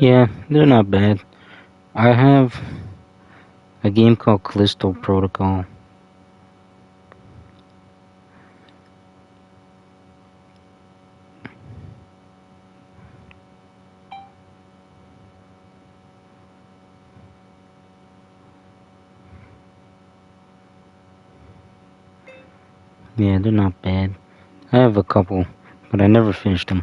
Yeah, they're not bad. I have a game called Callisto Protocol. Yeah, they're not bad. I have a couple, but I never finished them.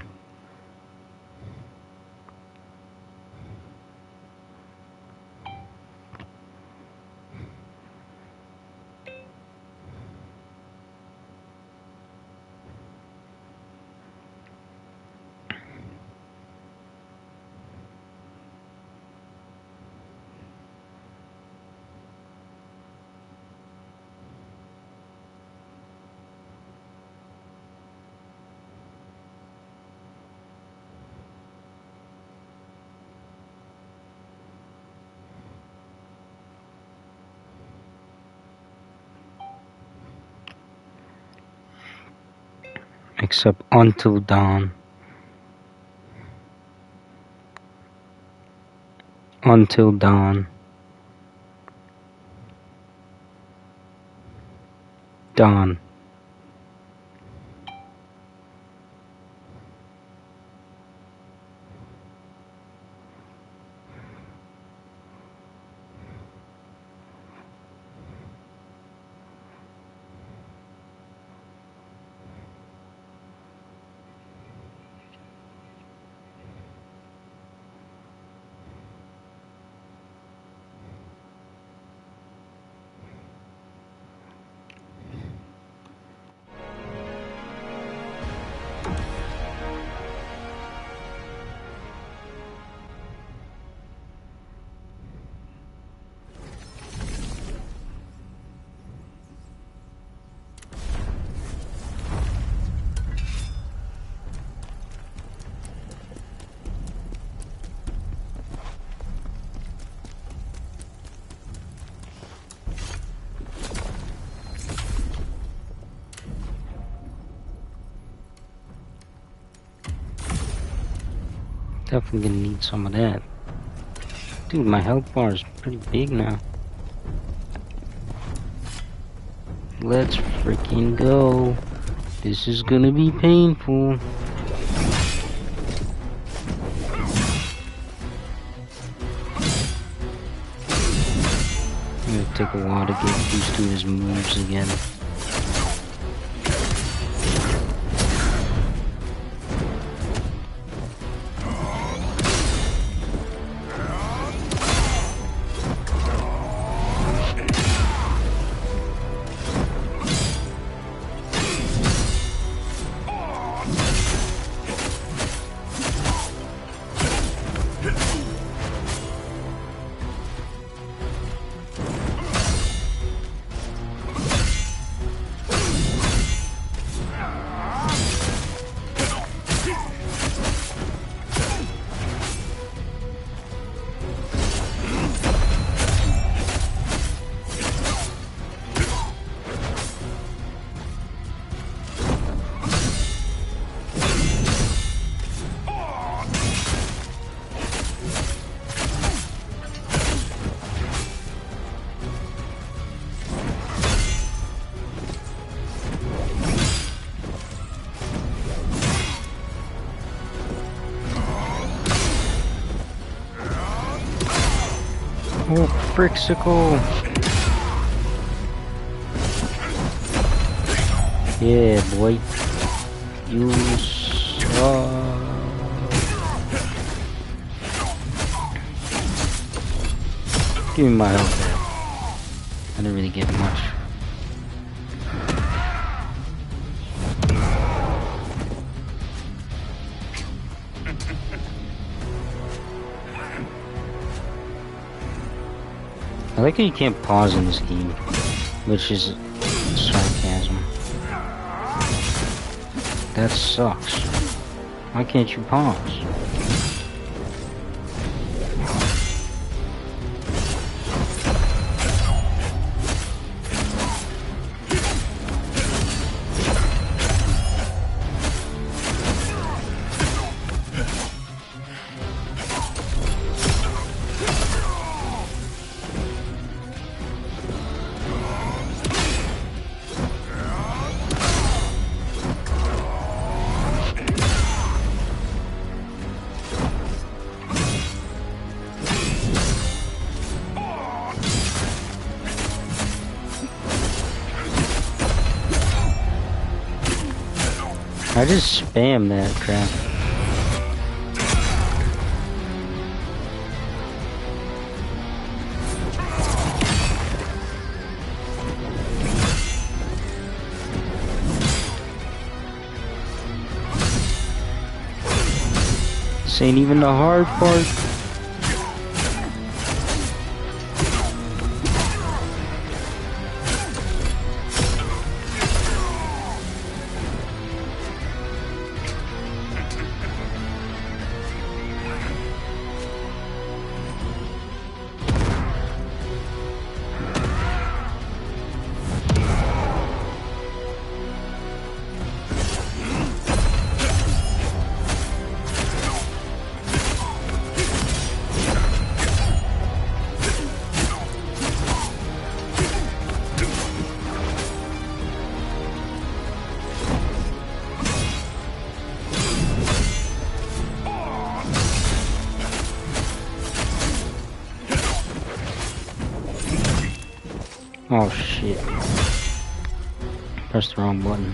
Except Until Dawn. Until Dawn. Dawn. Definitely gonna need some of that. Dude, my health bar is pretty big now. Let's freaking go. This is gonna be painful. It's gonna take a while to get used to his moves again. Oh, Frixicle! Yeah, boy. You suck. Give me my health back. I didn't really get much. I like how you can't pause in this game, which is sarcasm. That sucks. Why can't you pause? I just spam that crap. This ain't even the hard part. Oh shit. Pressed the wrong button.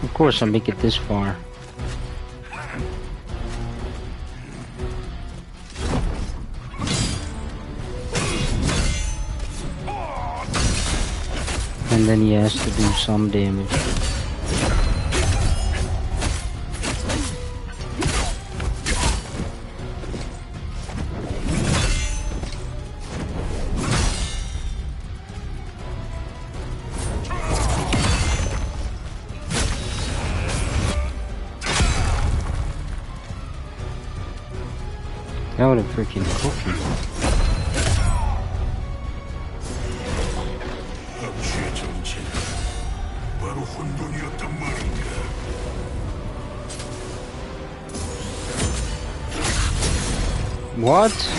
Of course I make it this far. And then he has to do some damage. That would have freaking cooked me. What?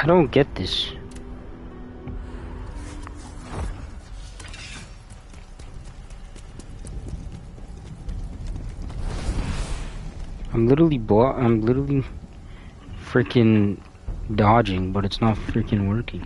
I don't get this. I'm literally freaking dodging, but it's not freaking working.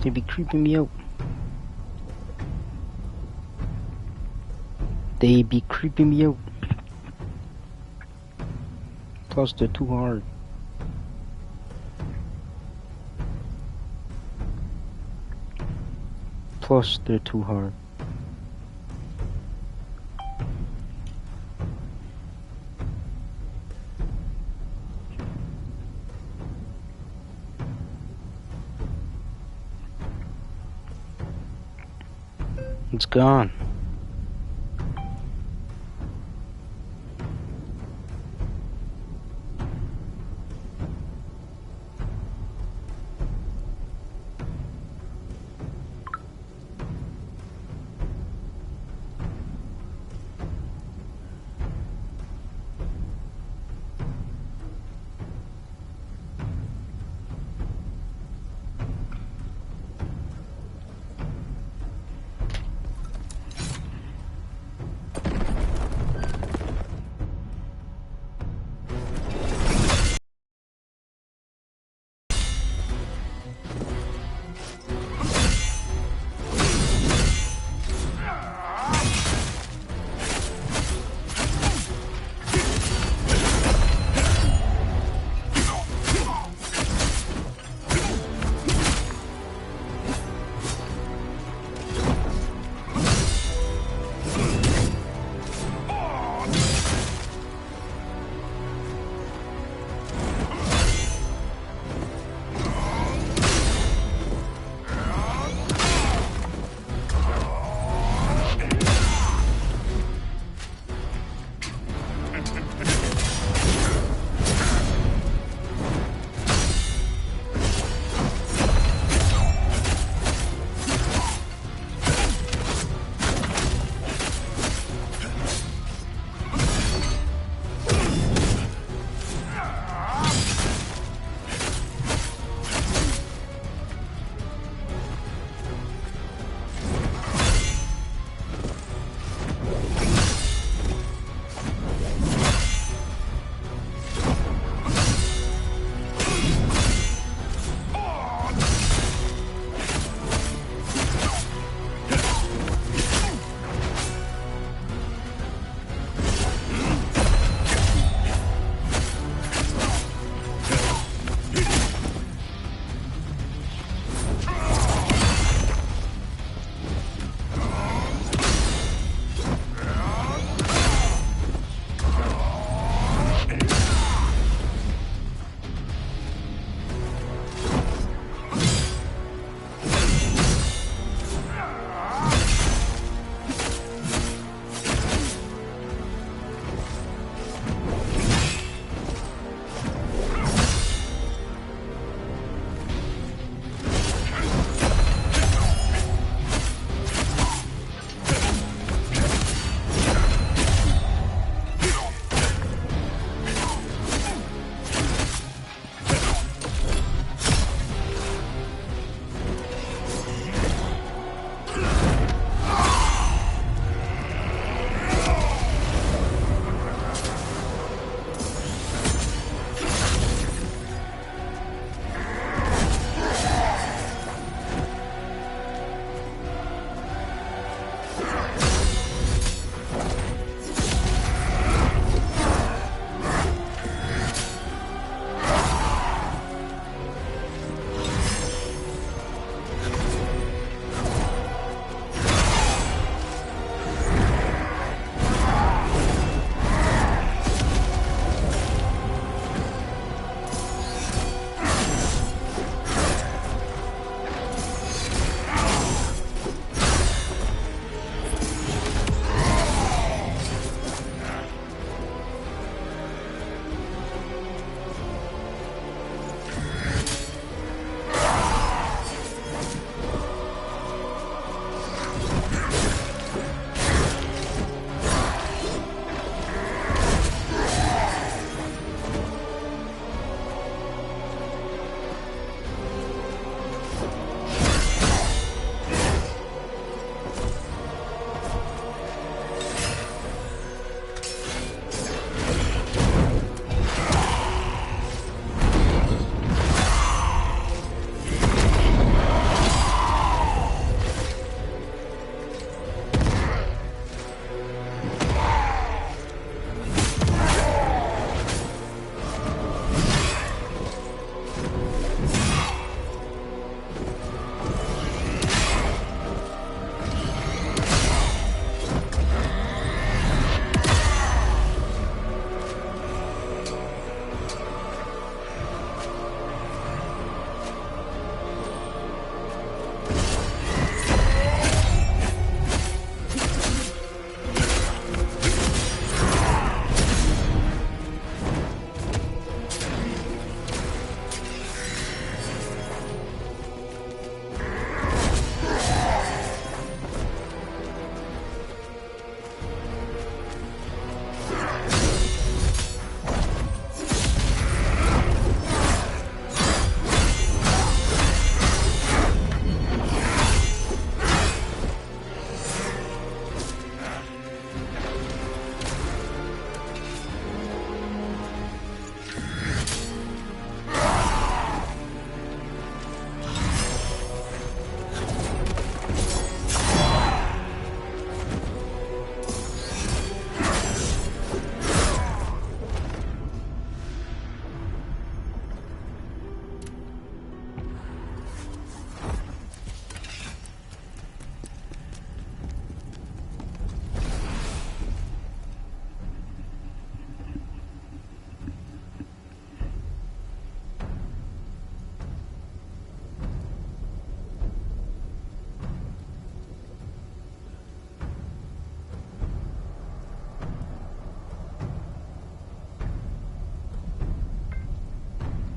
They be creeping me out. They be creeping me out. Plus they're too hard. Plus they're too hard. It's gone.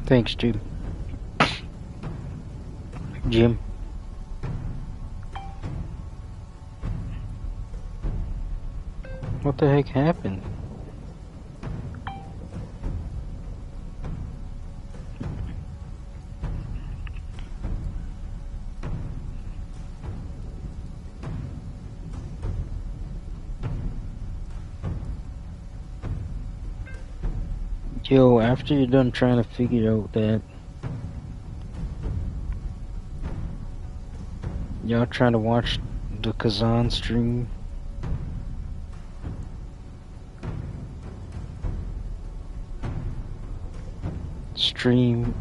Thanks, Jim. Jim. What the heck happened? Yo, after you're done trying to figure out that, y'all trying to watch the Khazan stream?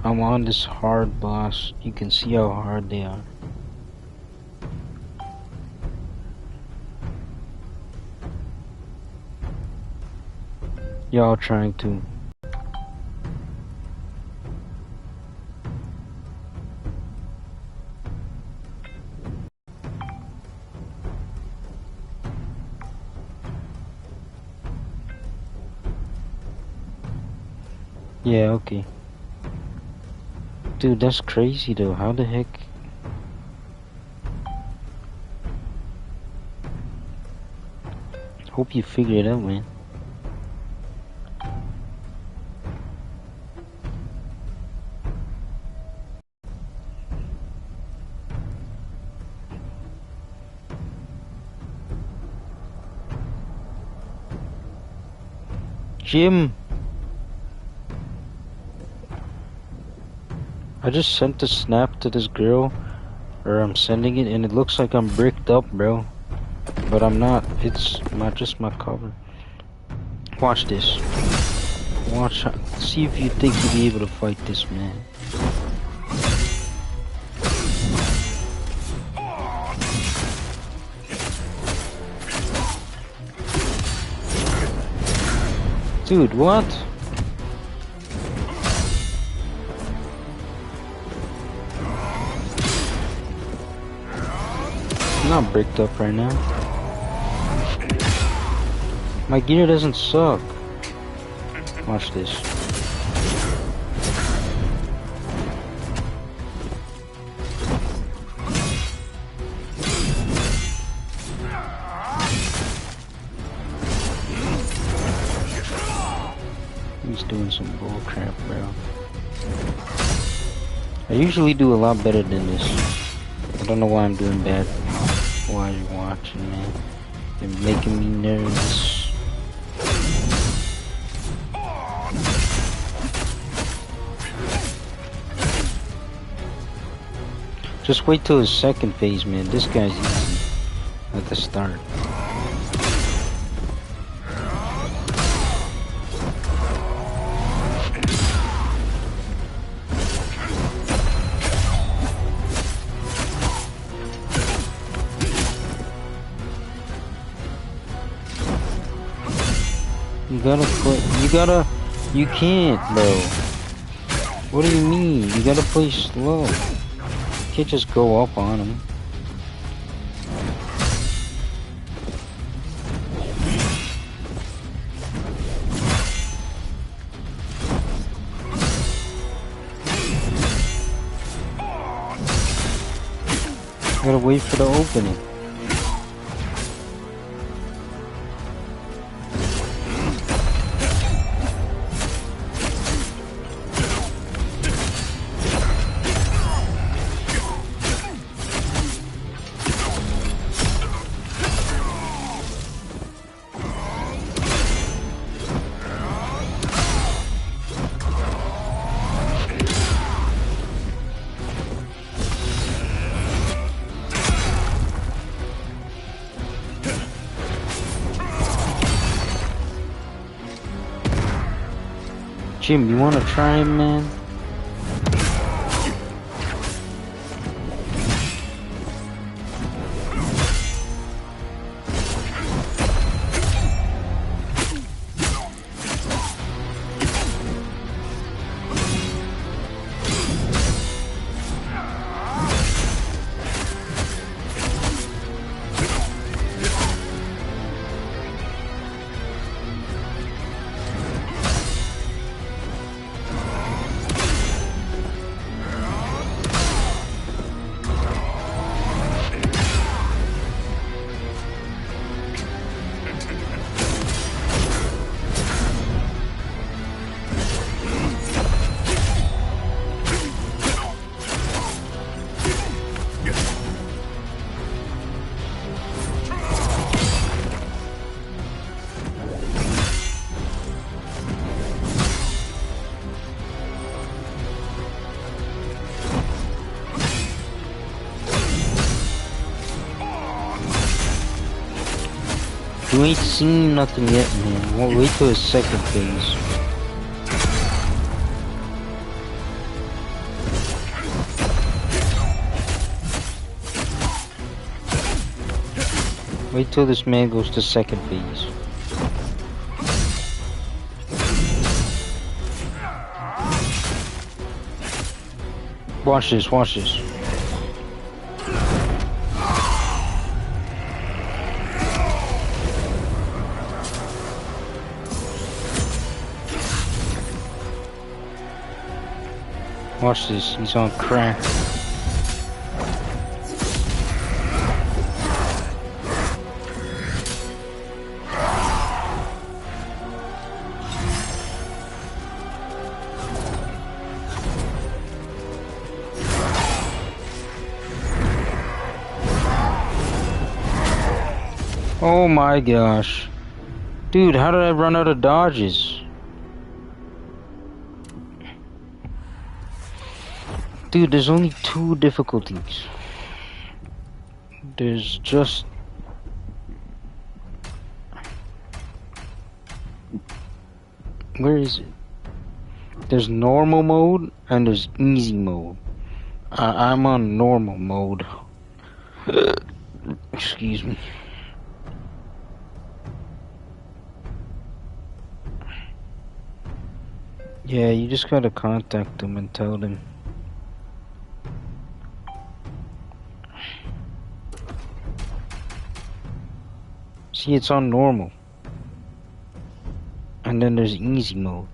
I'm on this hard boss. You can see how hard they are. Y'all trying to. Yeah, okay. Dude, that's crazy though. How the heck? Hope you figure it out, man. Jim! I just sent a snap to this girl, or I'm sending it, and it looks like I'm bricked up, bro. But I'm not. It's just my cover. Watch this. Watch. See if you think you'll be able to fight this man. Dude, what? I'm not bricked up right now. My gear doesn't suck. Watch this. He's doing some bull crap, bro. I usually do a lot better than this. I don't know why I'm doing bad while you're watching, man. You're making me nervous. Just wait till his second phase, man. This guy's easy at the start. You can't, bro. What do you mean? You gotta play slow. You can't just go up on him. You gotta wait for the opening. Jim, you wanna try him, man? you ain't seen nothing yet, man. Wait till his second phase. Wait till this man goes to second phase. Watch this, watch this. Watch this, he's on crack. Oh my gosh. Dude, how did I run out of dodges? Dude, there's only 2 difficulties. There's just... Where is it? There's normal mode and there's easy mode. I'm on normal mode. Excuse me. Yeah, you just gotta contact them and tell them. See, it's on normal. And then there's easy mode.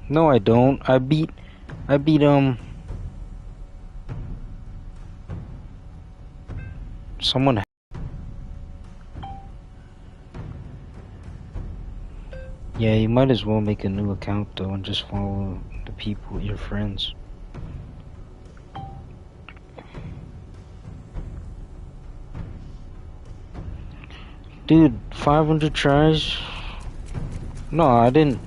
No, I don't. I beat someone. Yeah, you might as well make a new account though and just follow the people, your friends. Dude, 500 tries? No, I didn't.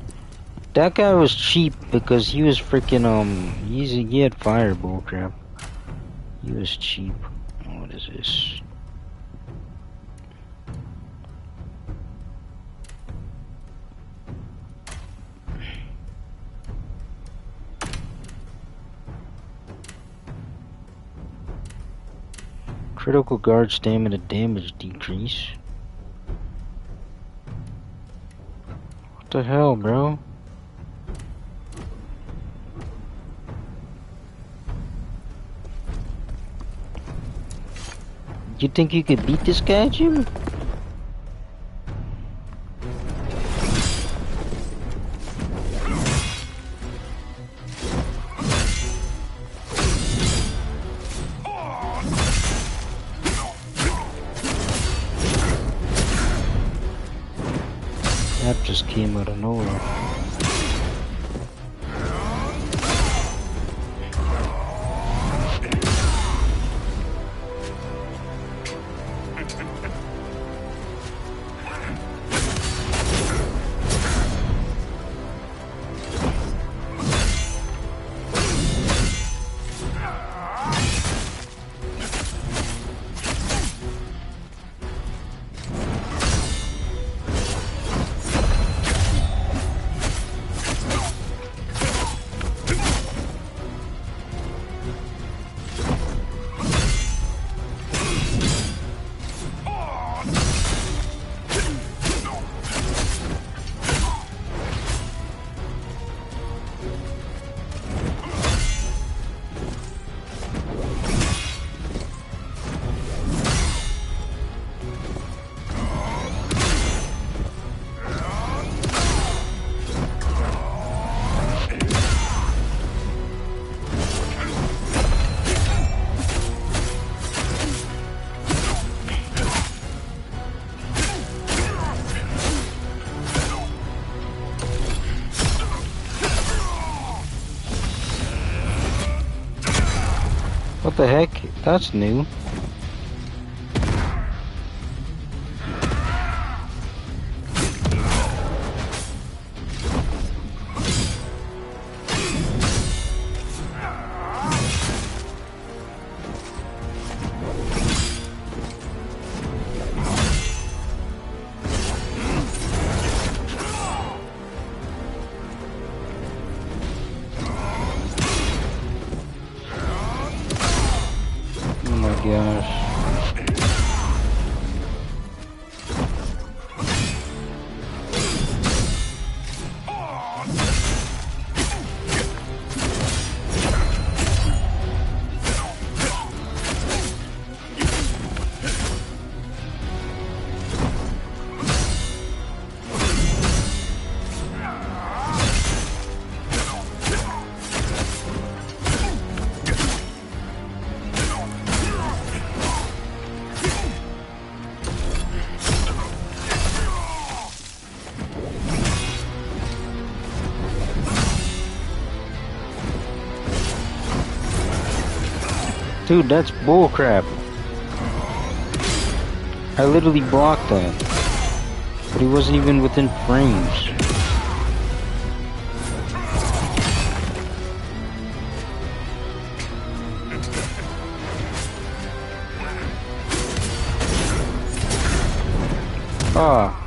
That guy was cheap because he was freaking, he had fireball crap. He was cheap. What is this? Critical guard stamina damage decrease. What the hell, bro? You think you could beat this guy, Jim? That just came out of nowhere. What the heck? That's new. Dude, that's bullcrap. I literally blocked that. But he wasn't even within frames. Ah.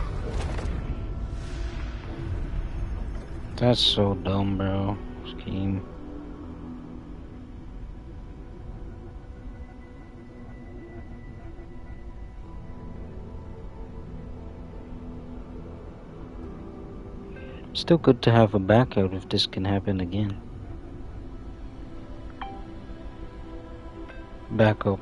That's so dumb, bro. This game. Still good to have a backup if this can happen again. Backup.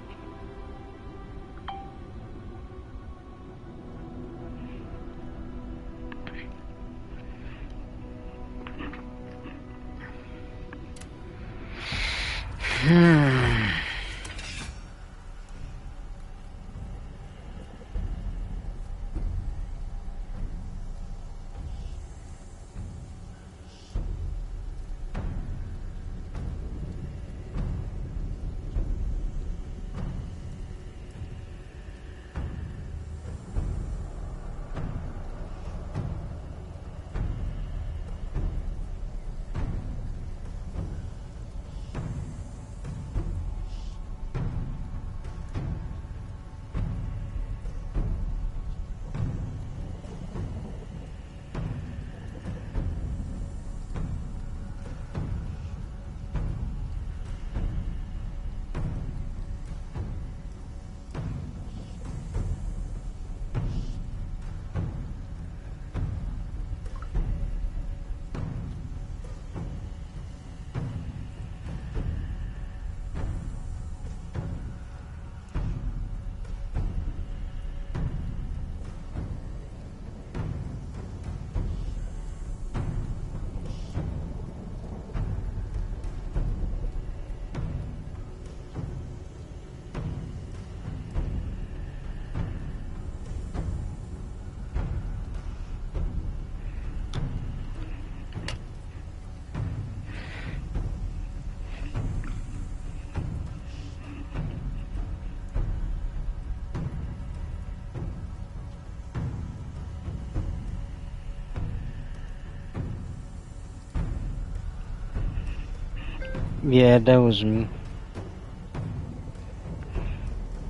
Yeah, that was me.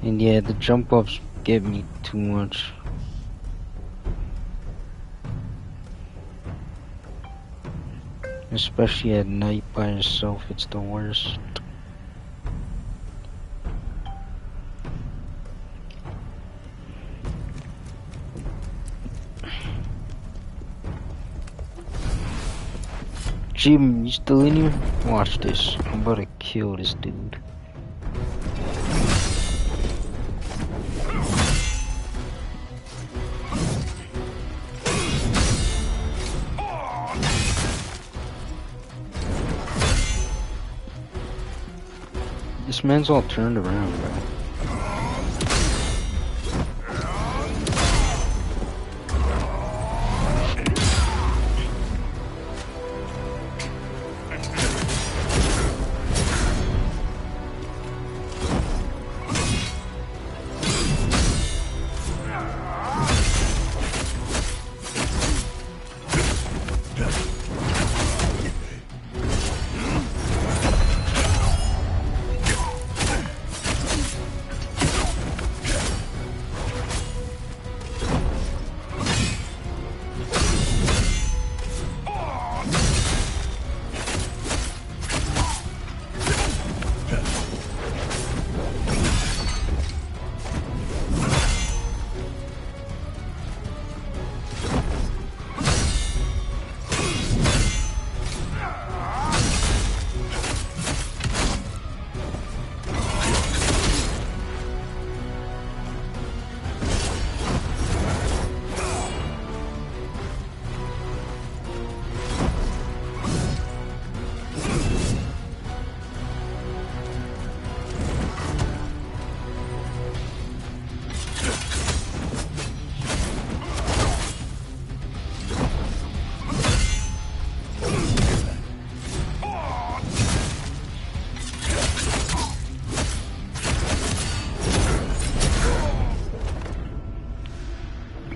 And yeah, the jump ups get me too much. Especially at night by yourself, it's the worst. Jim, you still in here? Watch this. I'm about to kill this dude. This man's all turned around, bro.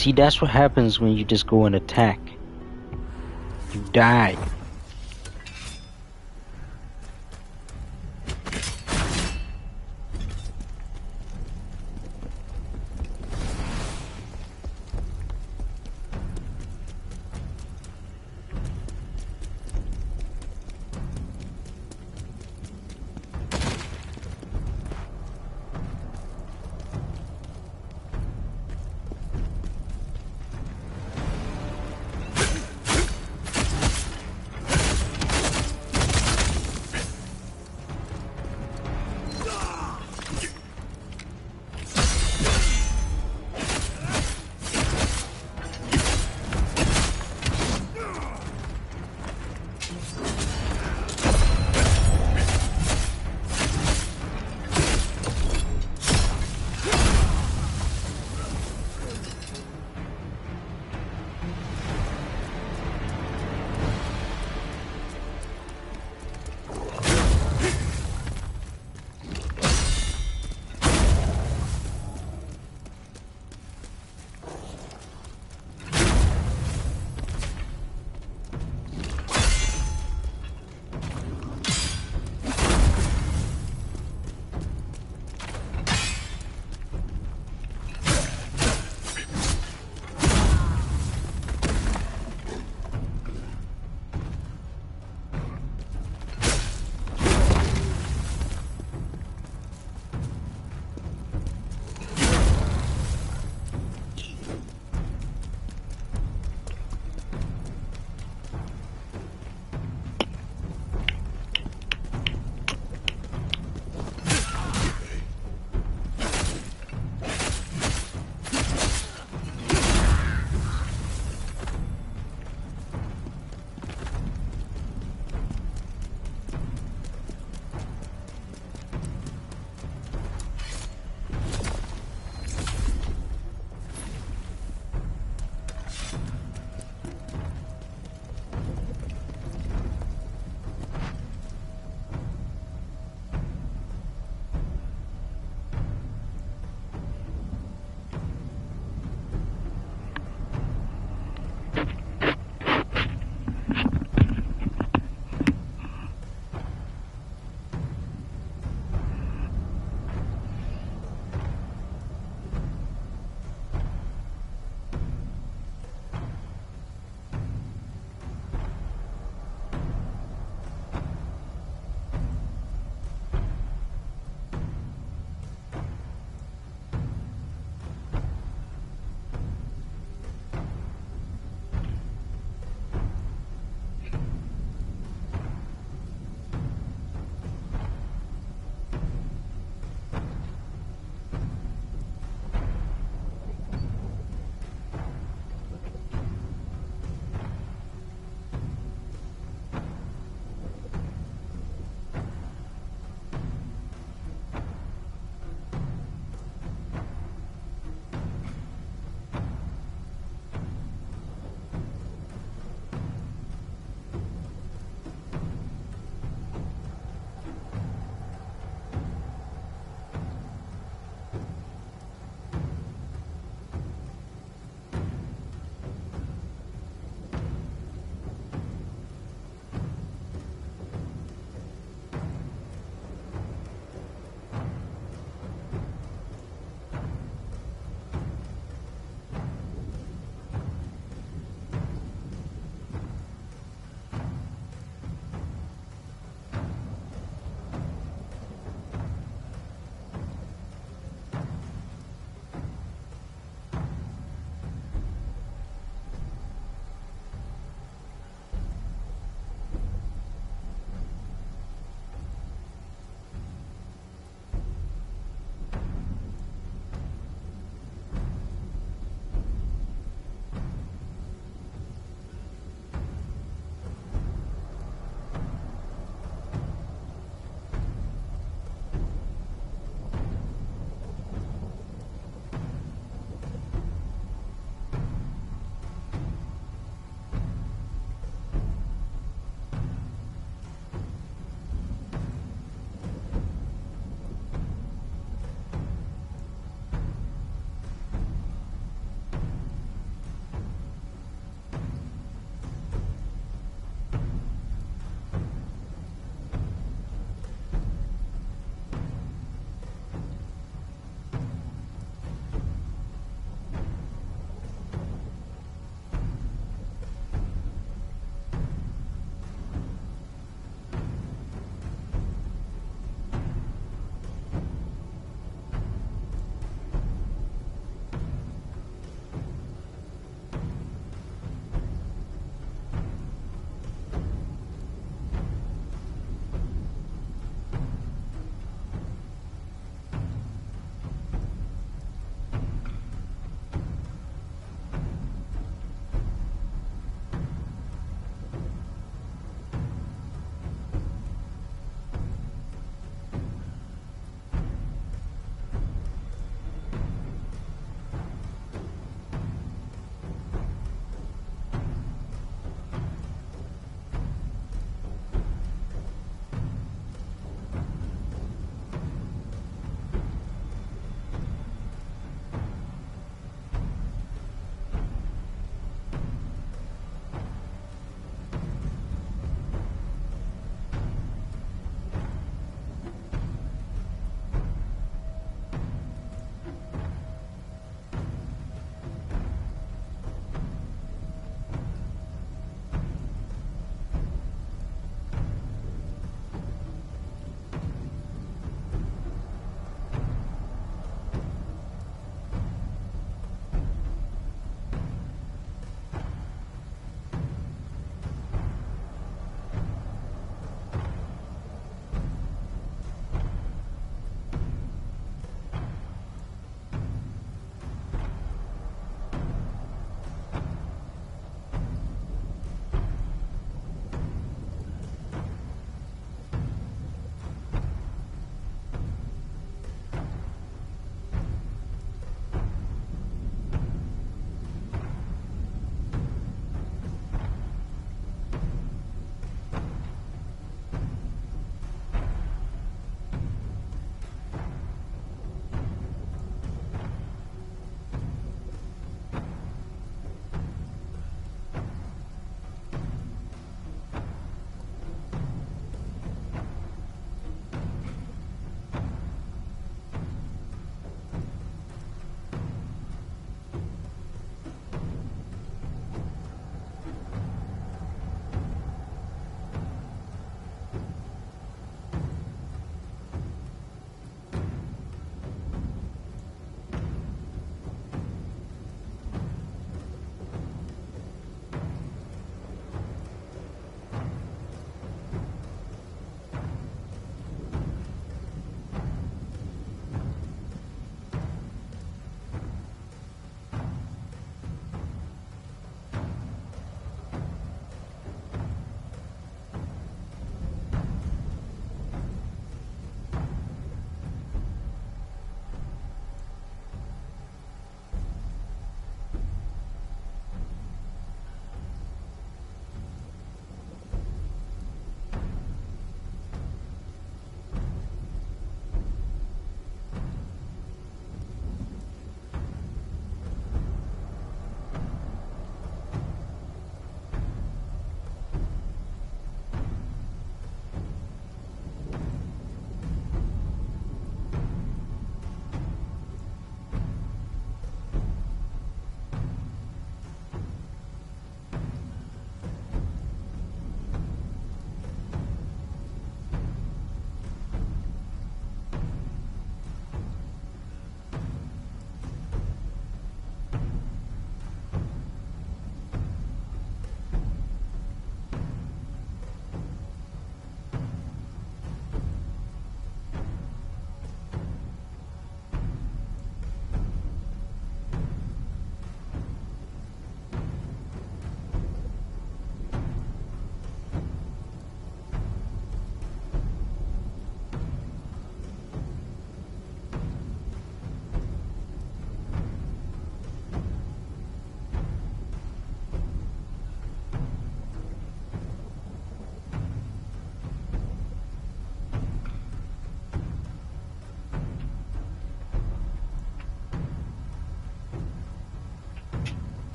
See, that's what happens when you just go and attack. You die.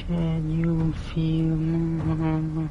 Can you feel my...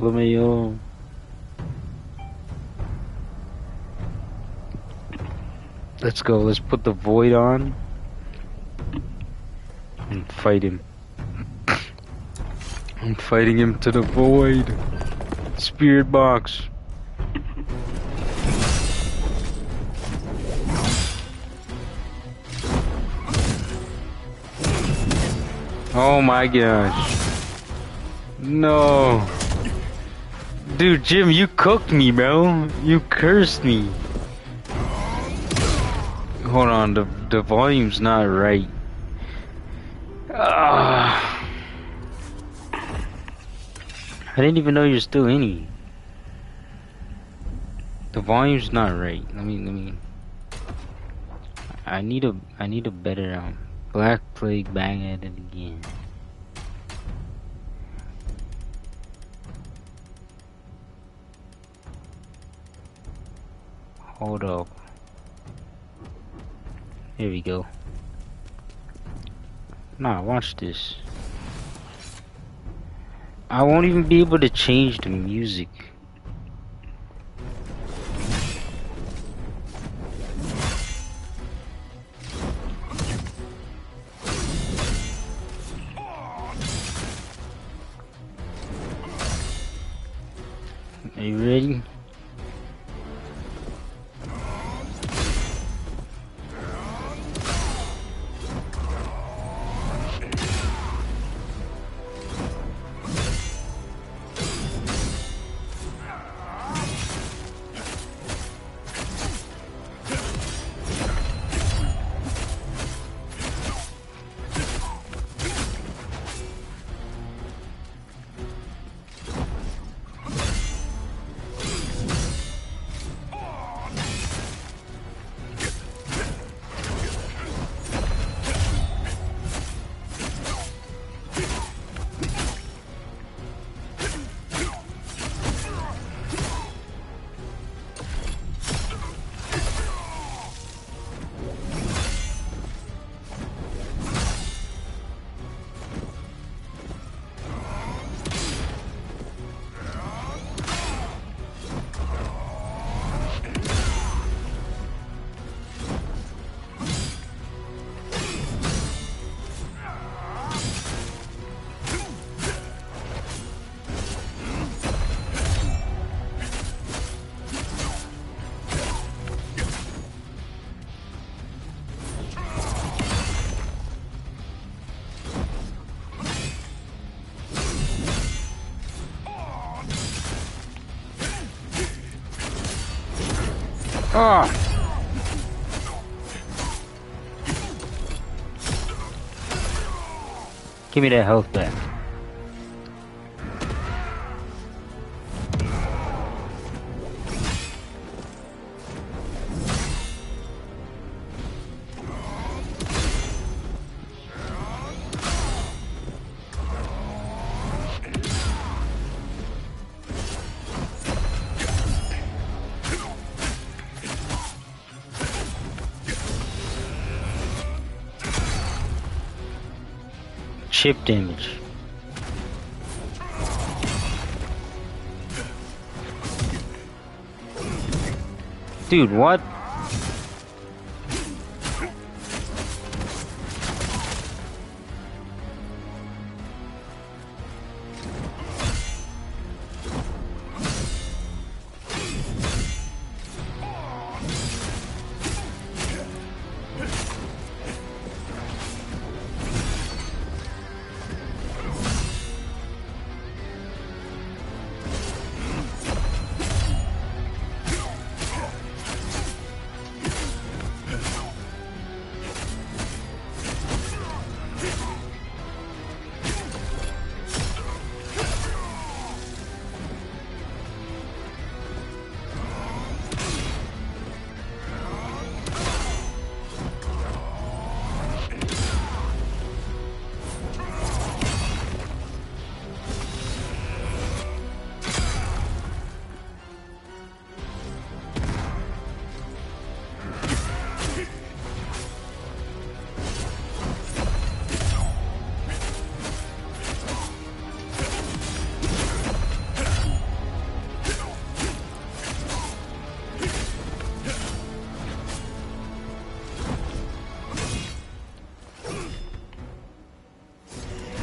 LMAO. Let's go. Let's put the void on and fight him. I'm fighting him to the void. Spirit box. Oh my gosh. No. Dude, Jim, you cooked me, bro. You cursed me. Hold on, the volume's not right. I didn't even know you're still in here. The volume's not right. Let me. I need a better Black Plague bang at it again. Hold up. Here we go. Nah, watch this. I won't even be able to change the music. Are you ready? Ah! Give me that health back. Chip damage. Dude, what?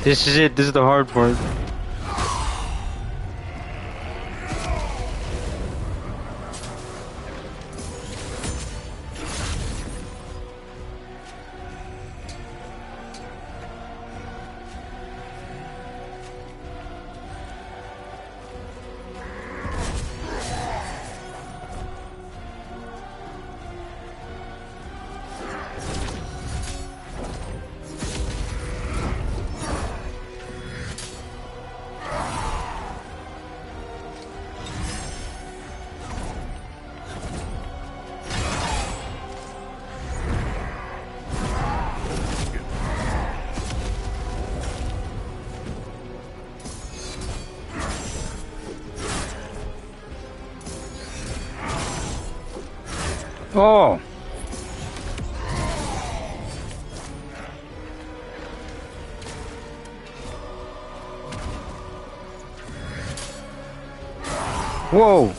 This is it. This is the hard part. Oh! Whoa!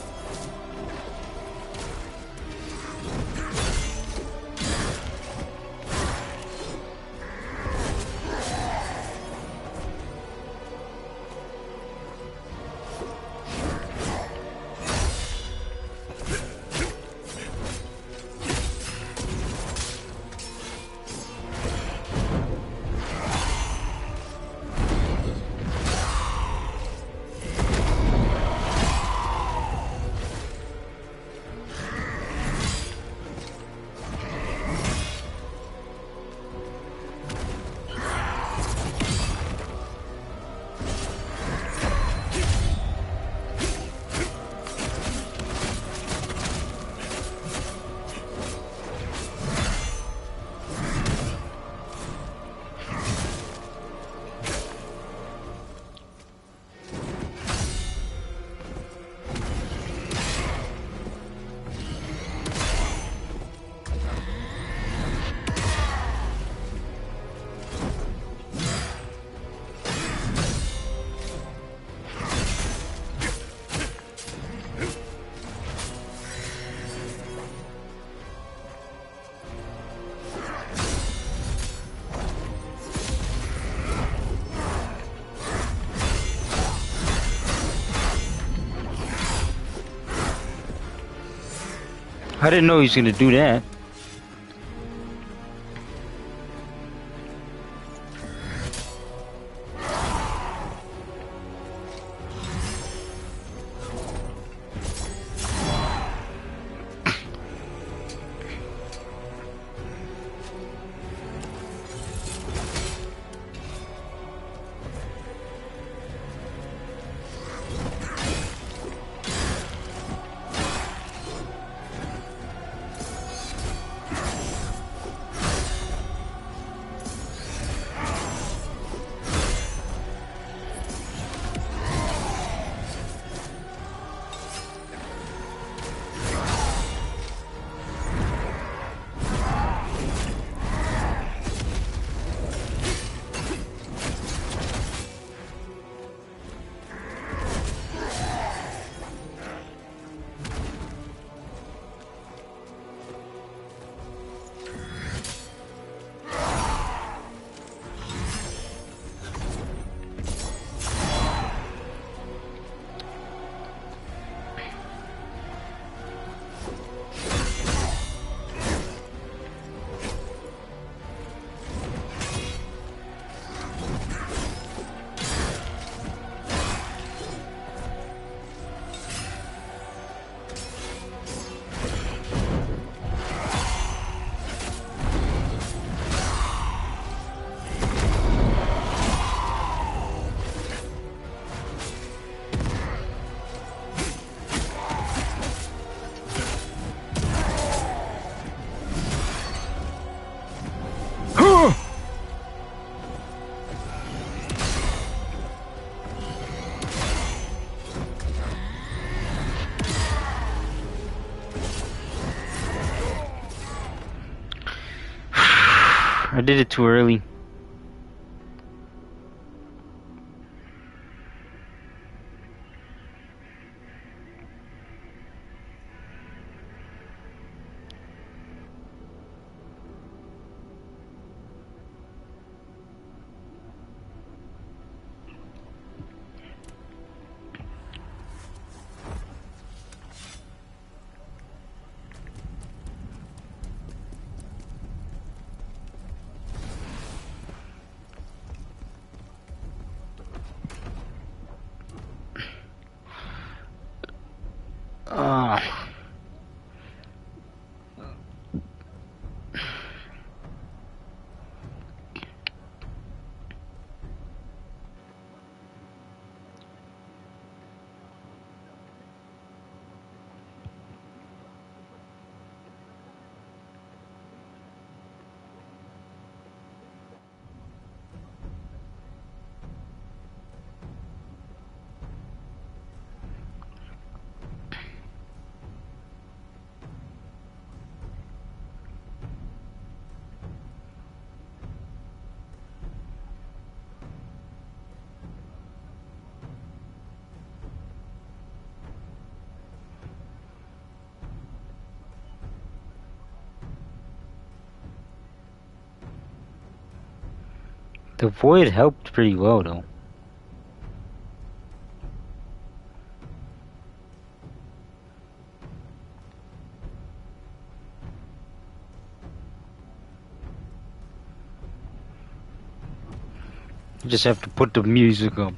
I didn't know he was gonna do that. I did it too early. The void helped pretty well though. You just have to put the music up.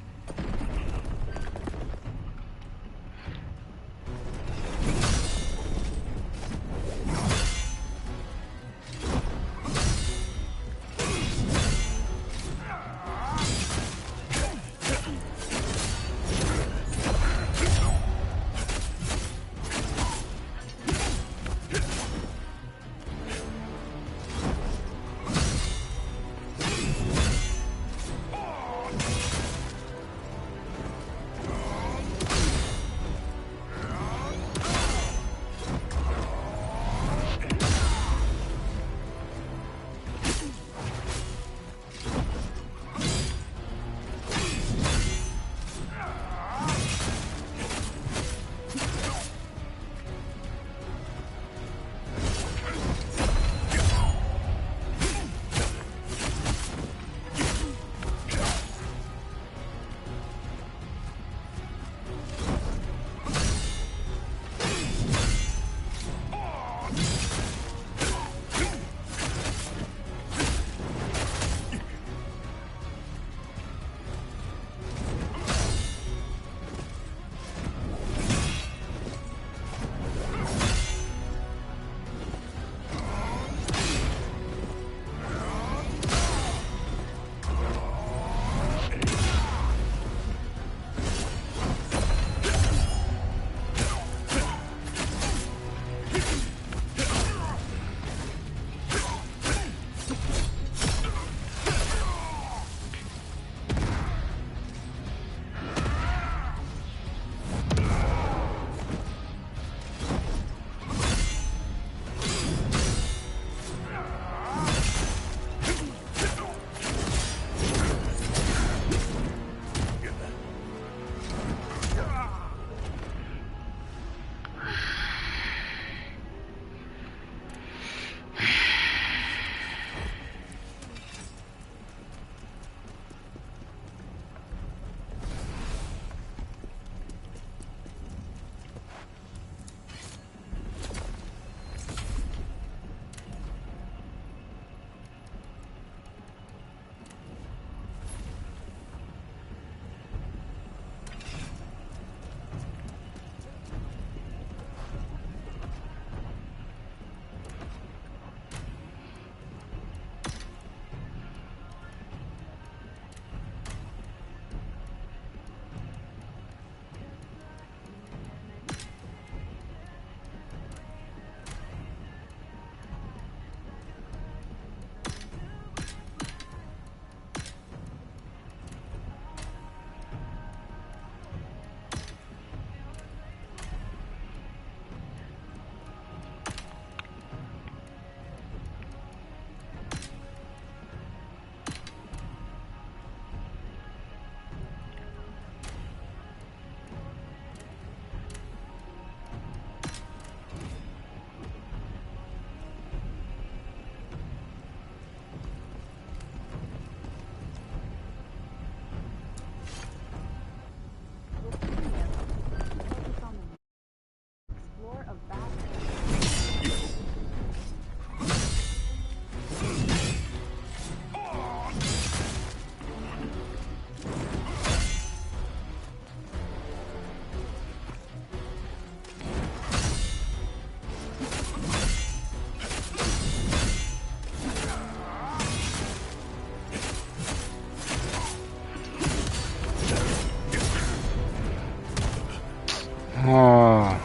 Oh,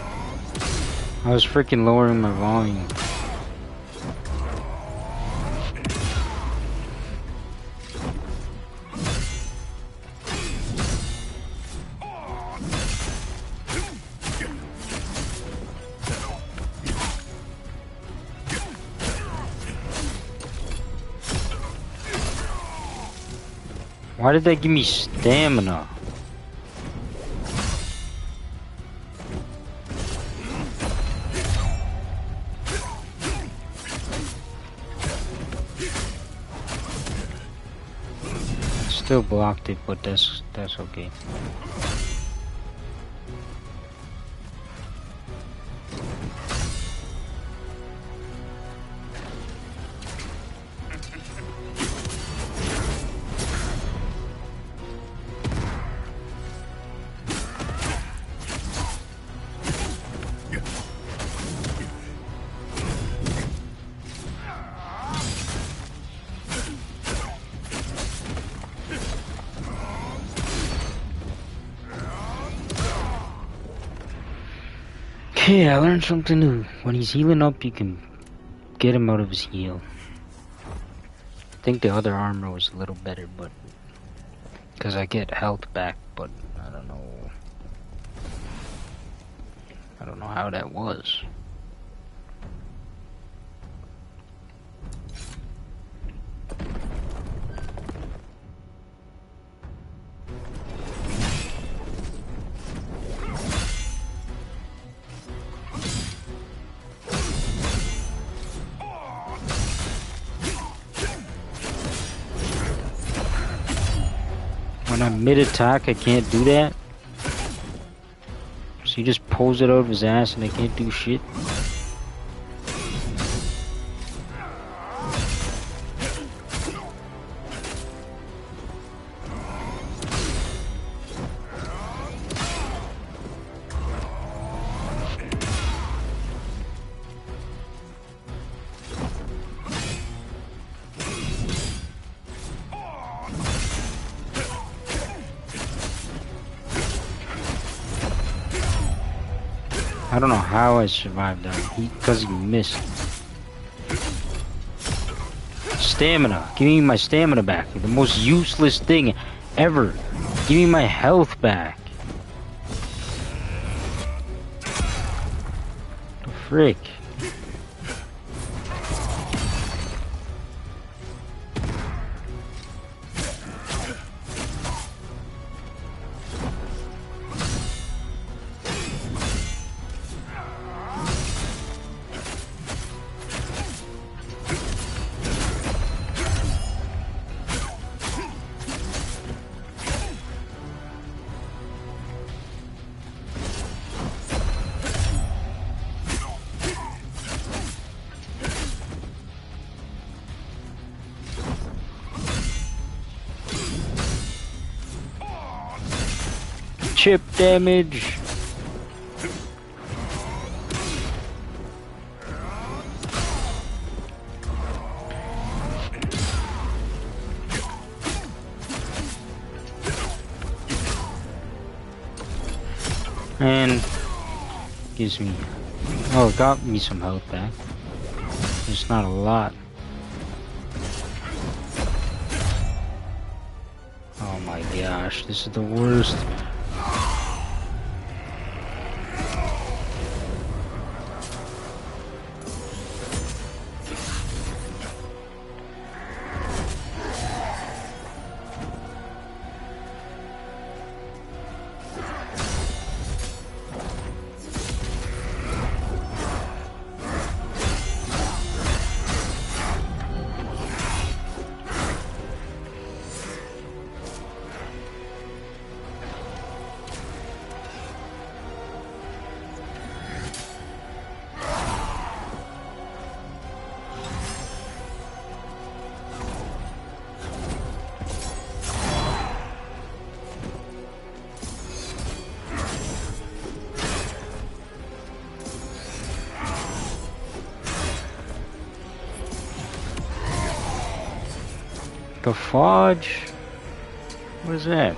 I was freaking lowering my volume. Why did they give me stamina? Still blocked it, but that's okay. Okay, I learned something new. When he's healing up, you can get him out of his heal. I think the other armor was a little better, but because I get health back, but I don't know. I don't know how that was. When I'm mid-attack, I can't do that. So he just pulls it out of his ass and I can't do shit. I don't know how I survived that. Because he missed. Stamina. Give me my stamina back. The most useless thing ever. Give me my health back. The frick. Chip damage. And gives me, oh, it got me some health back. It's not a lot. Oh my gosh, this is the worst. The fudge? What is that?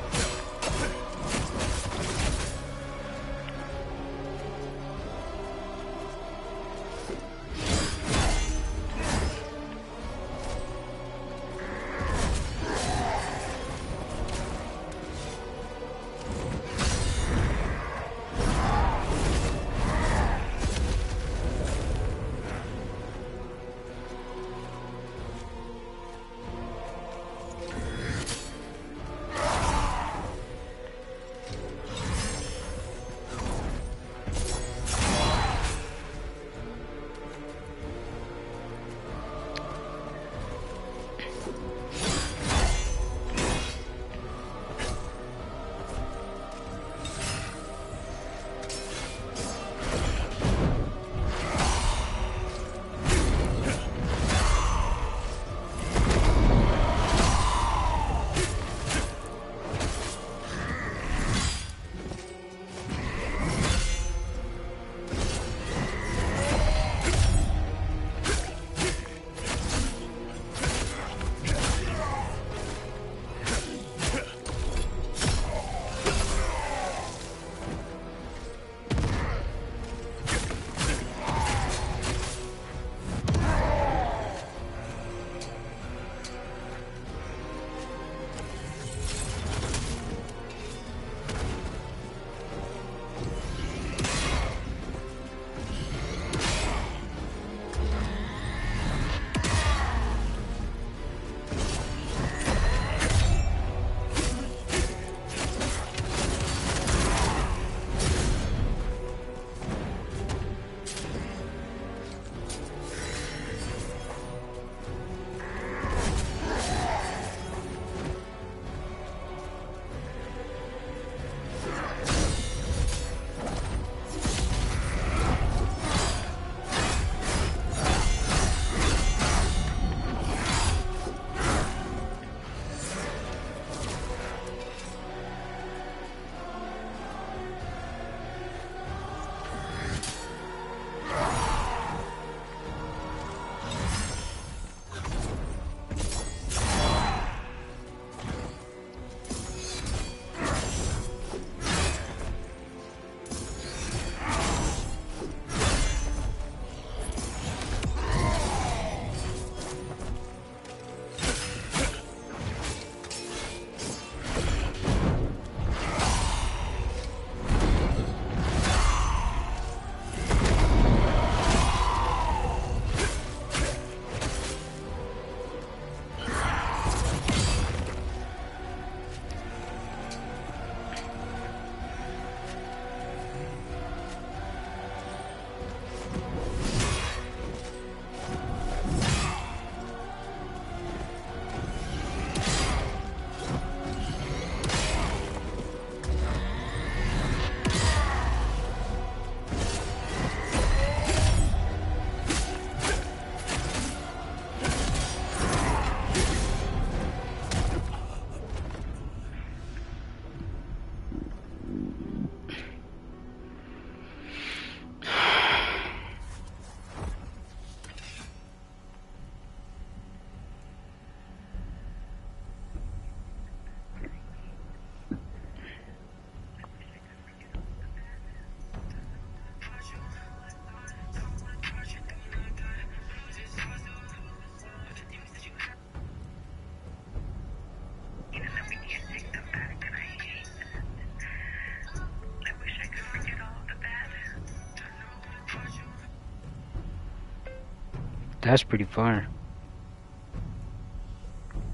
That's pretty fire.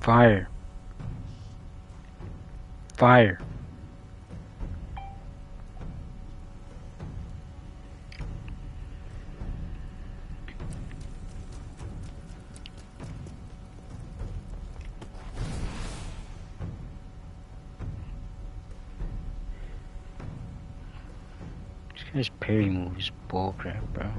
Fire. Fire. This parry move is bullcrap, bro.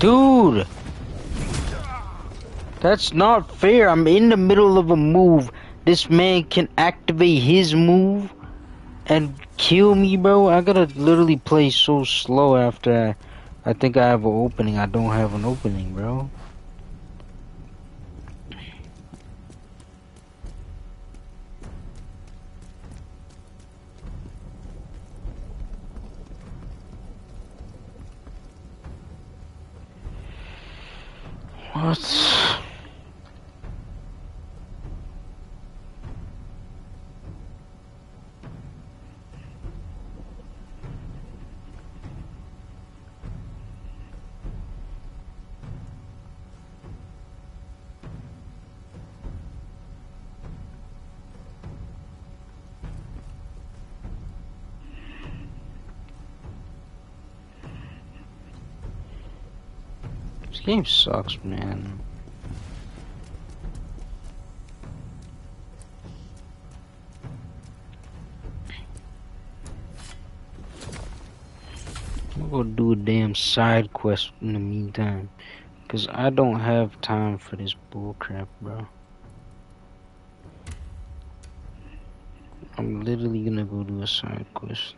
Dude! That's not fair. I'm in the middle of a move. This man can activate his move and kill me, bro. I gotta literally play so slow after I think I have an opening. I don't have an opening, bro. What? This game sucks, man. I'm gonna go do a damn side quest in the meantime. Cause I don't have time for this bullcrap, bro. I'm literally gonna go do a side quest.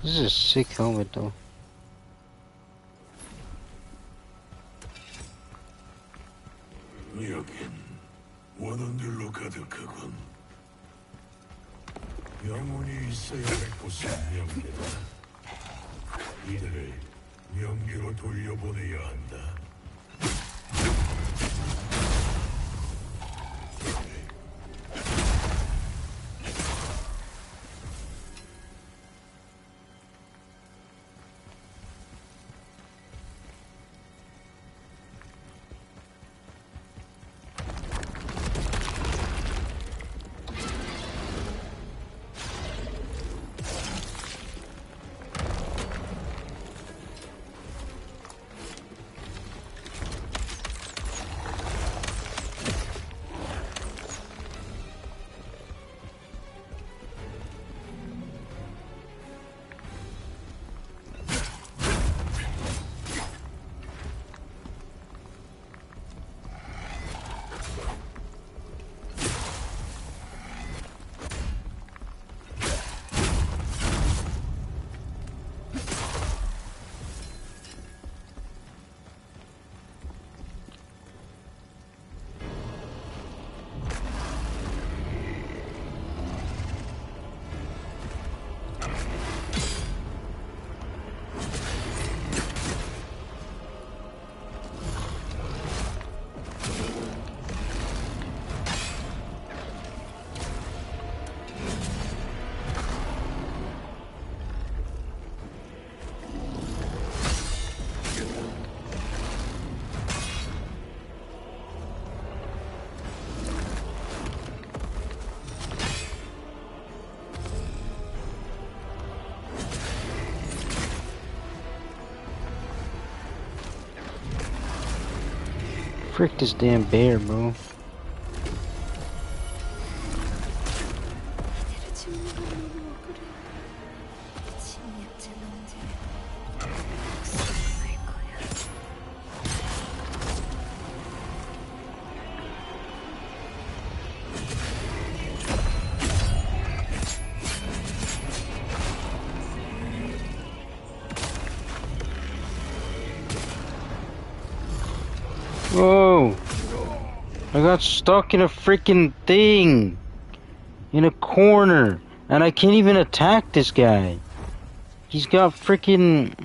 This is a sick helmet though. 여긴 원혼들로 가득하군. 영혼이 있어야 할 곳은 명계다. 이들을 명계로 돌려보내야 한다. Frick this damn bear, bro. Whoa! I got stuck in a freaking thing! In a corner! And I can't even attack this guy! He's got freaking...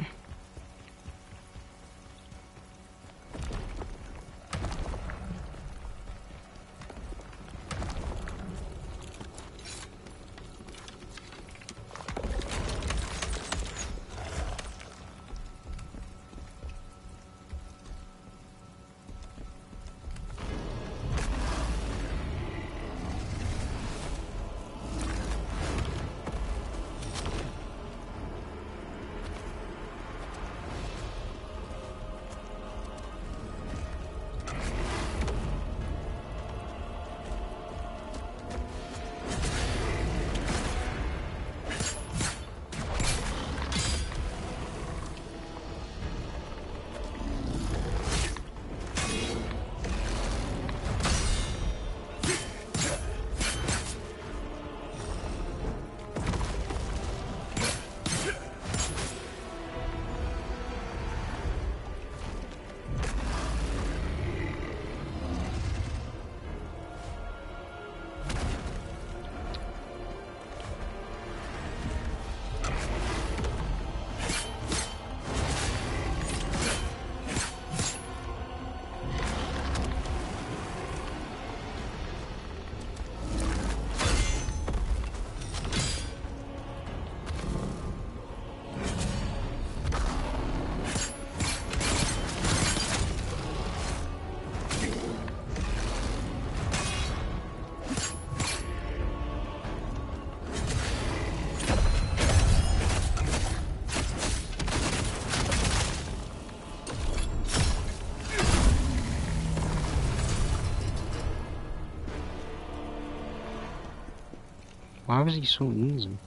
Why was he so easy?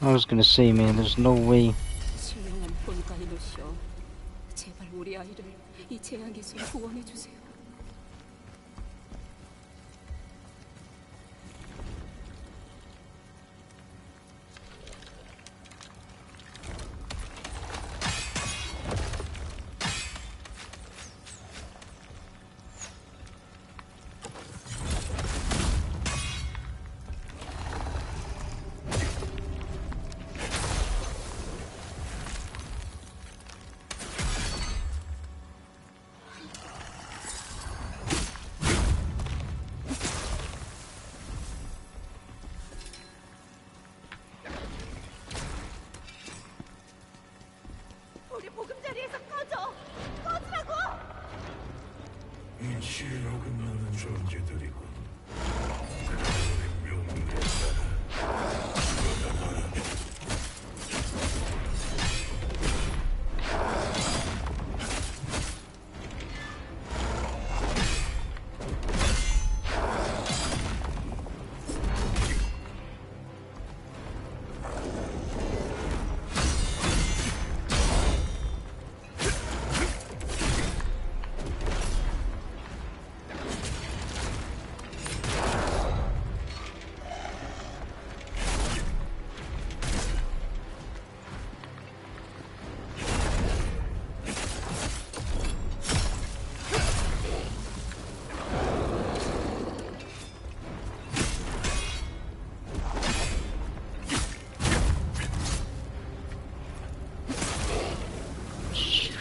I was gonna say, man, there's no way. 신령한 본관이노시여, 제발 우리 아이를 이 재앙에서 구원해 주세요. 우리 보금자리에서 꺼져! 꺼지라고! 이 지혜로 끝나는 존재들이군. 그들의 명령에 따라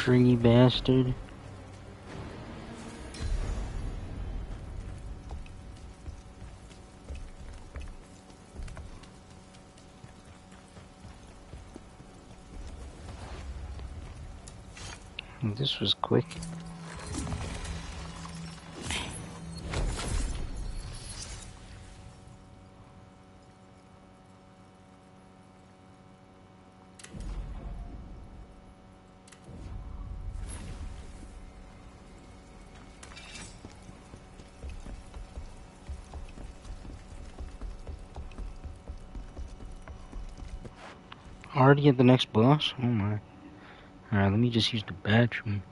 Stringy bastard. This was quick. Already at the next boss? Oh my. Alright, let me just use the bathroom.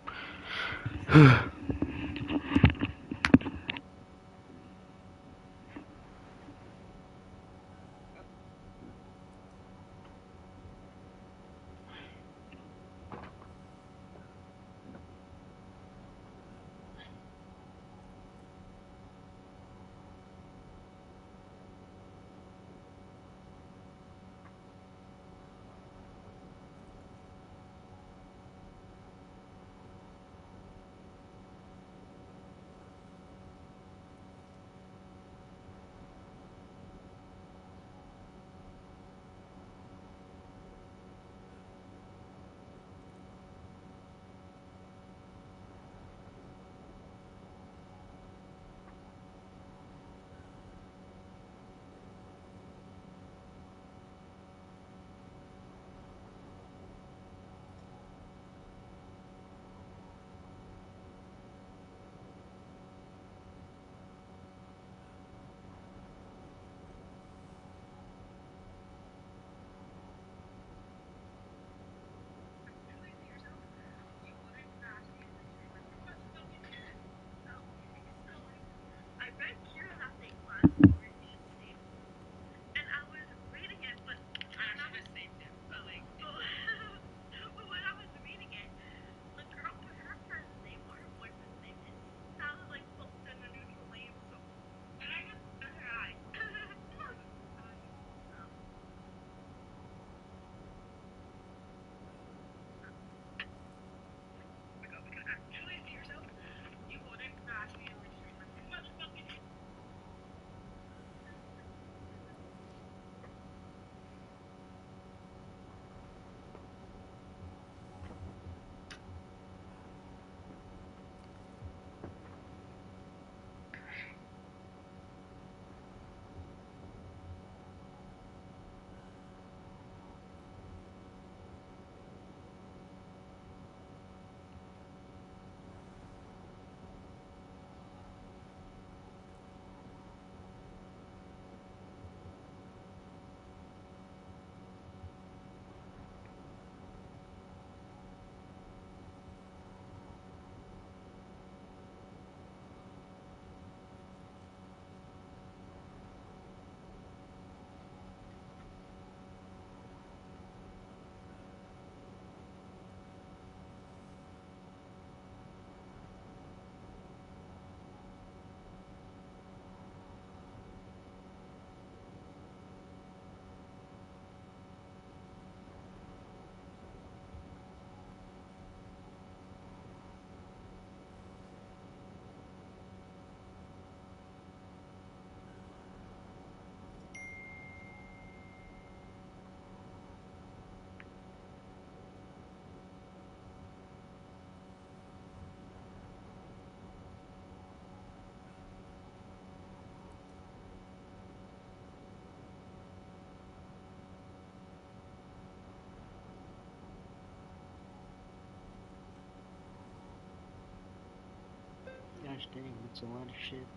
Gosh dang, that's a lot of shit.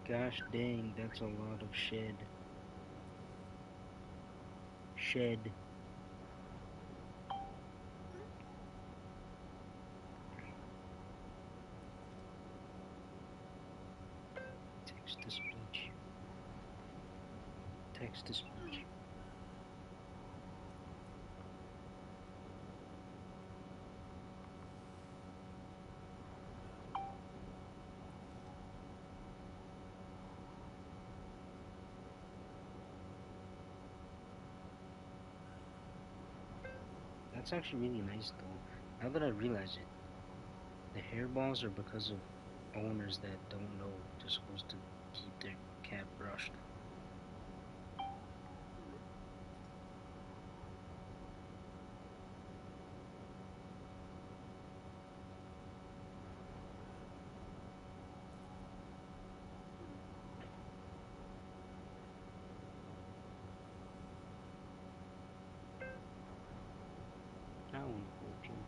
Gosh dang, that's a lot of shed. Shed. Text to speech. Text to speech. That's actually really nice though. Now that I realize it, the hairballs are because of owners that don't know they're supposed to keep their cat brushed. Now unfortunately,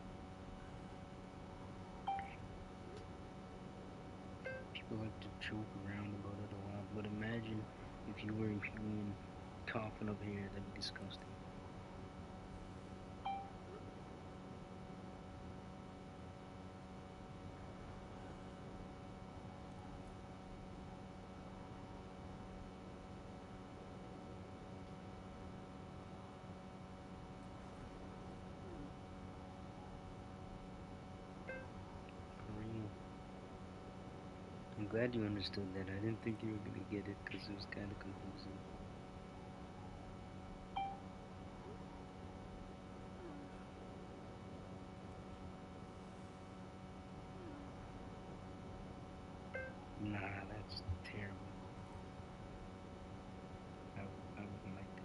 people like to joke around about it a lot, but imagine if you were human coughing up hair, that'd be disgusting. For real. I'm glad you understood that. I didn't think you were gonna get it because it was kind of confusing. Nah, that's terrible. I wouldn't like that.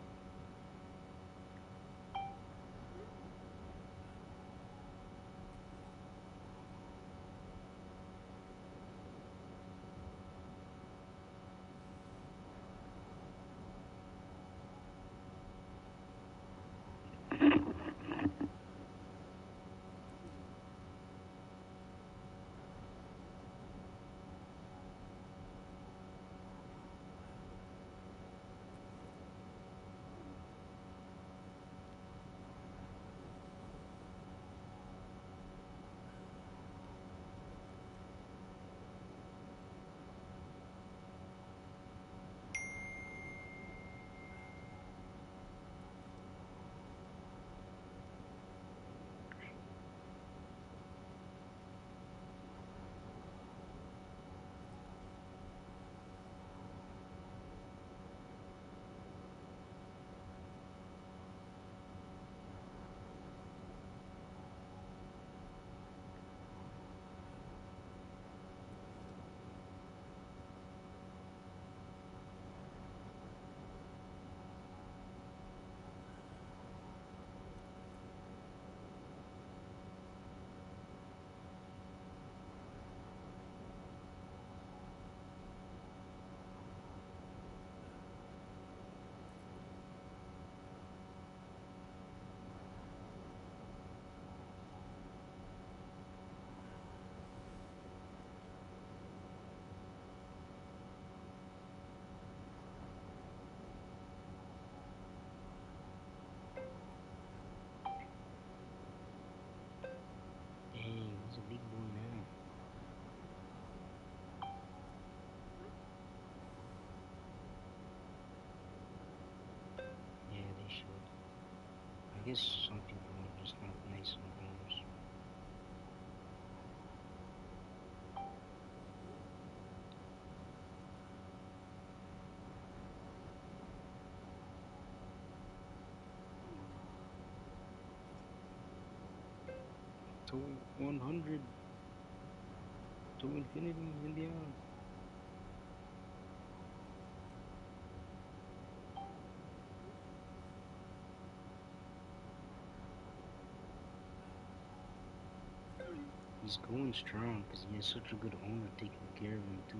Dang, he's a big boy now. Yeah, they should. I guess some people are just not nice on owners. To 100, to infinity and beyond. He's going strong because he has such a good owner taking care of him too.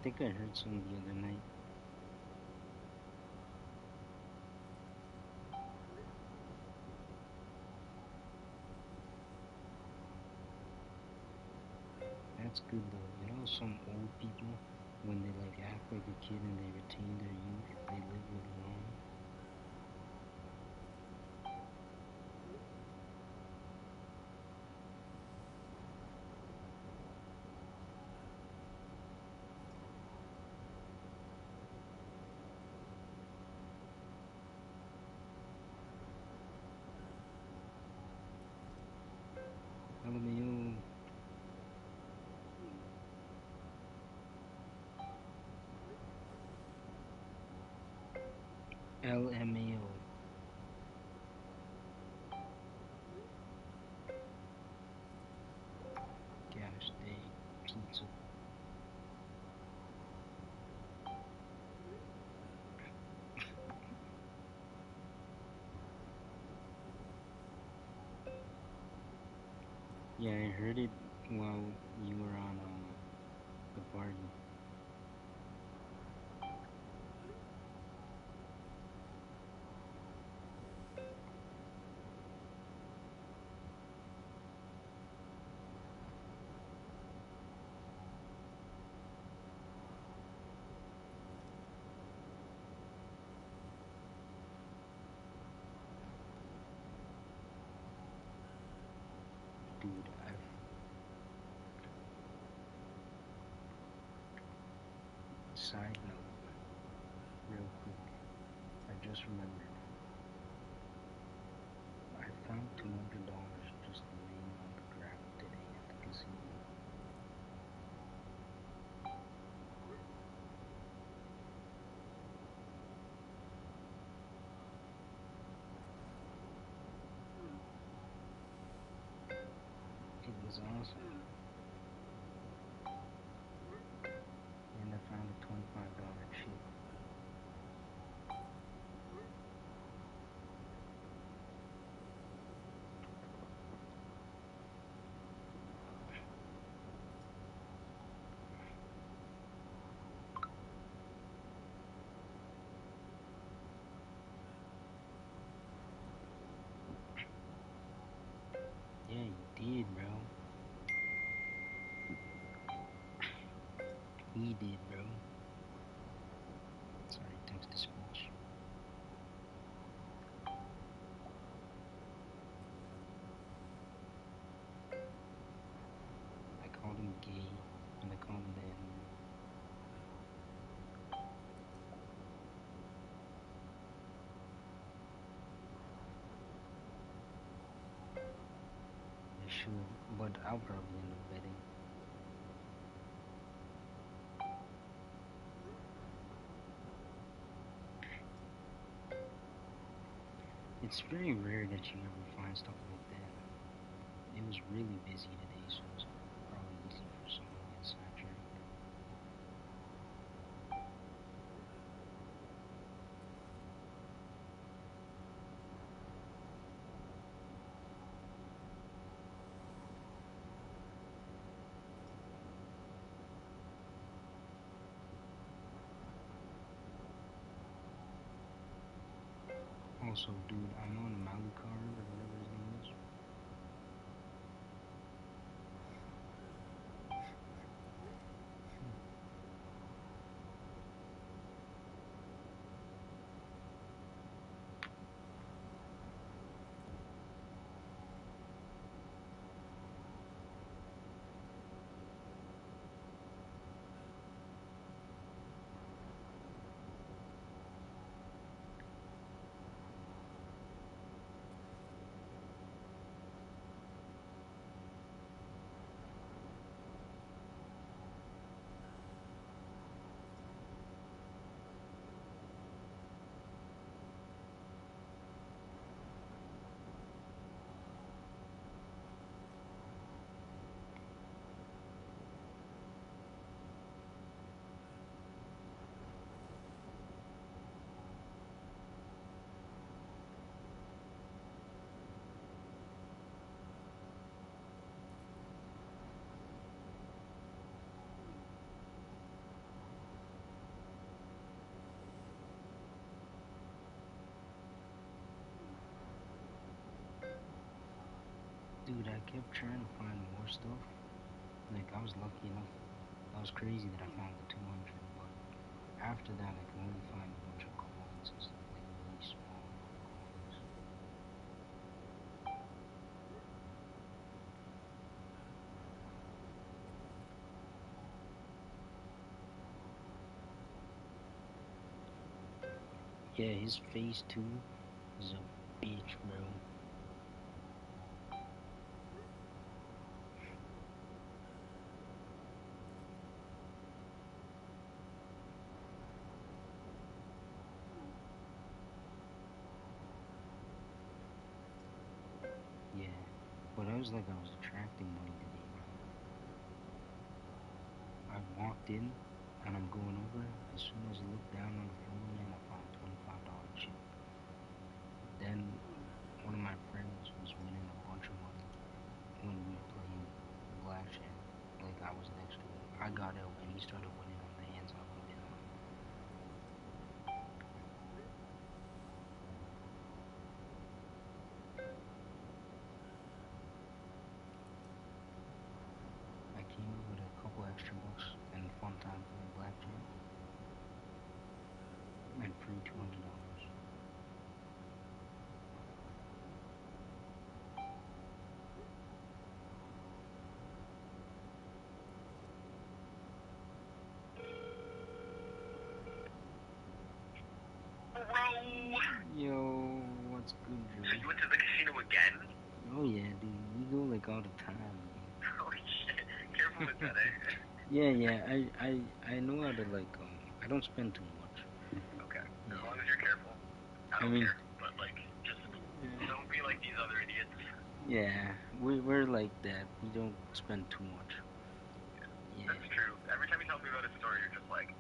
think I heard some the other night. That's good though. You know, some old people, when they like act like a kid and they retain their youth, they live really long. LMAO. LMAO. Gotta stay. Pizza. Yeah, I heard it while you were on the party. Dude, I've side note, real quick. I just remembered. I found $200 just laying on the ground today at the casino. It was awesome. And I found a $25 chip. Yeah, you did, bro. He did, bro. Sorry, text to speech. I called him gay, and I called him the N-word. I should, but I'll probably end up betting. It's very rare that you ever find stuff like that. It was really busy today, so it's probably easy for someone to get sidetracked. Also, dude, I'm on Malucard or whatever his name is. dude, I kept trying to find more stuff. Like, I was lucky enough. That was crazy that I found the 200, but after that, I could only find a bunch of coins and stuff, like really small coins. Yeah, his face too is a bitch, bro. Yeah, but I was like, I was attracting money today, bro. I walked in and I'm going over. As soon as I looked down on the floor, man, I found $25 chip. Then one of my friends was winning a bunch of money when we were playing blackjack. Like I was next to him. I got out and he started winning on the hands I would have been on. I came up with a couple extra bucks and fun time playing blackjack and free $200. Bro! Yo, what's good, So Joey? you went to the casino again? Oh yeah, dude, we go like all the time, man. Holy shit. Careful with that, eh? Yeah, yeah, I know how to like I don't spend too much. Okay. As Yeah, long as you're careful. I I don't mean, care. But, like, just don't be like these other idiots. yeah, we're like that. We don't spend too much. Yeah, That's true. Every time you tell me about a story, you're just like,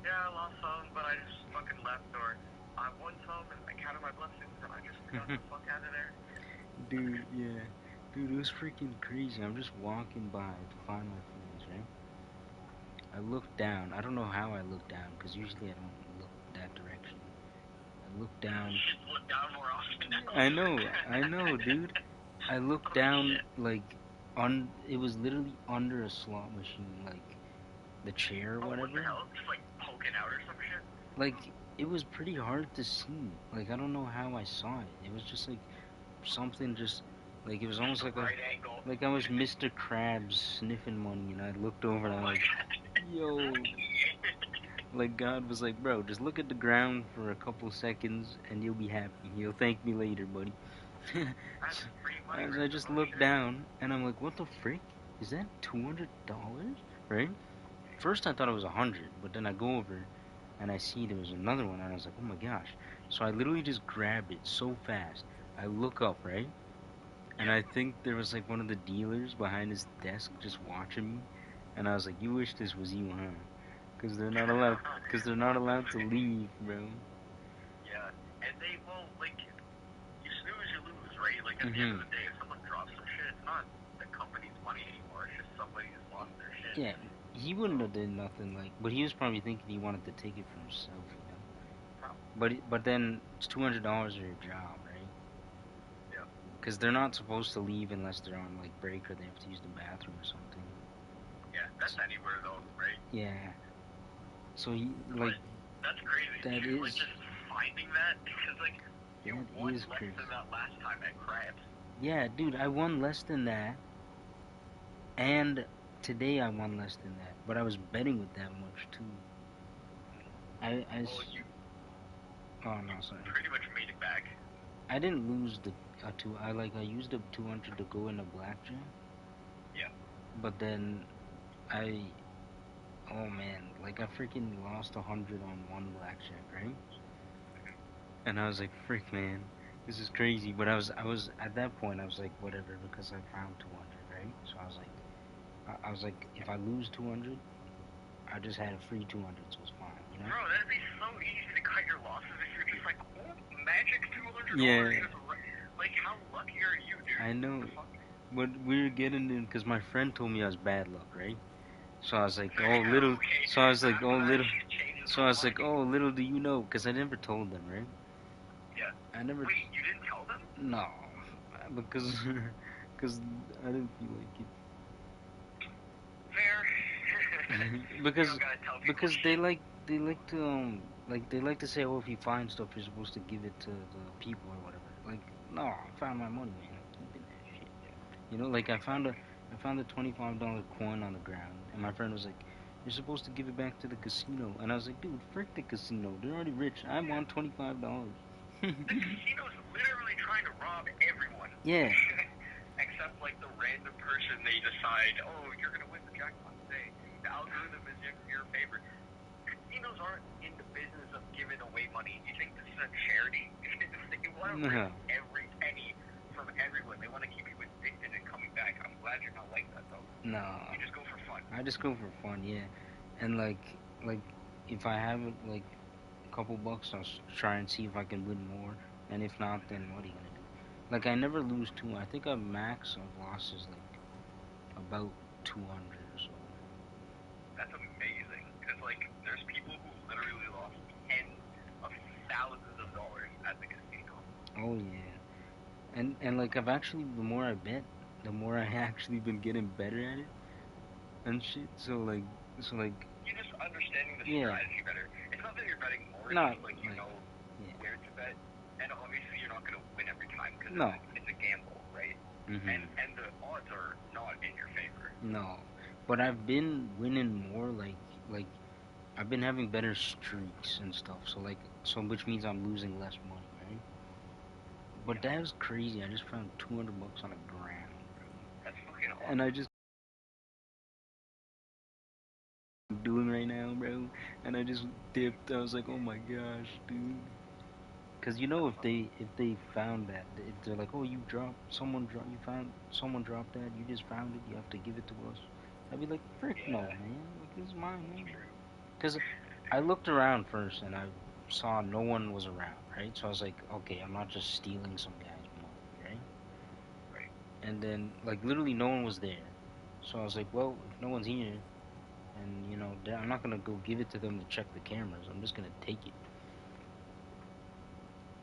yeah, I lost some, but I just fucking left. Or I won some and I counted my blessings and I just got the fuck out of there. dude, yeah, dude, it was freaking crazy. I'm just walking by to find my friends, right? I look down. I don't know how I look down because usually I don't look that direction. I look You down. should look down more often now. I know, dude. I look Holy down shit. like on. It was literally under a slot machine, like the chair or Oh, what the whatever. hell? Just like poking out or some shit? Like it was pretty hard to see. Like I don't know how I saw it. It was just like something just like it was Just almost the like right angle. I was Mr. Krabs sniffing money, and I looked over and Oh I'm my like, god. yo, like God was like, bro, just look at the ground for a couple seconds and you'll be happy. You'll thank me later, buddy. That's free money As right I there. just Oh looked shit. down and I'm like, what the frick? Is that $200? Right? First I thought it was 100, but then I go over and I see there was another one and I was like, oh my gosh. So I literally just grabbed it so fast. I look up, right? And Yeah. I think there was like one of the dealers behind his desk just watching me. And I was like, you wish this was you, huh? Because they're not allowed to leave, bro. Yeah. And they will, like, you snooze, you lose, right? Like, at the end of Hmm. the day, if someone drops some shit, it's not the company's money anymore. It's just somebody who's lost their shit. Yeah, he So, wouldn't have done nothing like, but he was probably thinking he wanted to take it for himself, you know. probably. But then it's $200 of your job, right? Yeah. Because they're not supposed to leave unless they're on like break or they have to use the bathroom or something. Yeah. That's So, anywhere, though, right? yeah. So he But like that's crazy, that too. Like, is just finding that, because, like, you that won is less crazy. than that last time at Crabs. Yeah, dude, I won less than that, and today I won less than that. But I was betting with that much too. I Well, oh you no, sorry. pretty much made it back. I didn't lose the two. I used the 200 to go into blackjack, Yeah. but then I oh man, like I freaking lost 100 on one blackjack, right? And I was like, frick, man, this is crazy. But I was at that point, I was like, whatever, because I found 200, right? So I was like, I was like, if I lose 200, I just had a free 200, so it's fine, you know? Bro, that'd be so easy to cut your losses if you're just like, oh, magic $200. Yeah, Just like, how lucky are you, dude? I What the know. fuck? But we were getting in because my friend told me I was bad luck, right? So I was like, oh, little. Okay, So I was like, after oh, that little. shit changes So the I was like, line. oh, little do you know, because I never told them, right? Yeah. I never. Wait, you didn't tell them? No, because Cause I didn't feel like Fair. it. You don't gotta tell people Because shit. they like to say, oh, if you find stuff, you're supposed to give it to the people or whatever. Like, no, I found my money, man. I'm keeping that shit. You know, like I found a $25 coin on the ground, and my friend was like, "You're supposed to give it back to the casino," and I was like, "Dude, frick the casino. They're already rich. I want $25." The casino's literally trying to rob everyone. Yeah. Except like the random person they decide, oh, you're gonna win the jackpot today. The algorithm is in your favor. Casinos aren't in the business of giving away money. You think this is a charity? They want to No. rip every penny from everyone. They want to keep you addicted and coming back. I'm glad you're not like that though. No. You just go for fun. I just go for fun, yeah. And like if I have like a couple bucks, I'll try and see if I can win more. And if not, then what are you gonna do? Like I never lose two. I think a max of losses like about 200 or so. That's amazing. Because like, there's people who literally lost tens of thousands of dollars at the casino. Oh yeah. And like I've actually the more I bet, the more I actually been getting better at it and shit. So like You're just understanding the yeah. strategy better. It's not that you're betting more, it's Not just like you like know yeah. where to bet. And obviously you're not going to win every time because No. it's a gamble, right? Mhm. And the odds are not in your favor. No. But I've been winning more like I've been having better streaks and stuff. So which means I'm losing less money, right? But Yeah, that was crazy. I just found 200 bucks on the ground, bro. that's fucking And I awesome. just doing right now, bro. And I just dipped. I was like, oh my gosh, dude. Cause you know That's fun. if they found that if they're like, oh, you found someone dropped that, you just found it, you have to give it to us. I'd be like, frick no, Yeah, man. Like this is mine, that's man. true. Cause I looked around first and I saw no one was around, right? So I was like, okay, I'm not just stealing some guy's money, right? Right. And then like literally no one was there. So I was like, well, if no one's here, and I'm not gonna go give it to them to check the cameras. I'm just gonna take it.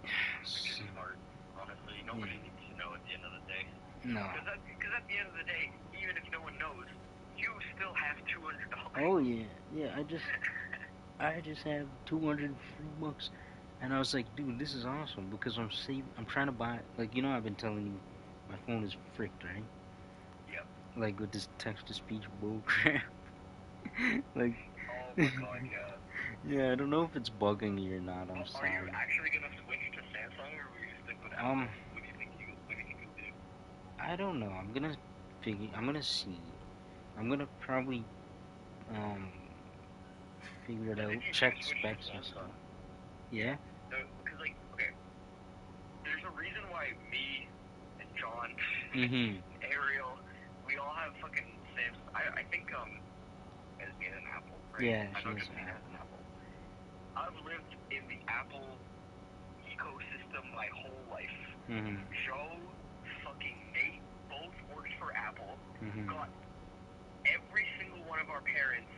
Which is So, smart. Honestly, yeah. nobody needs to know at the end of the day. No. Because at the end of the day, even if no one knows, you still have $200. Oh yeah, yeah. I just have 200 free bucks, and I was like, dude, this is awesome because I'm saving. I'm trying to buy. Like I've been telling you, my phone is fricked, right? Yep. Like with this text to speech bull crap. Like, Oh my god, yeah. yeah, I don't know if it's bugging me or not. I'm Are you sorry. actually gonna switch to Samsung or will you stick with Um, Apple? What do you think you'll do? I don't know. I'm gonna see. I'm gonna probably um figure it Because out. if you do Check switch to specs and Samsung, stuff. yeah. Yeah. Because like, okay, there's a reason why me and John, Mhm. Ariel, we all have fucking Samsung. I think Esme has an Apple, right? Yeah, I she know has an Justine has Apple. an Apple. I've lived in the Apple ecosystem my whole life. Mhm. Joe, fucking Nate, both worked for Apple, Mhm. got every single one of our parents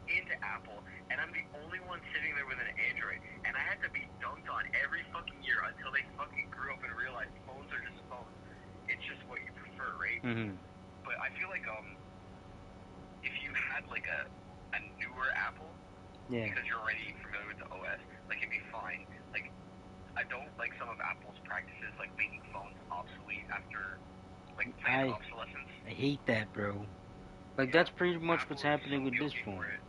into Apple, and I'm the only one sitting there with an Android. And I had to be dunked on every fucking year until they fucking grew up and realized phones are just phones. It's just what you prefer, right? Mhm. But I feel like if you had like a newer Apple, Yeah. because you're already familiar with the OS, like it'd be fine. Like I don't like some of Apple's practices, like making phones obsolete after like planned I obsolescence. I hate that, bro. Like Yeah, that's pretty much what's Apple is so happening with this guilty for phone. it.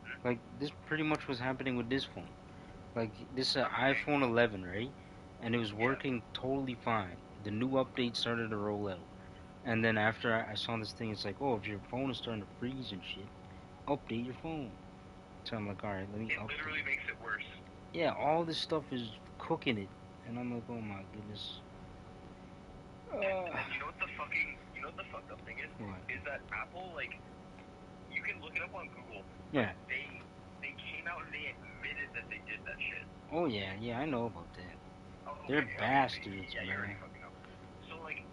Hmm? Like this pretty much what's happening with this phone. Like this Okay. iPhone 11, right? And it was Yeah. working totally fine. The new update started to roll out, and then after I saw this thing, it's like, oh, if your phone is starting to freeze and shit, update your phone. So I'm like, all right, let me It update literally it. makes it worse. Yeah, all this stuff is cooking it, and I'm like, oh my goodness. And you know what the fucked up thing is? What? Is that Apple, like, you can look it up on Google, but Yeah. they came out and they admitted that they did that shit. Oh yeah, yeah, I know about that. Oh, They're okay, so bastards, yeah, you already man. fucking know. So like,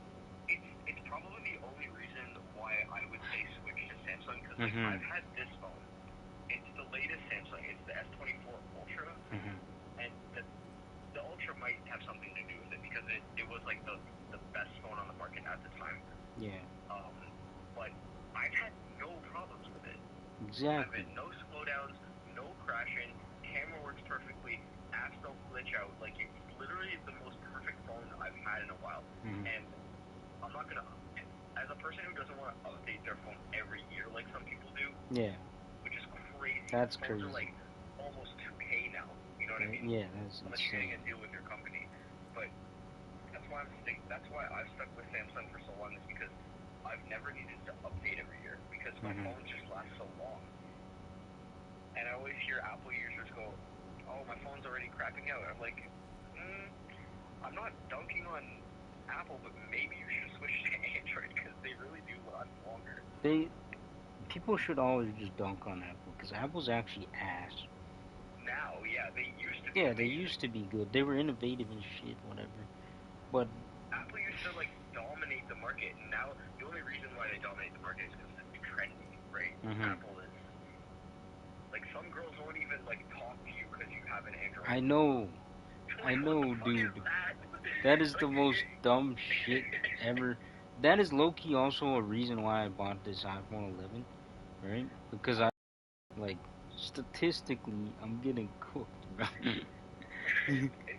it's probably the only reason why I would say switch to Samsung because like Mhm. I've had this phone. It's the latest Samsung. It's the S24 Ultra, Mhm. and the Ultra might have something to do with it because it was like the best phone on the market at the time. Exactly. no slowdowns, no crashing, camera works perfectly, apps don't glitch out. Like, it's literally the most perfect phone I've had in a while. Mhm. And I'm not gonna, as a person who doesn't want to update their phone every year like some people do, Yeah, which is crazy. that's Phones crazy. are like almost 2K now. You know what I mean? Yeah, that's Unless you're getting a insane. deal with your company. But that's why I've stuck with Samsung for so long, is because I've never needed to update every year because my Mhm. phones just last so long. And I always hear Apple users go, "Oh, my phone's already crapping out." I'm like, I'm not dunking on Apple, but maybe you should switch to Android because they really do last longer. They People should always just dunk on Apple because Apple's actually ass. Now, yeah, they used to be Yeah, they amazing. used to be good. They were innovative and shit, whatever. But Apple used to like dominate the market, and now the only reason why they dominate the market is because it's trendy, right? mhm. Apple is like, some girls won't even like talk to you because you have an Android I phone. know, I Like, what the know, fuck is dude. that? That is the Like, most dumb shit ever. That is low key also a reason why I bought this iPhone 11, right? Because I like statistically I'm getting cooked, bro.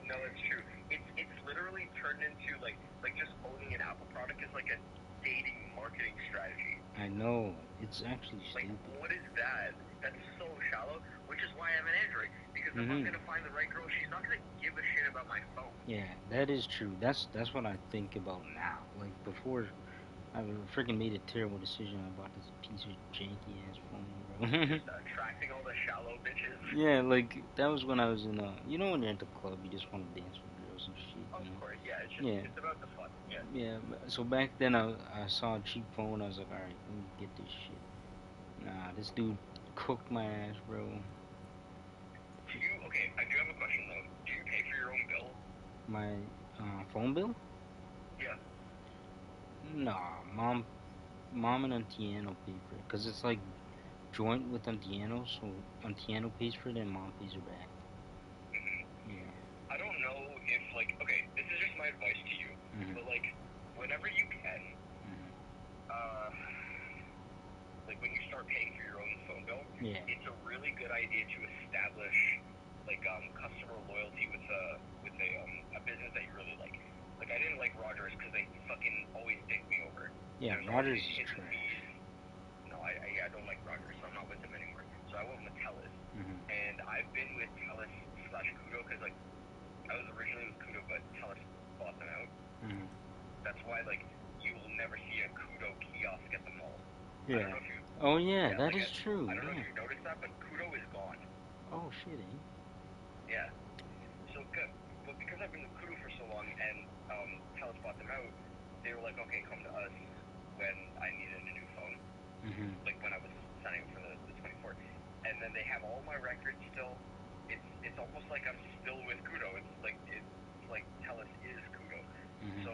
no, it's true. It's literally turned into like just owning an Apple product is like a dating marketing strategy. I know it's actually Like, stupid. what is that? That's so shallow. Which is why I have an Android. Because if I'm Mhm. gonna find the right girl, she's not gonna give a shit about my phone. Yeah, that is true. That's what I think about now. Like before, I freaking made a terrible decision. I bought this piece of janky ass phone, bro. Just attracting all the shallow bitches. Yeah, like that was when I was in you know when you're at the club, you just want to dance with girls and shit, Of you know. course, yeah. It's just Yeah, it's about the fun. Yeah. yeah. So back then I saw a cheap phone. I was like, all right, let me get this shit. Nah, this dude cooked my ass, bro. Do you okay? I do have a question though. Do you pay for your own bill? My phone bill? Yeah. Nah, mom and Antiano pay for it, cause it's like joint with Antiano, so Antiano pays for it and mom pays her back. Yeah. I don't know if like okay, this is just my advice to you, Mhm. but like whenever you can, Mhm. uh, like when you start paying for your own phone bill, Yeah. it's a really good idea to establish like customer loyalty with a business that you really like. Like, I didn't like Rogers because they fucking always dick me over. Yeah, There's always Rogers these is hidden trash. fees. No, I don't like Rogers, so I'm not with them anymore. So I went with Telus, Mhm. and I've been with Telus slash Kudo because like I was originally with Kudo, but Telus bought them out. Mhm. That's why like you will never see a Kudo kiosk at the mall. I don't Yeah. know if you Oh yeah, yeah that like is true. I don't know if Yeah. you noticed that, but Kudo is gone. Oh shit, eh? Yeah. So good. But because I've been with Kudo for so long and Telus bought them out, they were like, okay, come to us when I needed a new phone, Mhm. like when I was signing up for the 24. And then they have all my records still. It's almost like I'm still with Kudo. It's like Telus is Kudo. Mhm. So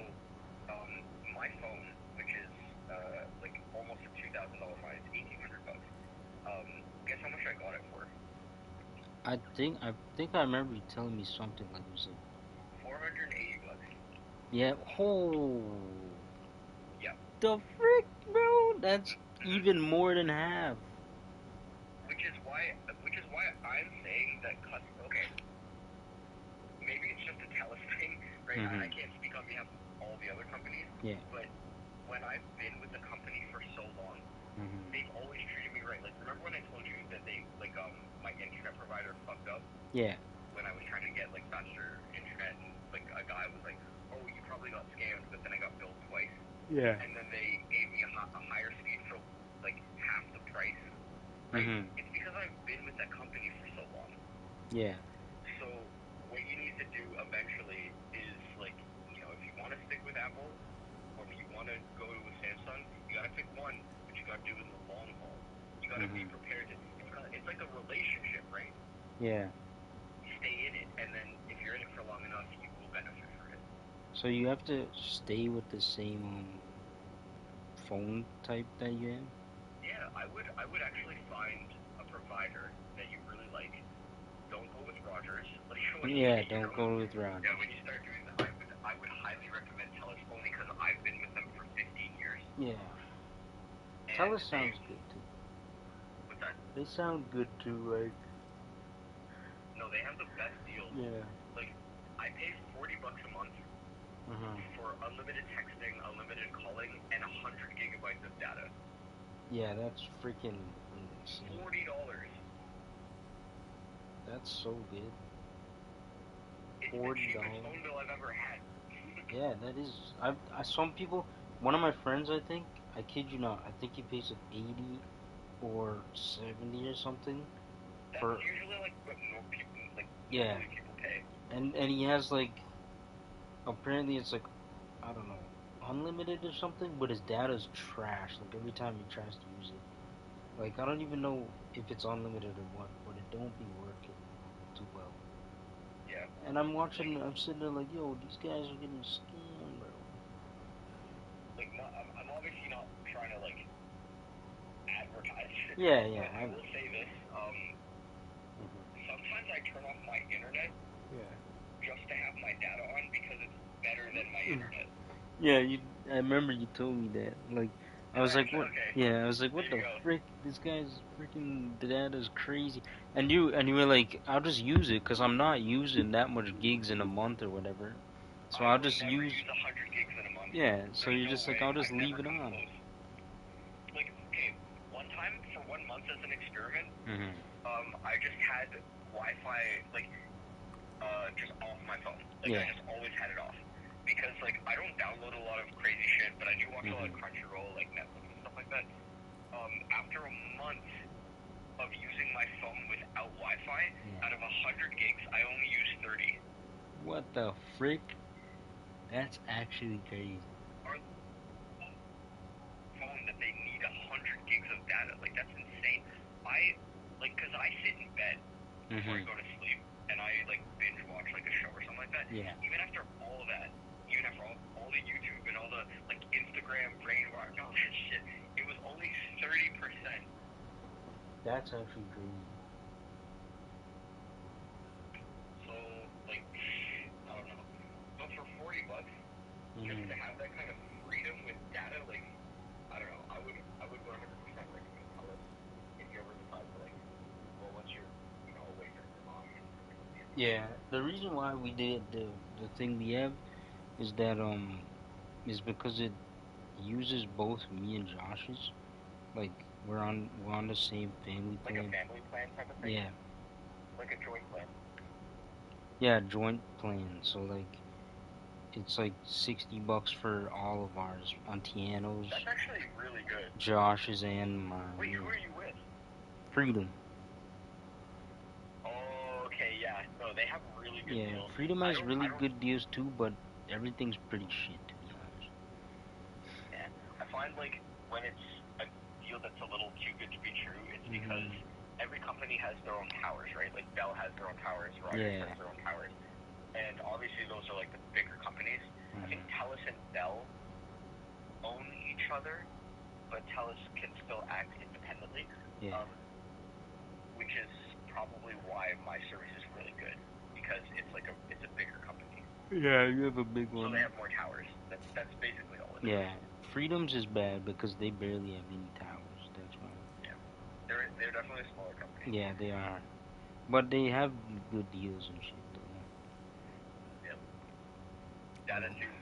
my phone, which is like almost a $2,000 phone, it's $1,800. Guess how much I got it for? I think I remember you telling me something like it was like $480. yeah. Oh, Yep. the frick, bro! That's even more than half. Which is why I'm saying that okay, maybe it's just a Telus thing, right? I Mhm. can't speak on behalf of all the other companies, Yeah. but when I've been with the company for so long, Mhm. they've always treated me right. Like, remember when I told you that they like my internet provider fucked up Yeah. when I was trying to get like faster internet, and like a guy was like, "Oh, you probably got scammed," but then I got billed twice, Yeah. and then they gave me a higher speed for like half the price, right? Mhm. It's because I've been with that company for so long. Yeah. So what you need to do eventually is like, if you want to stick with Apple or if you want to go with Samsung, you got to pick one, but you got to do it in the long haul. You got to be Mhm. prepared to. It's like a relationship, right? Yeah. Stay in it, and then if you're in it for long enough, you will benefit from it. So you have to stay with the same phone type that you have. Yeah, I would actually find a provider that you really like. Don't go with Rogers. Like, when you Yeah. get your Don't own. go with Yeah, Rogers. when you start doing that, I would highly recommend Telus only because I've been with them for 15 years, Yeah. and Telus they sounds good too. with that. They sound good too, like. No, they have the best deals. Yeah. Like, I pay $40 a month Uh-huh. for unlimited texting, unlimited calling, and 100 GB of data. Yeah, that's freaking insane. $40. That's so good. It's the $40. cheapest phone bill I've ever had. Yeah, that is. I some people. One of my friends, I think. I kid you not. I think he pays like 80 or 70 or something That's for. usually like what Yeah, normally people pay. and he has like apparently it's like I don't know unlimited or something, but his data's trash. Like every time he tries to use it, like I don't even know if it's unlimited or what, but it don't be working too well. Yeah. And I'm watching. I'm sitting there like, yo, these guys are getting scammed, bro. Like, I'm obviously not trying to like advertise, Yeah, yeah, but I I know. will say this. Mhm. Sometimes I turn off my internet Yeah. just to have my data on because it's better than my internet. Yeah, I remember you told me that. Like, I was like, what? Okay, Yeah, I was like, there what you the go. frick? This guy's freaking data's crazy. And you were like, I'll just use it because I'm not using that much gigs in a month or whatever. So I I'll will just never use. use 100 gigs in a month. Yeah. So There's you're no just like, way. I'll just I've leave never it come on. close. Like, okay, one time for 1 month as an experiment, Mhm. I just had Wi-Fi just off my phone. Like I Yeah. just always had it off because like I don't download a lot of crazy shit, but I do watch a lot of Mhm. Crunchyroll, like Netflix and stuff like that. After a month of using my phone without Wi-Fi, Yeah. out of 100 gigs, I only use 30. What the frick? That's actually crazy. Our phone that they need 100 gigs of data, like that's insane. I like because I sit in bed before I Mhm. go to sleep and I like binge watch like a show or something like that. Yeah. Even after all of that, even after all the YouTube and all the like Instagram brainwash and all that shit, it was only 30%. That's actually crazy. So like I don't know. But for $40, just to Mhm. have that kind of freedom with data, like I don't know, I would 100% recommend Telus if you ever decide to like well once you're away from your mom and everybody and stuff like Yeah. that. The reason why we did the thing we have is that is because it uses both me and Josh's. Like we're on the same family Like a plan. family plan type of thing, Yeah, like a joint plan. yeah, joint plan. So like it's like $60 for all of ours, Antiano's, That's actually really good. Josh's, and mine. Wait, who Yeah. are you with? Freedom. Oh, okay, yeah. No, they have really good Yeah, deals. Freedom I has don't, I really don't. good deals too, but everything's pretty shit to be honest. Yeah, I find like when it's a deal that's a little too good to be true, it's because Mhm. every company has their own towers, right? Like Bell has their own towers, Rogers has Yeah. their own towers, and obviously those are like the bigger companies. I think Mhm. Telus and Bell own each other, but Telus can still act independently. Yeah. Um, which is probably why my service is really good because it's a bigger company, Yeah, you have a big so they one. have more towers. That's basically all it is. Yeah, Freedom's is bad because they barely have any towers. That's why. Yeah, they're definitely a smaller company. Yeah, they are. But they have good deals and shit though. Yep. Oh, Data too.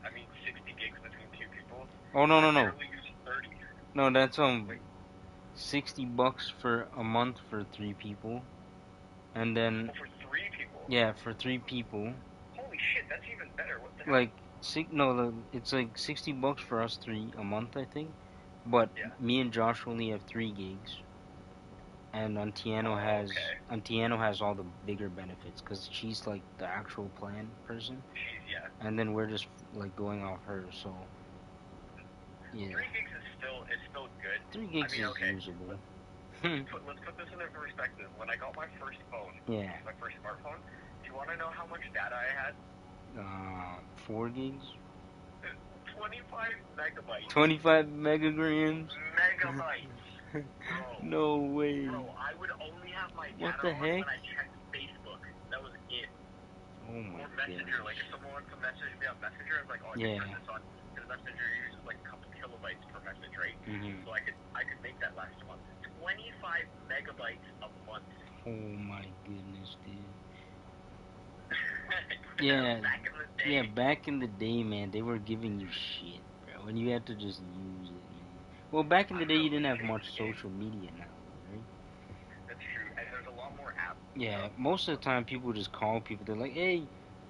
I mean, 60 gigs between two people. oh no I no no barely use 30. no. That's Wait, $60 for a month for 3 people, and then oh, for three people. yeah for 3 people. Holy shit, that's even better. What the hell? Like it's like $60 for us three a month I think. But Yeah. me and Josh only have 3 gigs, and Oh, okay. Antiano has all the bigger benefits because she's like the actual plan person, Yeah. and then we're just like going off her. So yeah, 3 gigs is still good. three I gigs mean, is okay. usable. Let's put this into perspective. When I got my first phone, Yeah, my first smartphone, do you want to know how much data I had? 4 gigs, 25 megabytes. 25 megagrams. Megabytes, bro. No way. Bro, I would only have my What data the on heck? when I checked Facebook. That was it. Oh my Or Messenger. goodness. Like if someone wants to message me on Messenger, I was like, oh, I can Yeah. turn this on because Messenger uses like a couple kilobytes per message, right? Mhm. So I could make that last a month. 25 megabytes a month. Oh my goodness, dude. Yeah, Yeah, back in the day. yeah. Back in the day, man, they were giving you shit, bro, and you had to just use it, man. Well, back in I the don't day, know, you it didn't have changed much the game. social media now, though, right? That's true, and there's a lot more apps and Yeah, stuff. most of the time people just call people. They're like, "Hey,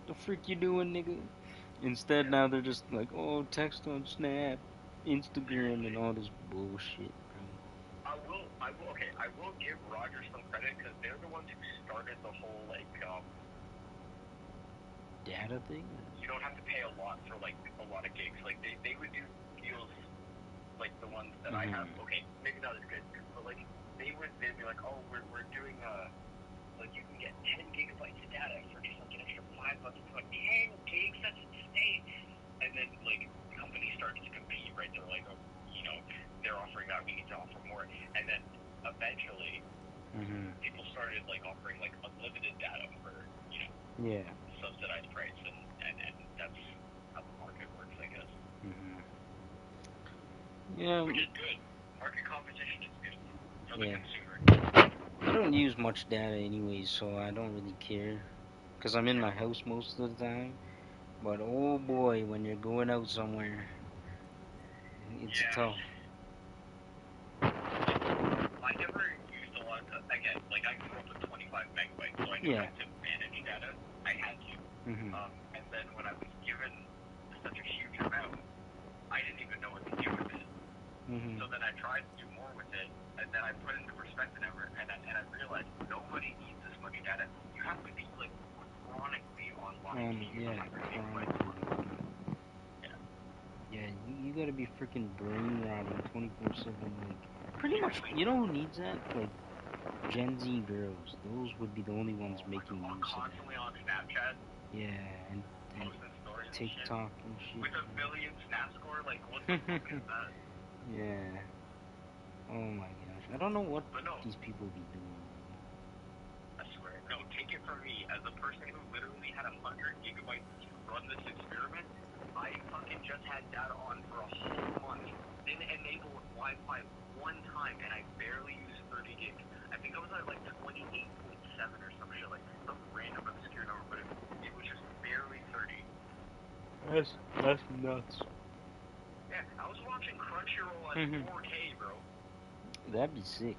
the freak you doing, nigga?" Instead, Yeah. now they're just like, "Oh, text on Snap, Instagram, and Seriously. all this bullshit, bro." Okay, I will give Rogers some credit because they're the ones who started the whole like Data thing? you don't have to pay a lot for like a lot of gigs. Like they would do deals like the ones that I have. Mhm. Okay, maybe not as good, but like they'd be like, oh, we're doing like you can get 10 gigabytes of data for just like an extra $5. It's like 10 gigs, that's insane. And then like companies started to compete, right? They're like, oh, they're offering that, we need to offer more. And then eventually Mhm. people started like offering like unlimited data for Yeah. subsidized price, and that's how the market works, I guess. Mhm. Yeah. Which is good. Market competition is good for the Yeah. consumer. I don't use much data anyways, so I don't really care. Cause I'm in Yeah. my house most of the time. But oh boy, when you're going out somewhere, it's Yeah. tough. I never used a lot of, again, like I grew up with 25 megabytes, so I knew Yeah. how to manage data. I had to. Mhm. And then when I was given such a huge amount, I didn't even know what to do with it. Mhm. So then I tried to do more with it, and then I put it into perspective, and I realized nobody needs this much data. You have to be like chronically online to use Yeah. 100 gigabytes a Chronically. month. Yeah. Yeah. You gotta be freaking brain rotting 24/7. Like, pretty much. Seriously. You know who needs that? Like Gen Z girls. Those would be the only ones making use of that. Constantly on Snapchat, Yeah, and posting stories and shit. TikTok and shit. With a million snap score, like what the fuck is that? Yeah. Oh my gosh. I don't know what But no, these people be doing. I swear. No, take it from me. As a person who literally had 100 gigabytes to run this experiment, I fucking just had data on for a whole month. Didn't enable Wi-Fi one time, and I barely used 30 gigs. I think I was at like 28.7 or some shit, like some random obscure number, but it was just barely 30. That's nuts. Yeah, I was watching Crunchyroll at 4K, bro. That'd be sick.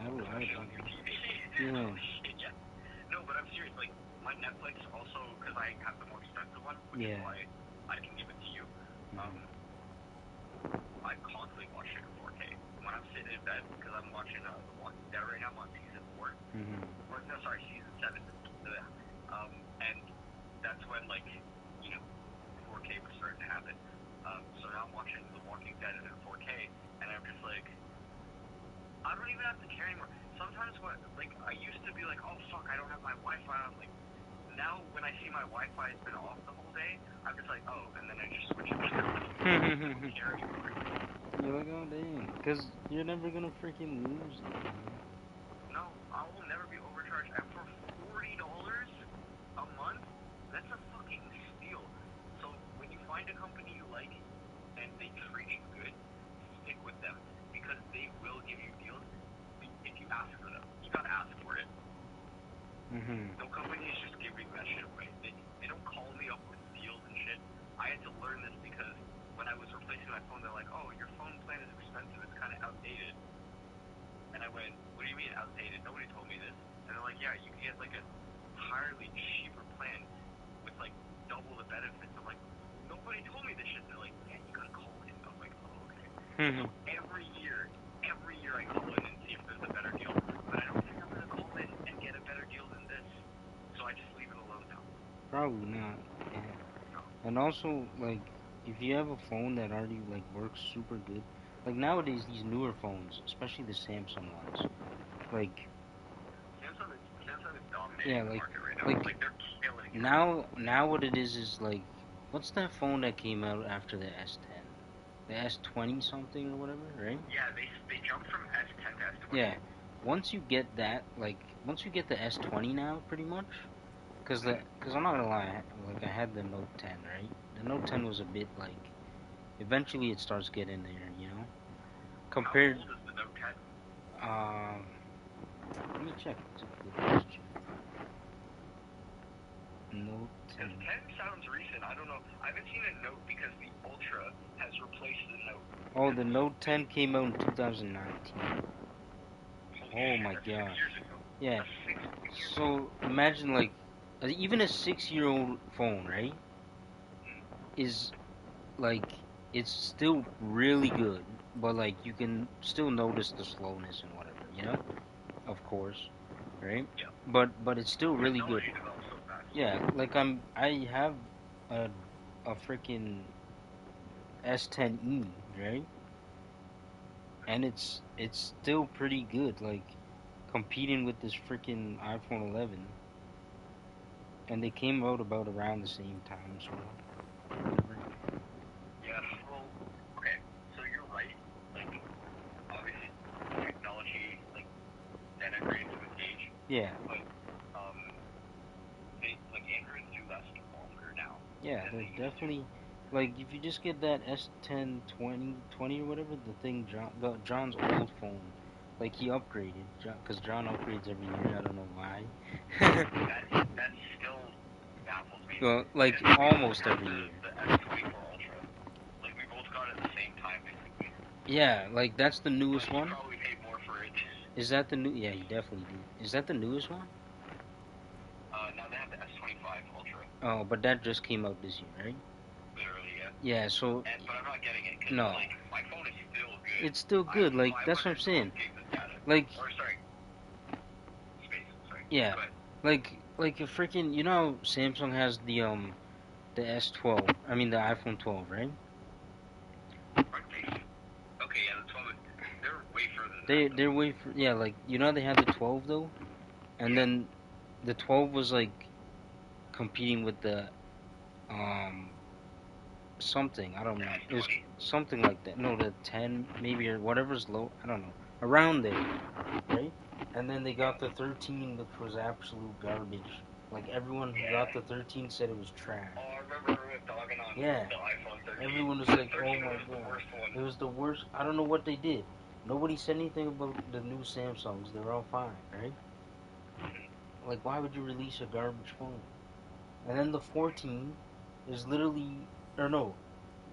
I would Especially on love your that. TV. Yeah. Oh shit, yeah. No, but I'm serious. Like my Netflix also, because I have the more expensive one, which is Yeah. why I can give it to you. Um, I constantly watch it in 4K when I'm sitting in bed because I'm watching The Walking Dead right now. I'm on season 4, or no, sorry, season 7. And that's when like 4K was starting to happen. So now I'm watching The Walking Dead in 4K, and I'm just like, I don't even have to care anymore. Sometimes I used to be like, oh fuck, I don't have my Wi-Fi on. Like now, when I see my Wi-Fi has been off the whole day, I'm just like, oh, and then I just switch it back on. I don't care anymore. You're like, oh dang, because you're never gonna freaking lose it. No, I will never be overcharged. And for $40 a month, that's a fucking steal. So when you find a company you like and they treat you good, stick with them because they will give you deals if you ask for them. You gotta ask for it. No company is just giving that shit away. They don't call me up with deals and shit. I had to learn this because when I was replacing my phone, they're like, oh, your phone plan is expensive. It's kind of outdated. And I went, what do you mean outdated? Nobody told me this. And they're like, yeah, you can get like a entirely cheaper plan with like double the benefits. I'm like, nobody told me this shit. They're like, yeah, you gotta call in. I was like, oh, okay. So every year I call in and see if there's a better deal. But I don't think I'm gonna call in and get a better deal than this. So I just leave it alone now. Probably not. Yeah. And also, like, if you have a phone that already like works super good, like nowadays these newer phones, especially the Samsung ones, like Samsung is dominating yeah, the market right now. like Like they're killing it. now what it is like, what's that phone that came out after the S10, the S20 something or whatever, right? Yeah, they jumped from S10 to S20. Yeah. Once you get that, like, once you get the S20 now, pretty much, cause I'm not gonna lie, like I had the Note 10, right? The Note 10 was a bit like. Eventually, it starts getting there, you know. How Compared, old is the Note 10? um, let me check. It's a good question. Note Because 10. 10 sounds recent. I don't know. I haven't seen a Note because the Ultra has replaced the Note. Oh, the Note 10 came out in 2019. Holy Oh shit, my that's 6 gosh. years ago. Yeah. That's 6 years ago. So imagine like even a 6-year-old phone, right? Is like it's still really good, but like you can still notice the slowness and whatever, you know? Of course, right? Yeah. But it's still really good. Technology develops so fast. Yeah, like I have a freaking S10e, right? And it's still pretty good, like competing with this freaking iPhone 11. And they came out about around the same time, so whatever. Yeah, well, okay, so you're right. Like, obviously, technology, like, denigrates with age. Yeah, But, like, Androids do last longer now yeah, than they're they used to. definitely like if you just get that S10 20 or whatever, the thing John's old phone, like he upgraded because John upgrades every year. I don't know why. That still baffles me. Well, like Because we both almost have every year. the S24 Ultra. Like, we both got it at the same time, basically. Yeah, like that's the But newest you one. probably paid more for it. Is that the new? Yeah, he definitely did. Is that the newest one? Now they have the S25 Ultra. Oh, but that just came out this year, right? Literally, yeah. Yeah, so But I'm not getting it because, no, like, my phone is still good. it's still I have good. Like that's what I'm 512 saying. gigs of data. Like Or, sorry, space. Sorry. yeah, Go ahead. like a freaking you know how Samsung has the S12. I mean the iPhone 12, right? Aren't they? Okay, yeah, the 12. They're way further than that, though. They're way for yeah. Like you know how they had the 12 though, and Yeah. then the 12 was like competing with the um something. I don't The know. It was S20. something like that. No, the 10 maybe or whatever's low. I don't know. Around there, right? And then they Yeah. got the 13, which was absolute garbage. Like everyone who got Yeah. the 13 said it was trash. Oh, I remember dogging on Yeah, the iPhone 13. everyone was The like, "Oh 13 my was the god, worst one. it was the worst." I don't know what they did. Nobody said anything about the new Samsungs. They were all fine, right? Like, why would you release a garbage phone? And then the 14 is literally, or no,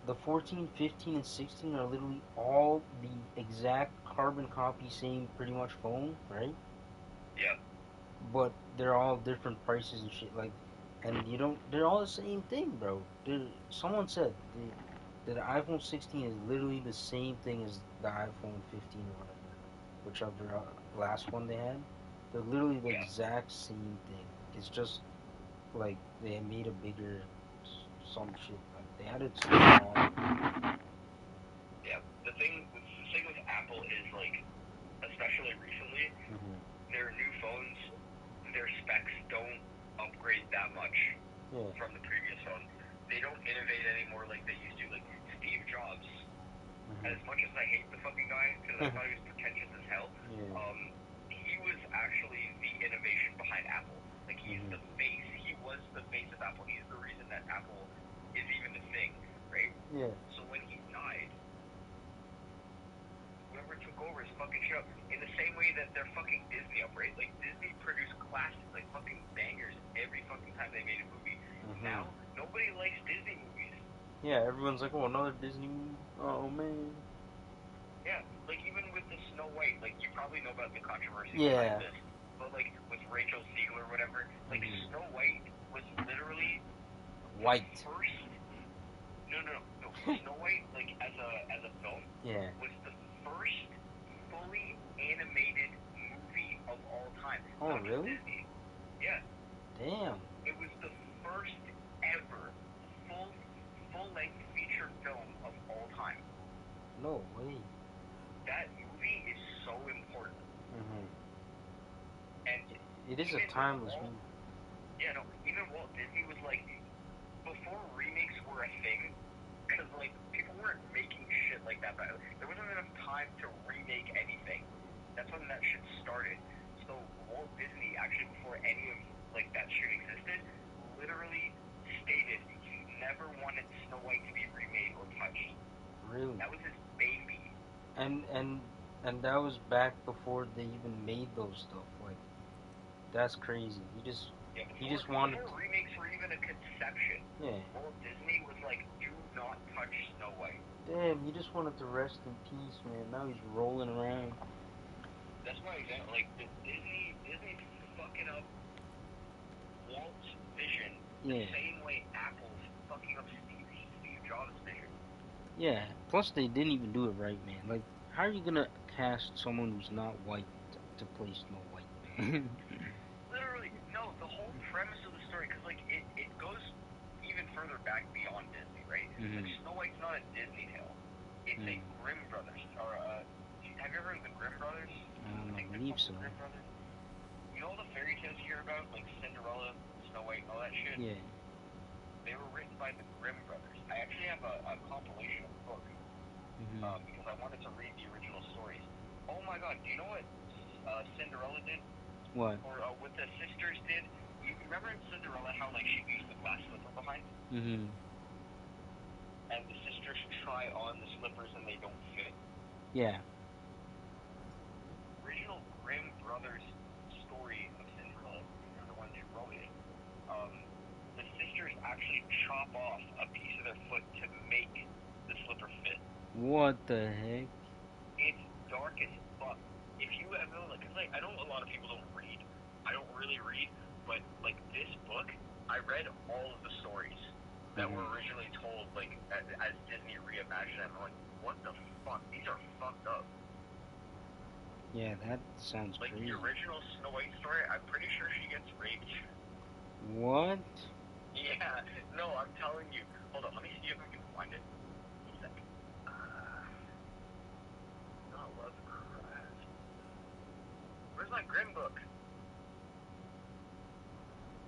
the 14, 15, and 16 are literally all the exact carbon copy, same pretty much phone, right? Yeah. But they're all different prices and shit. Like, and you don't, they're all the same thing, bro. Someone said that the iPhone 16 is literally the same thing as the iPhone 15 or whatever, whichever last one they had. They're literally the Yeah. exact same thing. It's just like they made a bigger some shit. Like they had it small. Yeah. The thing with Apple is, like, especially recently, Hmm. their new phones, their specs don't upgrade that much Yeah. from the previous phone. They don't innovate anymore like they used to. Like, Steve Jobs, as Hmm. much as I hate the fucking guy because I thought he was pretentious as hell, Yeah. he was actually the innovation behind Apple. Like, he's Hmm. the face. He was the face of Apple. He's the reason that Apple is even a thing, right? Yeah. So when he died, whoever took over is fucking shit up. In the same way that they're fucking Disney up, right? Like, Disney produced classics, like fucking bangers every fucking time they made a movie. Hmm. Now, nobody likes Disney movies. Yeah. Everyone's like, oh, another Disney movie. Oh man. Yeah, like, even with the Snow White, like, you probably know about the controversy behind Yeah. this, but, like, with Rachel Ziegler or whatever, like, Hmm. Snow White was literally the White. first. No. Snow White, like, as a film, Yeah. was the first fully animated movie of all time. Oh Not just really? Disney. Yeah, Damn. it was the first ever full full length feature film of all time. No way. That movie is so important. Hmm. And It is a even timeless Walt, movie. yeah, no, even Walt Disney was like, before remakes were a thing, because, like, people weren't making shit like that. But there wasn't enough time to remake anything. That's when that shit started. So Walt Disney, actually, before any of, like, that shit existed, literally stated never wanted Snow White to be remade or touched. Really? That was his baby. And that was back before they even made those stuff. Like, that's crazy. Yeah, He just wanted before remakes were even a conception. Yeah. Walt Disney was like, do not touch Snow White. Damn, he just wanted to rest in peace, man. Now he's rolling around. That's my example. Like, Disney's fucking up Walt's vision the same way Apple's fucking up Steve Jobs' vision. Yeah. Plus, they didn't even do it right, man. Like, how are you gonna cast someone who's not white to play Snow White, man? Literally, no. The whole premise of the story, because like it goes even further back beyond Disney, right? Like Snow White's not a Disney tale. It's a Grimm Brothers. Or have you ever heard of the Grimm Brothers? I believe so. Grimm Brothers. You know all the fairy tales you hear about, like Cinderella, Snow White, and all that shit? Yeah. They were written by the Grimm Brothers. I actually have a compilation of books because I wanted to read the original stories. Oh my god, do you know what Cinderella did? What? Or what the sisters did? You remember in Cinderella how like she leaves the glass slipper behind? Mm-hmm. And the sisters try on the slippers and they don't fit? Yeah. Original Grimm Brothers story of Cinderella, they're the ones who wrote it. The sisters actually chop off a piece of their foot to make the slipper fit. What the heck? It's dark as fuck. If you ever like, cause like I know a lot of people don't read. I don't really read, but like this book, I read all of the stories that were originally told like as Disney reimagined them. I'm like, what the fuck? These are fucked up. Yeah, that sounds like crazy. The original Snow White story, I'm pretty sure she gets raped. What? Yeah, no, I'm telling you. Hold on, let me see if I can find it. One sec. Not Lovecraft. Where's my Grimm book?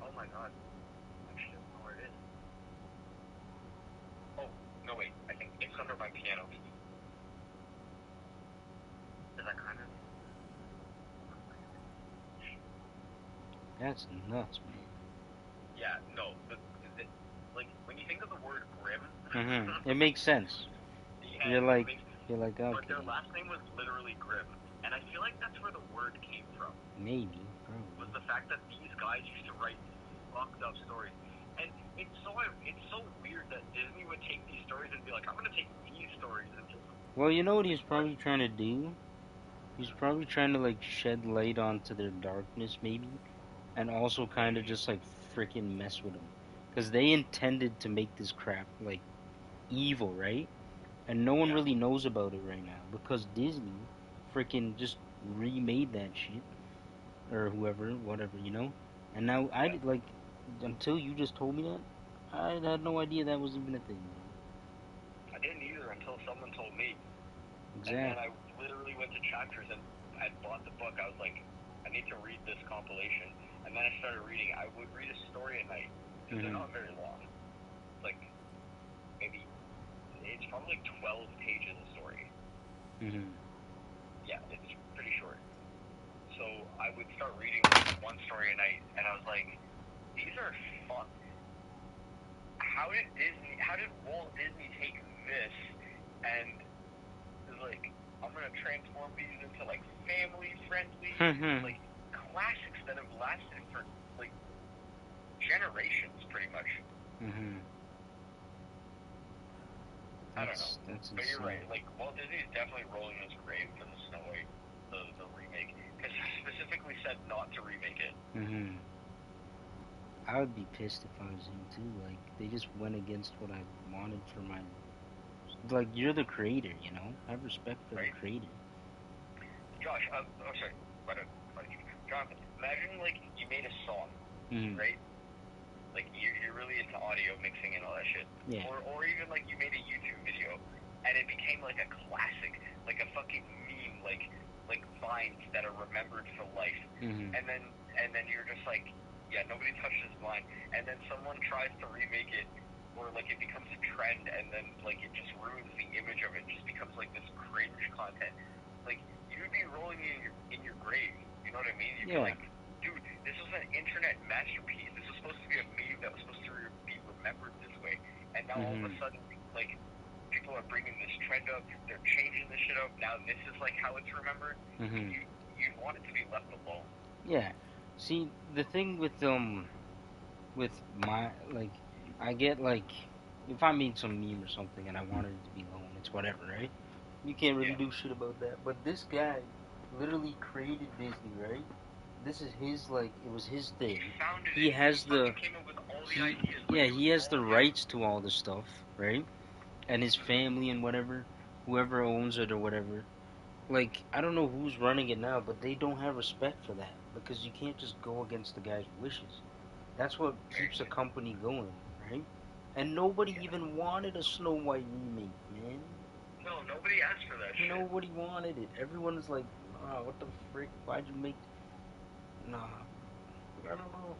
Oh my god. Actually, I don't know where it is. Oh, no wait. I think it's under my piano. Is that kind of... That's nuts, man. Yeah, no. Like, when you think of the word Grimm... It makes sense. Yeah, You're like, okay. But their last name was literally Grimm. And I feel like that's where the word came from. Maybe, probably. Was the fact that these guys used to write fucked up stories. And it's so weird that Disney would take these stories and be like, I'm going to take these stories and just... Well, you know what he's probably trying to do? He's probably trying to, like, shed light onto their darkness, maybe. And also kind of just, like, freaking mess with them. Because they intended to make this crap, like, evil, right? And no one really knows about it right now. Because Disney freaking just remade that shit. Or whoever, whatever, you know? And now, until you just told me that, I had no idea that was even a thing. I didn't either until someone told me. Exactly. And then I literally went to Chapters and bought the book. I was like, I need to read this compilation. And then I started reading. I would read a story a night. Because they're not very long. It's like, maybe, it's probably like 12 pages a story. Yeah, it's pretty short. So I would start reading like one story a night, and I was like, these are fun. How did Walt Disney take this and is like, I'm gonna transform these into like family friendly, like classics that have lasted for like generations, pretty much. I don't know, that's but you're insane. right. Like Walt Disney is definitely rolling his grave for the Snow White, the remake, because he specifically said not to remake it. I would be pissed if I was him too. Like, they just went against what I wanted for my. Like, you're the creator, you know? Have respect for the creator. Josh, sorry, Jonathan, imagine like you made a song, right? Like you're really into audio mixing and all that shit. Yeah. Or even like you made a YouTube video and it became like a classic, like a fucking meme, like vines that are remembered for life. And then you're just like, yeah, nobody touched this vine. And then someone tries to remake it, or like it becomes a trend, and then like it just ruins the image of it. It just becomes like this cringe content. Like you'd be rolling in your grave. You know what I mean? You'd be like, dude, this was an internet masterpiece. This was supposed to be a meme that was supposed to be remembered this way, Now all of a Mhm. sudden, like, people are bringing this trend up, they're changing this shit up. Now this is like how it's remembered. Mhm. You'd want it to be left alone. Yeah. See, the thing with my like, I get like, if I made some meme or something and I wanted it to be known, it's whatever, right? You can't really Yeah. do shit about that. But this guy literally created Disney, right? This is his like, it was his He thing. founded He it. has He fucking the came up with all the he ideas. yeah, Like, it was he has the all him. rights to all the stuff, right? And his family and whatever, whoever owns it or whatever. Like, I don't know who's running it now, but they don't have respect for that because you can't just go against the guy's wishes. That's what keeps a company going, right? And nobody Yeah. even wanted a Snow White remake, man. No, nobody asked for that shit. Nobody wanted it. Everyone's like, nah, what the frick? Why'd you make. Nah, I don't know.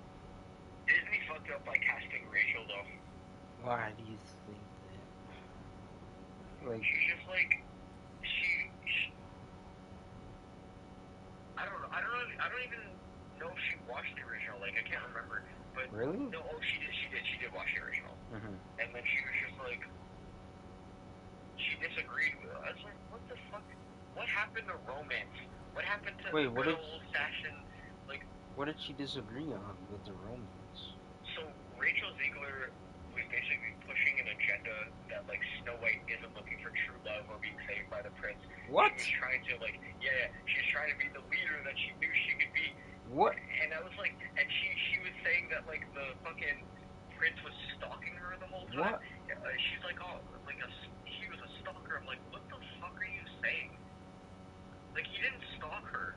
Disney fucked up by casting Rachel though. Why do you think that? Like, She's just like she I don't know. I don't know. I don't even know if she watched the original. Like, I can't remember. But really? no, oh, she did. She did. She did watch the original. Mm-hmm. And then she was just like, she disagreed with. I was like, what the fuck? What happened to romance? What happened to Wait, the good old fashioned, like? what did she disagree on with the romance? So Rachel Ziegler was basically pushing an agenda that like Snow White isn't looking for true love or being saved by the prince. What? She was trying to like, yeah, she's trying to be the leader that she knew she could be. What? And I was like, and she was saying that like the fucking prince was stalking her the whole time. What? She's like, oh, like he was a stalker. I'm like, what the fuck are you saying? Like, he didn't stalk her.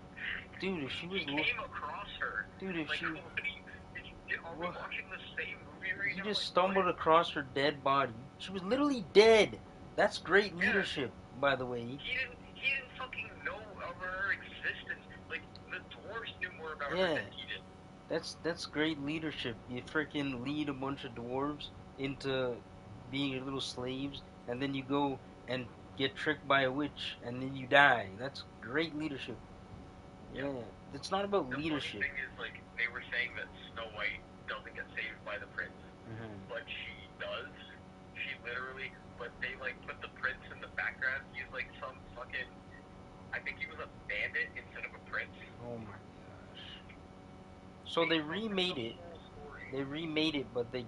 Dude, if she was. He came across her. Dude, if Like, she. what are you? Are we What? watching the same movie right He now? just Like, stumbled what? across her dead body. She was literally dead. That's great Yeah. leadership, by the way. He didn't fucking know of her existence. Like, the dwarves knew more about her Yeah, than he did. that's great leadership. You freaking lead a bunch of dwarves into being your little slaves, and then you go and get tricked by a witch, and then you die. That's great leadership. Yeah. Yeah, it's not about The funny leadership. thing is, like, they were saying that Snow White doesn't get saved by the prince, Hmm. but she does. She literally, but they, like, put the prince in the background. He's, like, some fucking, I think he was a bandit instead of a prince. Oh my gosh. So they fucked up remade the it. whole story. They remade it, but they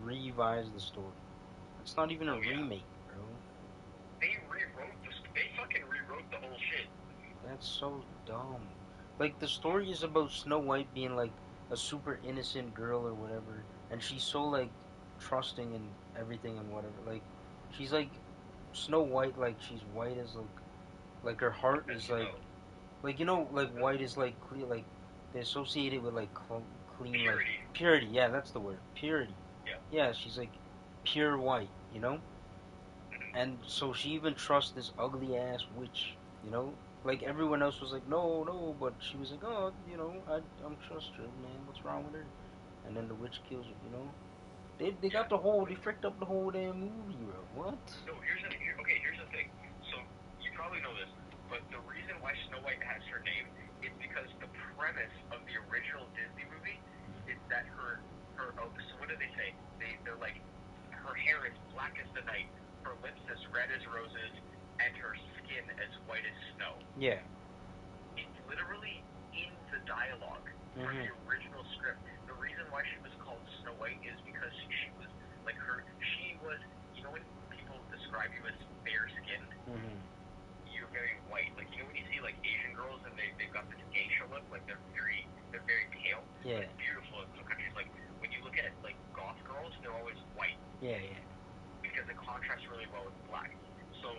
revised the story. It's not even a Oh, yeah. remake, bro. They fucking rewrote the whole shit. That's so dumb. Like, the story is about Snow White being like a super innocent girl or whatever, and she's so like trusting and everything and whatever. Like, she's like Snow White, like she's white as like her heart As is you know. like like white is like clear, like they associate it with like clean, like Purity. purity. Yeah, that's the word, purity. Yeah. Yeah, she's like pure white, you know. And so she even trusts this ugly ass witch, you know? Like everyone else was like, no, no, but she was like, oh, you know, I'm trust her, man. What's wrong with her? And then the witch kills her, you know? They Yeah. got they fricked up the whole damn movie, bro. What? No, here's the thing. So, you probably know this, but the reason why Snow White has her name is because the premise of the original Disney movie is that so what do they say? They're like, her hair is black as the night, her lips as red as roses, and her skin as white as snow. Yeah. It's literally in the dialogue from Mhm. the original script. The reason why she was called Snow White is because she was like she was, you know, when people describe you as fair skinned, Mhm. you're very white. Like, you know when you see like Asian girls and they've got this geisha look, like they're very pale, Yeah. but beautiful in some countries. Like, when you look at like goth girls, they're always white Yeah. Yeah. because it contrasts really well with black. So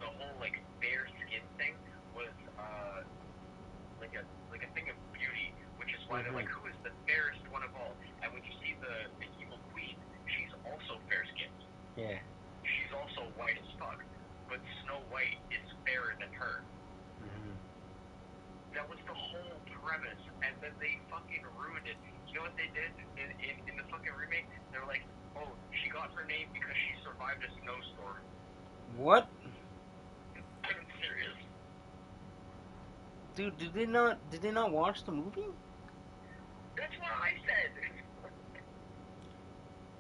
the whole like fair skin thing was like a thing of beauty, which is why they're like, Mhm. who is the fairest one of all? And when you see the evil queen, she's also fair skinned. Yeah. She's also white as fuck. But Snow White is fairer than her. Mhm. That was the whole premise, and then they fucking ruined it. You know what they did in the fucking remake? They were like, oh, she got her name because she survived a snowstorm. What? I'm serious. Dude, did they not watch the movie? That's what I said.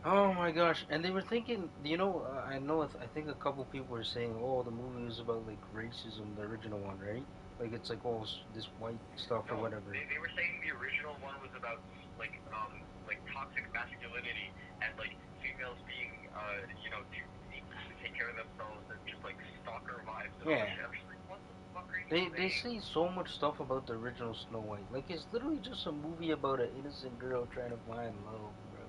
Oh my gosh! And they were thinking, I know, I think a couple people were saying, oh, the movie was about like racism, the original one, right? Like it's like all this white stuff or No, whatever. they were saying the original one was about like toxic masculinity and like females being able to take care of themselves and just like stalker vibes and all Yeah. that shit. I'm just like, what the fuck are you They saying? say so much stuff about the original Snow White. Like it's literally just a movie about an innocent girl trying to find love, bro.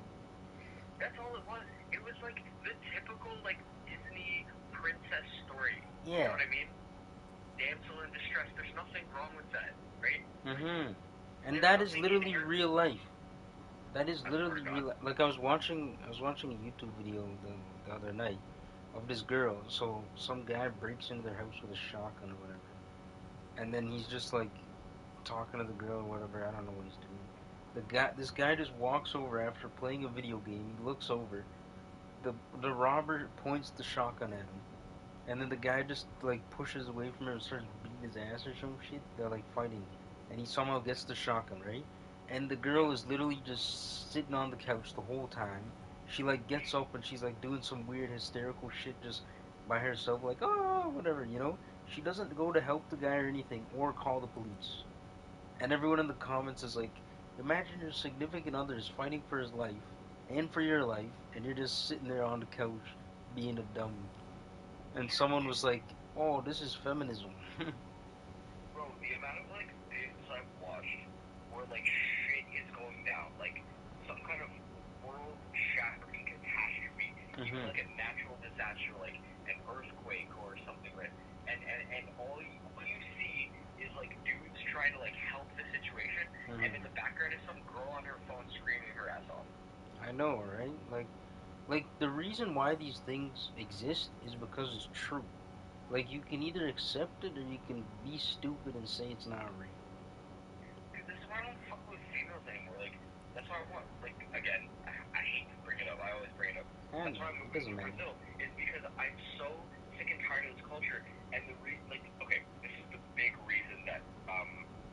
That's all it was. It was like the typical like Disney princess story. You know Yeah. what I mean? Damsel in distress. There's nothing wrong with that, right? And There's that is nothing literally inherently. real life. That is I swear literally to God. real. Like I was watching a YouTube video the other night of this girl. So some guy breaks into their house with a shotgun or whatever, and then he's just like talking to the girl or whatever. I don't know what he's doing. This guy just walks over after playing a video game. He looks over. The robber points the shotgun at him, and then the guy just like pushes away from him and starts beating his ass or some shit. They're like fighting, and he somehow gets the shotgun, right? And the girl is literally just sitting on the couch the whole time. She like gets up and she's like doing some weird hysterical shit just by herself, like oh whatever. She doesn't go to help the guy or anything or call the police. And everyone in the comments is like, imagine your significant other is fighting for his life and for your life, and you're just sitting there on the couch being a dummy. And someone was like, "Oh, this is feminism." Bro, the amount of like videos I've watched where like shit is going down, like some kind of world-shattering catastrophe, even Mhm. like a natural disaster, like an earthquake or something, right? And all you see is like dudes trying to like help the situation, and in Mhm. the background is some girl on her phone screaming her ass off. I know, right? Like the reason why these things exist is because it's true. Like you can either accept it or you can be stupid and say it's not real. Dude, this is why I don't fuck with females anymore. Like, that's why I want, like, again, I hate to bring it up. I always bring it up. I That's know why I'm it moving doesn't to matter. Brazil, is because I'm so sick and tired of this culture. And like, okay, this is the big reason that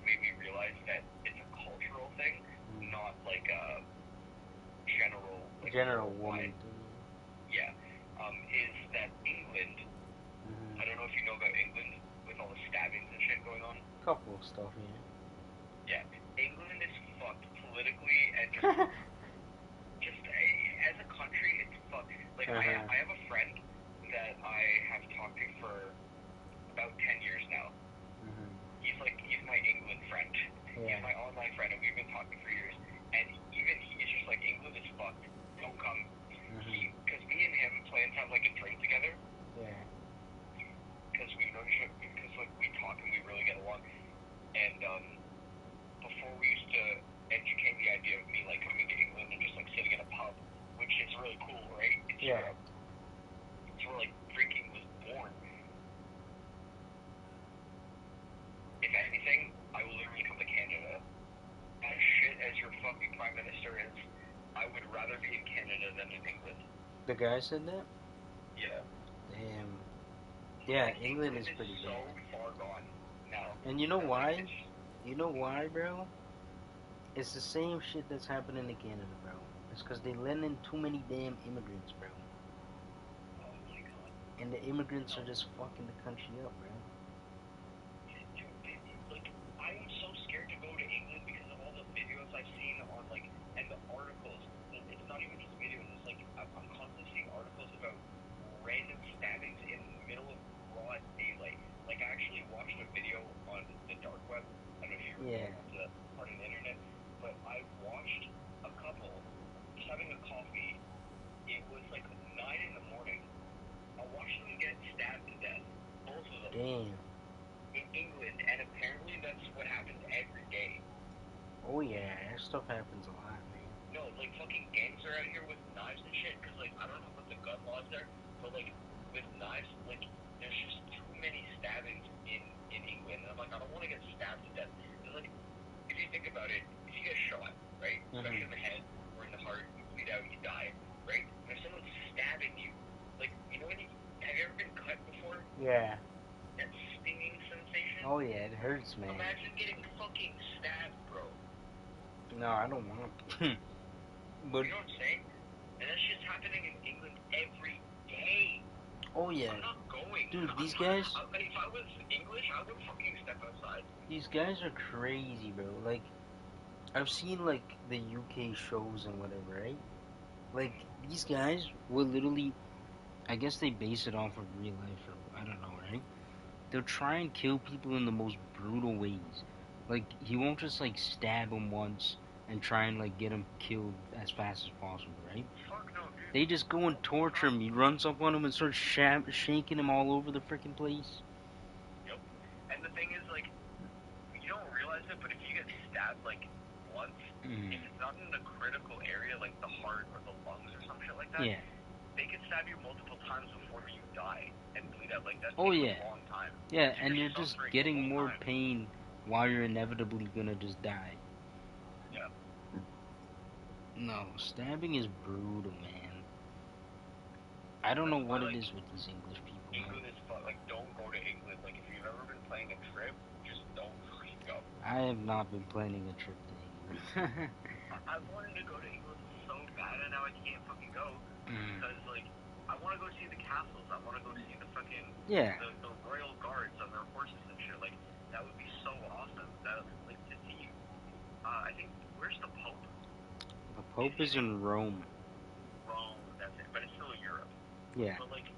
made me realize that it's a cultural thing, Mm. not like a general, like, General worldwide. woman thing. Yeah. Is that England, Mhm. I don't know if you know about England, with all the stabbings and shit going on. Couple of stuff, yeah. Yeah. England is fucked politically and just as a country, it's fucked. Like Uh huh. I have a friend that I have talked to for about 10 years now. Mhm. He's my England friend. He's Yeah. my online friend, and we've been talking for years. And even he's just like England is fucked. Don't come. Mhm. Because me and him plan to have like a drink together. Yeah. Because we know each other. Because like we talk and we really get along. And before we used to entertain the idea of me like coming to England and just like sitting in a pub, which is really cool, right? It's Yeah. Europe. It's where like drinking was born. If anything, I will literally come to Canada. As shit as your fucking prime minister is, I would rather be in Canada than in England. The guy said that. Yeah. Damn. Yeah, Like England England is is pretty so bad. far gone now. And you know That like why? it's You know why, bro? It's the same shit that's happening in Canada, bro. It's because they let in too many damn immigrants, bro. oh my god. And the immigrants are No. just fucking the country up, bro. Dude, like I am so scared to go to England because of all the videos I've seen on like and the articles. It's not even just videos. It's like I'm constantly seeing articles about random stabbings in the middle of broad daylight. Like I actually watched a video on the dark web. I don't know if you ever go Yeah. onto that part of the internet, but I watched a couple just having a coffee. It was like 9 in the morning. I watched them get stabbed to death, both of them Damn. in England, and apparently that's what happens every day. Oh yeah, that stuff happens a lot, man. No, like fucking gangs are out here with knives and shit. Cause like I don't know what the gun laws there, but like with knives, like there's just too many stabbings in England. And I'm like, I don't want to get stabbed to death. Cause like if you think about it, if you get shot, right, Mhm. especially in the head or in the heart, you bleed out, you die, right? And if someone's stabbing you, like you know when you have you ever been cut before? Yeah. That stinging sensation. Oh yeah, it hurts, man. Imagine getting fucking stabbed, bro. No, I don't want. But You know what I'm saying? And that shit's happening in England every day. Oh yeah, I'm not going. dude, these guys, If I was English, I would fucking step outside. these guys are crazy, bro. Like, I've seen like the UK shows and whatever, right? Like these guys will literally, I guess they base it off of real life or I don't know, right? They'll try and kill people in the most brutal ways. Like he won't just like stab him once and try and like get him killed as fast as possible, right? Fuck no, dude. They just go and torture him. He runs up on him and starts shaking him all over the freaking place. Yep. And the thing is, like, you don't realize it, but if you get stabbed, like, once, if it's not in a critical area, like the heart or the lungs or some shit like that, Yeah. they can stab you multiple times before you die and bleed out. Like, that Oh takes yeah. a long time. Yeah, So and you're just suffering the getting whole more time. pain while you're inevitably gonna just die. Yeah. No, stabbing is brutal, man. I don't know That's why, what it like, is with these English people, England man. is like, don't go to England. Like, if you've ever been planning a trip, just don't fucking go. I have not been planning a trip to England. I've wanted to go to England so bad, and now I can't fucking go because, like, I want to go see the castles. I want to go see the fucking Yeah. the royal guards on their horses and shit. Like, that would be so awesome. That like to see. I think where's the Pope? The Pope is in Rome. Rome. That's it. But it's still Europe. Yeah. But like,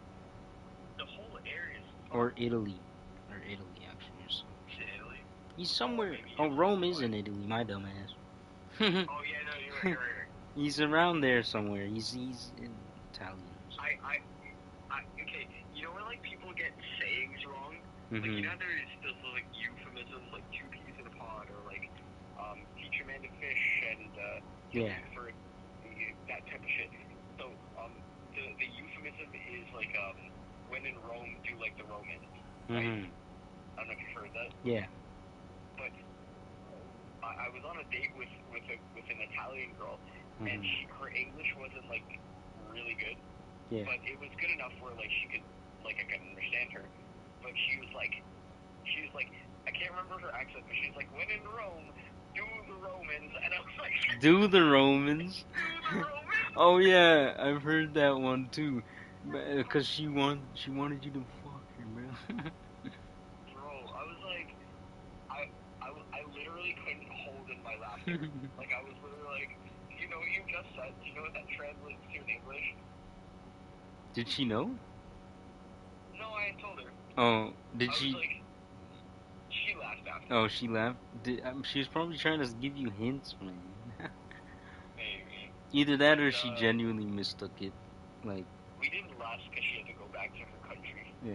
the whole area is. Or Italy. Or Italy, actually. Or something. Is it Italy? He's somewhere. Maybe Oh, Italy Rome is is in fine. Italy, my dumbass. Oh yeah, no, you're right. He's around there somewhere. He's in Italian. Okay, you know when like people get sayings wrong? Like you know how there's those like euphemisms like two peas in a pod or like teach a man to fish and Yeah. for that type of shit. So the euphemism is like when in Rome do like the Romans, right? I don't know if you've heard that. Yeah. But I was on a date with an Italian girl and her English wasn't like really good. Yeah. But it was good enough where like she could like I could understand her. But she was like I can't remember her accent, but she's like, when in Rome, do the Romans, and I was like, Do the Romans? do the Romans? Oh yeah, I've heard that one too. Because she wanted you to fuck her, bro. Bro, I was like, I literally couldn't hold in my laughter. Like I was literally like, you know what you just said? Do you know what that translates to in English? Did she know? No, I had told her. Oh, did I she? was like, she laughed after. Oh, she laughed. She was probably trying to give you hints, man. Maybe. Either that or she genuinely mistook it. Like. We didn't last because she had to go back to her country. Yeah.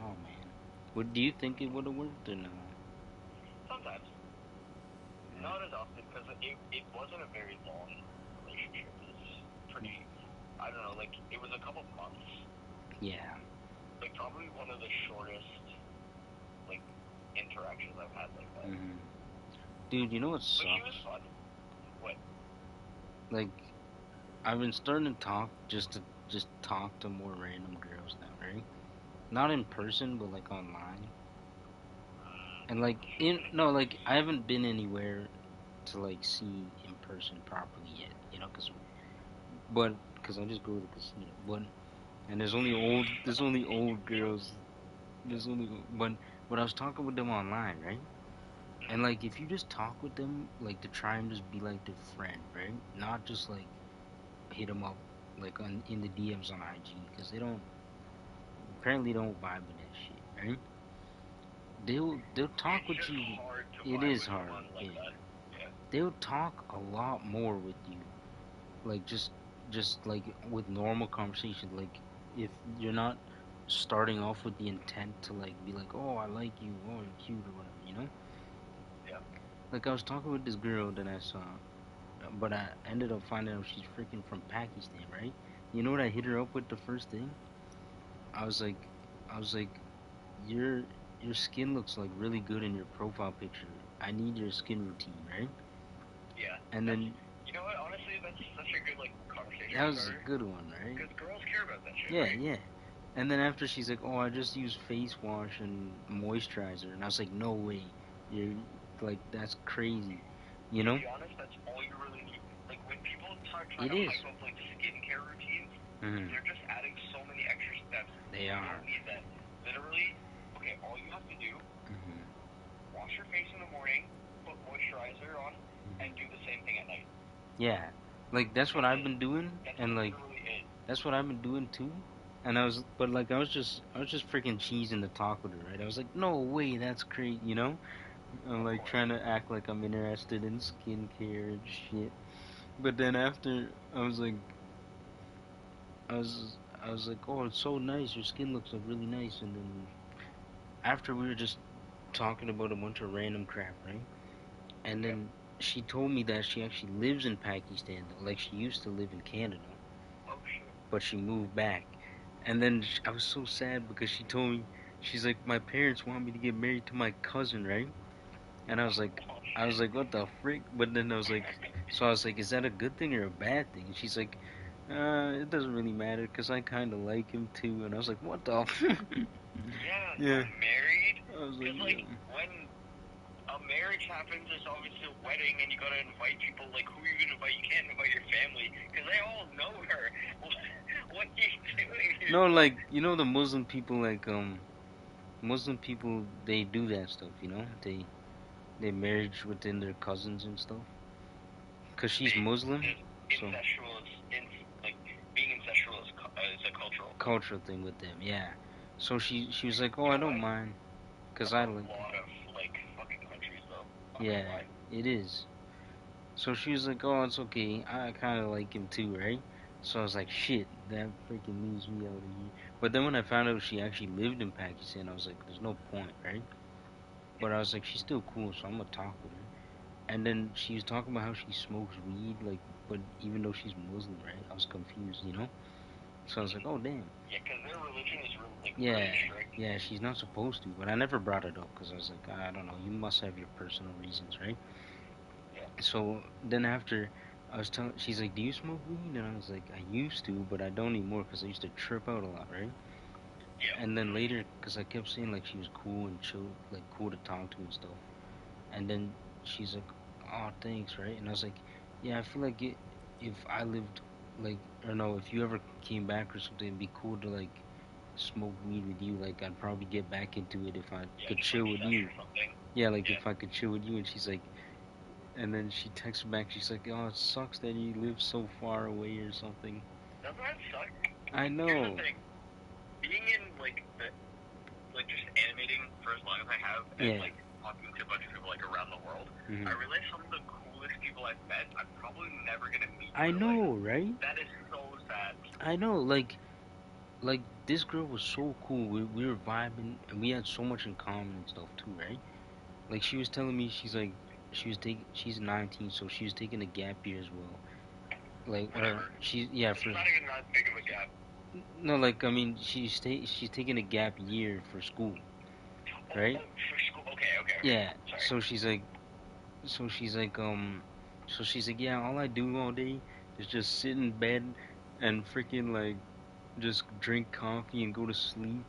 Oh man. Do you think it would have worked or no? Sometimes. Yeah. Not as often because it wasn't a very long relationship. It was pretty. I don't know. Like it was a couple months. Yeah. Like probably one of the shortest like interactions I've had like that. Dude, you know what sucks? But she was fun. What? Like, I've been starting to talk to more random girls now, right? Not in person, but like online. And like like I haven't been anywhere to like see in person properly yet, you know, because I just go to the casino. But and there's only old girls. There's only but I was talking with them online, right? And like if you just talk with them like to try and just be like their friend, right? Not just like hit them up like in the DMs on IG because they don't apparently don't vibe with that shit, right? They'll talk It's with just you. hard to It vibe is with hard, someone like yeah. that. Yeah. They'll talk a lot more with you, like just like with normal conversation. Like if you're not starting off with the intent to like be like, oh, I like you, oh, you're cute or whatever, you know. Yeah. Like I was talking with this girl that I saw, but I ended up finding out she's freaking from Pakistan, right? You know what I hit her up with the first thing? I was like, I was like, your your skin looks like really good in your profile picture. I need your skin routine, right? Yeah. And then You know what? Honestly, that's such a good like conversation that was starter. a good one, right? Because girls care about that shit, Yeah, right? yeah. And then after she's like, "Oh, I just use face wash and moisturizer," and I was like, "No way, you're like that's crazy," you To know? be honest, that's all you really need. Like when people start trying It to is. hype up like skincare routines, Mhm. they're just adding so many extra steps. They You are. don't need that. Literally, okay, all you have to do, Mhm. wash your face in the morning, put moisturizer on, and do the same thing at night. Yeah. Like that's what I've been doing, That's and like literally it. that's what I've been doing too. And but like I was just freaking cheesing the talk with her, right? I was like, no way, that's great, you know? I'm Of like course. trying to act like I'm interested in skincare and shit. But then after, I was, I was like, oh, it's so nice. Your skin looks like really nice. And then after we were just talking about a bunch of random crap, right? And Yep. then she told me that she actually lives in Pakistan, though. Like she used to live in Canada, Oh shit. but she moved back. And then I was so sad because she told me, she's like, my parents want me to get married to my cousin, right? And Oh I was shit. like, what the frick? But then I was like, so I was like, is that a good thing or a bad thing? And she's like, it doesn't really matter because I kind of like him too. And I was like, what the? Yeah, so Yeah. married, I was like, because like when a marriage happens, there's obviously a wedding, and you gotta invite people. Like, who are you gonna invite? You can't invite your family because they all know her. What are you doing here? no, like the Muslim people, like Muslim people, they do that stuff. They marriage within their cousins and stuff. Cause she's Muslim, so Incestual like being incestual is a cultural thing. cultural thing with them, yeah. So she was like, oh, You I know don't what? mind, cause That's I a like, lot of like fucking countries though. Not gonna yeah, lie. it is. So she was like, oh, it's okay. I kind of like him too, right? So I was like, shit, that freaking leaves me out of here. But then when I found out she actually lived in Pakistan, I was like, there's no point, right? But I was like, she's still cool, so I'm gonna talk with her. And then she was talking about how she smokes weed, like, but even though she's Muslim, right? I was confused. So I was like, oh damn. Yeah, because their religion is really Yeah, strict. yeah, she's not supposed to, but I never brought it up because I was like, I don't know, you must have your personal reasons, right? Yeah. So then after I was telling, she's like, do you smoke weed? And I was like, I used to, but I don't anymore because I used to trip out a lot, right? Yeah. And then later, because I kept saying like she was cool and chill, like cool to talk to and stuff. And then she's like, oh, thanks, right? And I was like, yeah, I feel like if I lived, like, or no, if you ever came back or something, it'd be cool to like smoke weed with you. Like, I'd probably get back into it if I Yeah, could just like chill with sesh you. or something. Yeah, like Yeah. if I could chill with you. And she's like, and then she texts back, she's like, oh, it sucks that you live so far away or something. Doesn't that suck? I Here's the know. thing. Being in like just animating for as long as I have, and Yeah. like talking to a bunch of people like around the world, I Hmm. realize some of the coolest people I've met, I'm probably never gonna meet in I real life. know, right? That is so sad. I know. Like this girl was so cool. We were vibing, and we had so much in common and stuff too, right? Like she was telling me, she's 19, so she was taking a gap year as well. Like, or Whatever. she's yeah It's for not even that big of a gap. no, like I mean she's taking a gap year for school, Oh, right? for school. Okay, okay, okay. Yeah. Sorry. So she's like, yeah, all I do all day is just sit in bed and freaking like just drink coffee and go to sleep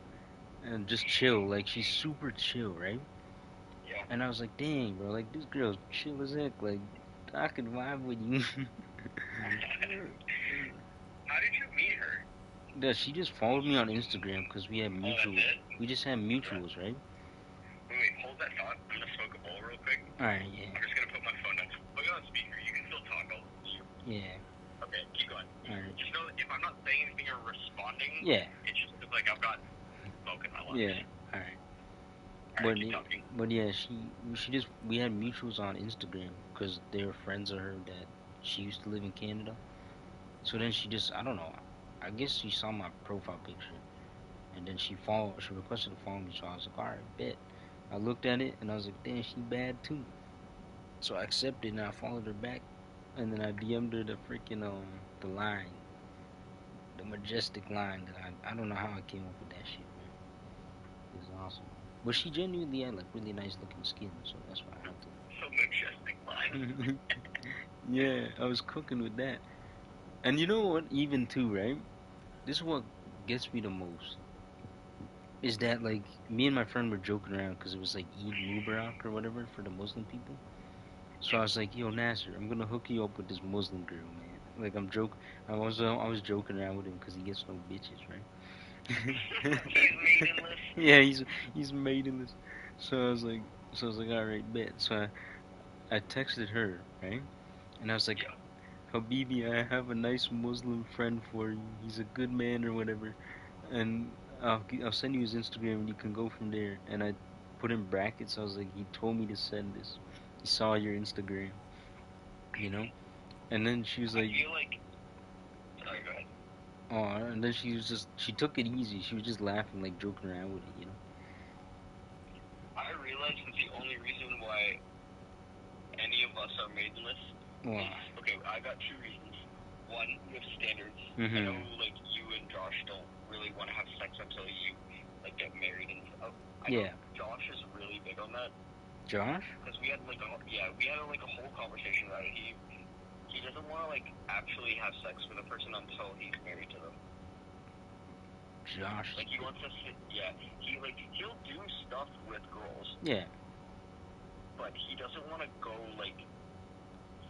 and just chill. Like she's super chill, right? Yeah. And I was like, dang, bro, like this girl's chill as heck. Like I could vibe with you. How did you meet her? Yeah, she just followed me on Instagram because we had Oh, that's mutual. it? We just had Okay. mutuals, right? Wait, hold that thought. I'm gonna smoke a bowl real quick. All right, yeah, I'm just gonna put my phone down. Put it on speaker. You can still talk. I'll listen to you. yeah. Okay, keep going. All right, Just know that if I'm not saying anything or responding, yeah, it's just because like I've got smoke in my lungs. yeah. All right. All right, But keep y- talking. but yeah, she just we had mutuals on Instagram because they were friends of her that she used to live in Canada. So then she just I don't know. I guess she saw my profile picture and then she requested to follow me. So I was like, all right, bet. I looked at it and I was like, damn, she bad too. So I accepted and I followed her back and then I DM'd her the freaking the line, the majestic line that I don't know how I came up with that shit, man. It was awesome. But she genuinely had like really nice looking skin, so that's why I had to. So majestic line. Yeah, I was cooking with that. And you know what? Even too, right? This is what gets me the most. Is that like me and my friend were joking around because it was like Eid Mubarak or whatever for the Muslim people, So I was like, yo, Nasser, I'm gonna hook you up with this Muslim girl, man. Like I'm joke. I was joking around with him because he gets no bitches, right? He's maidenless. Yeah, he's maidenless. So I was like, all right, bet. So I texted her, right? And I was like, Yeah. Habibi, I have a nice Muslim friend for you. He's a good man or whatever, and I'll send you his Instagram and you can go from there. And I put in brackets. I was like, he told me to send this. He saw your Instagram, you know. And then she was I like, feel like. Sorry, go ahead. oh, and then she took it easy. She was just laughing, like joking around with it, you know. I realized that the only reason why any of us are maidenless Wow. is okay. I got two reasons. One, we have standards. I know, Mhm. like you and Josh don't really want to have sex until you like get married and stuff. I know Yeah. Josh is really big on that Josh? because we had like a whole conversation about it. He doesn't want to like actually have sex with a person until he's married to them. Josh. Like he wants to sit. Yeah, he'll do stuff with girls, Yeah. but he doesn't want to go like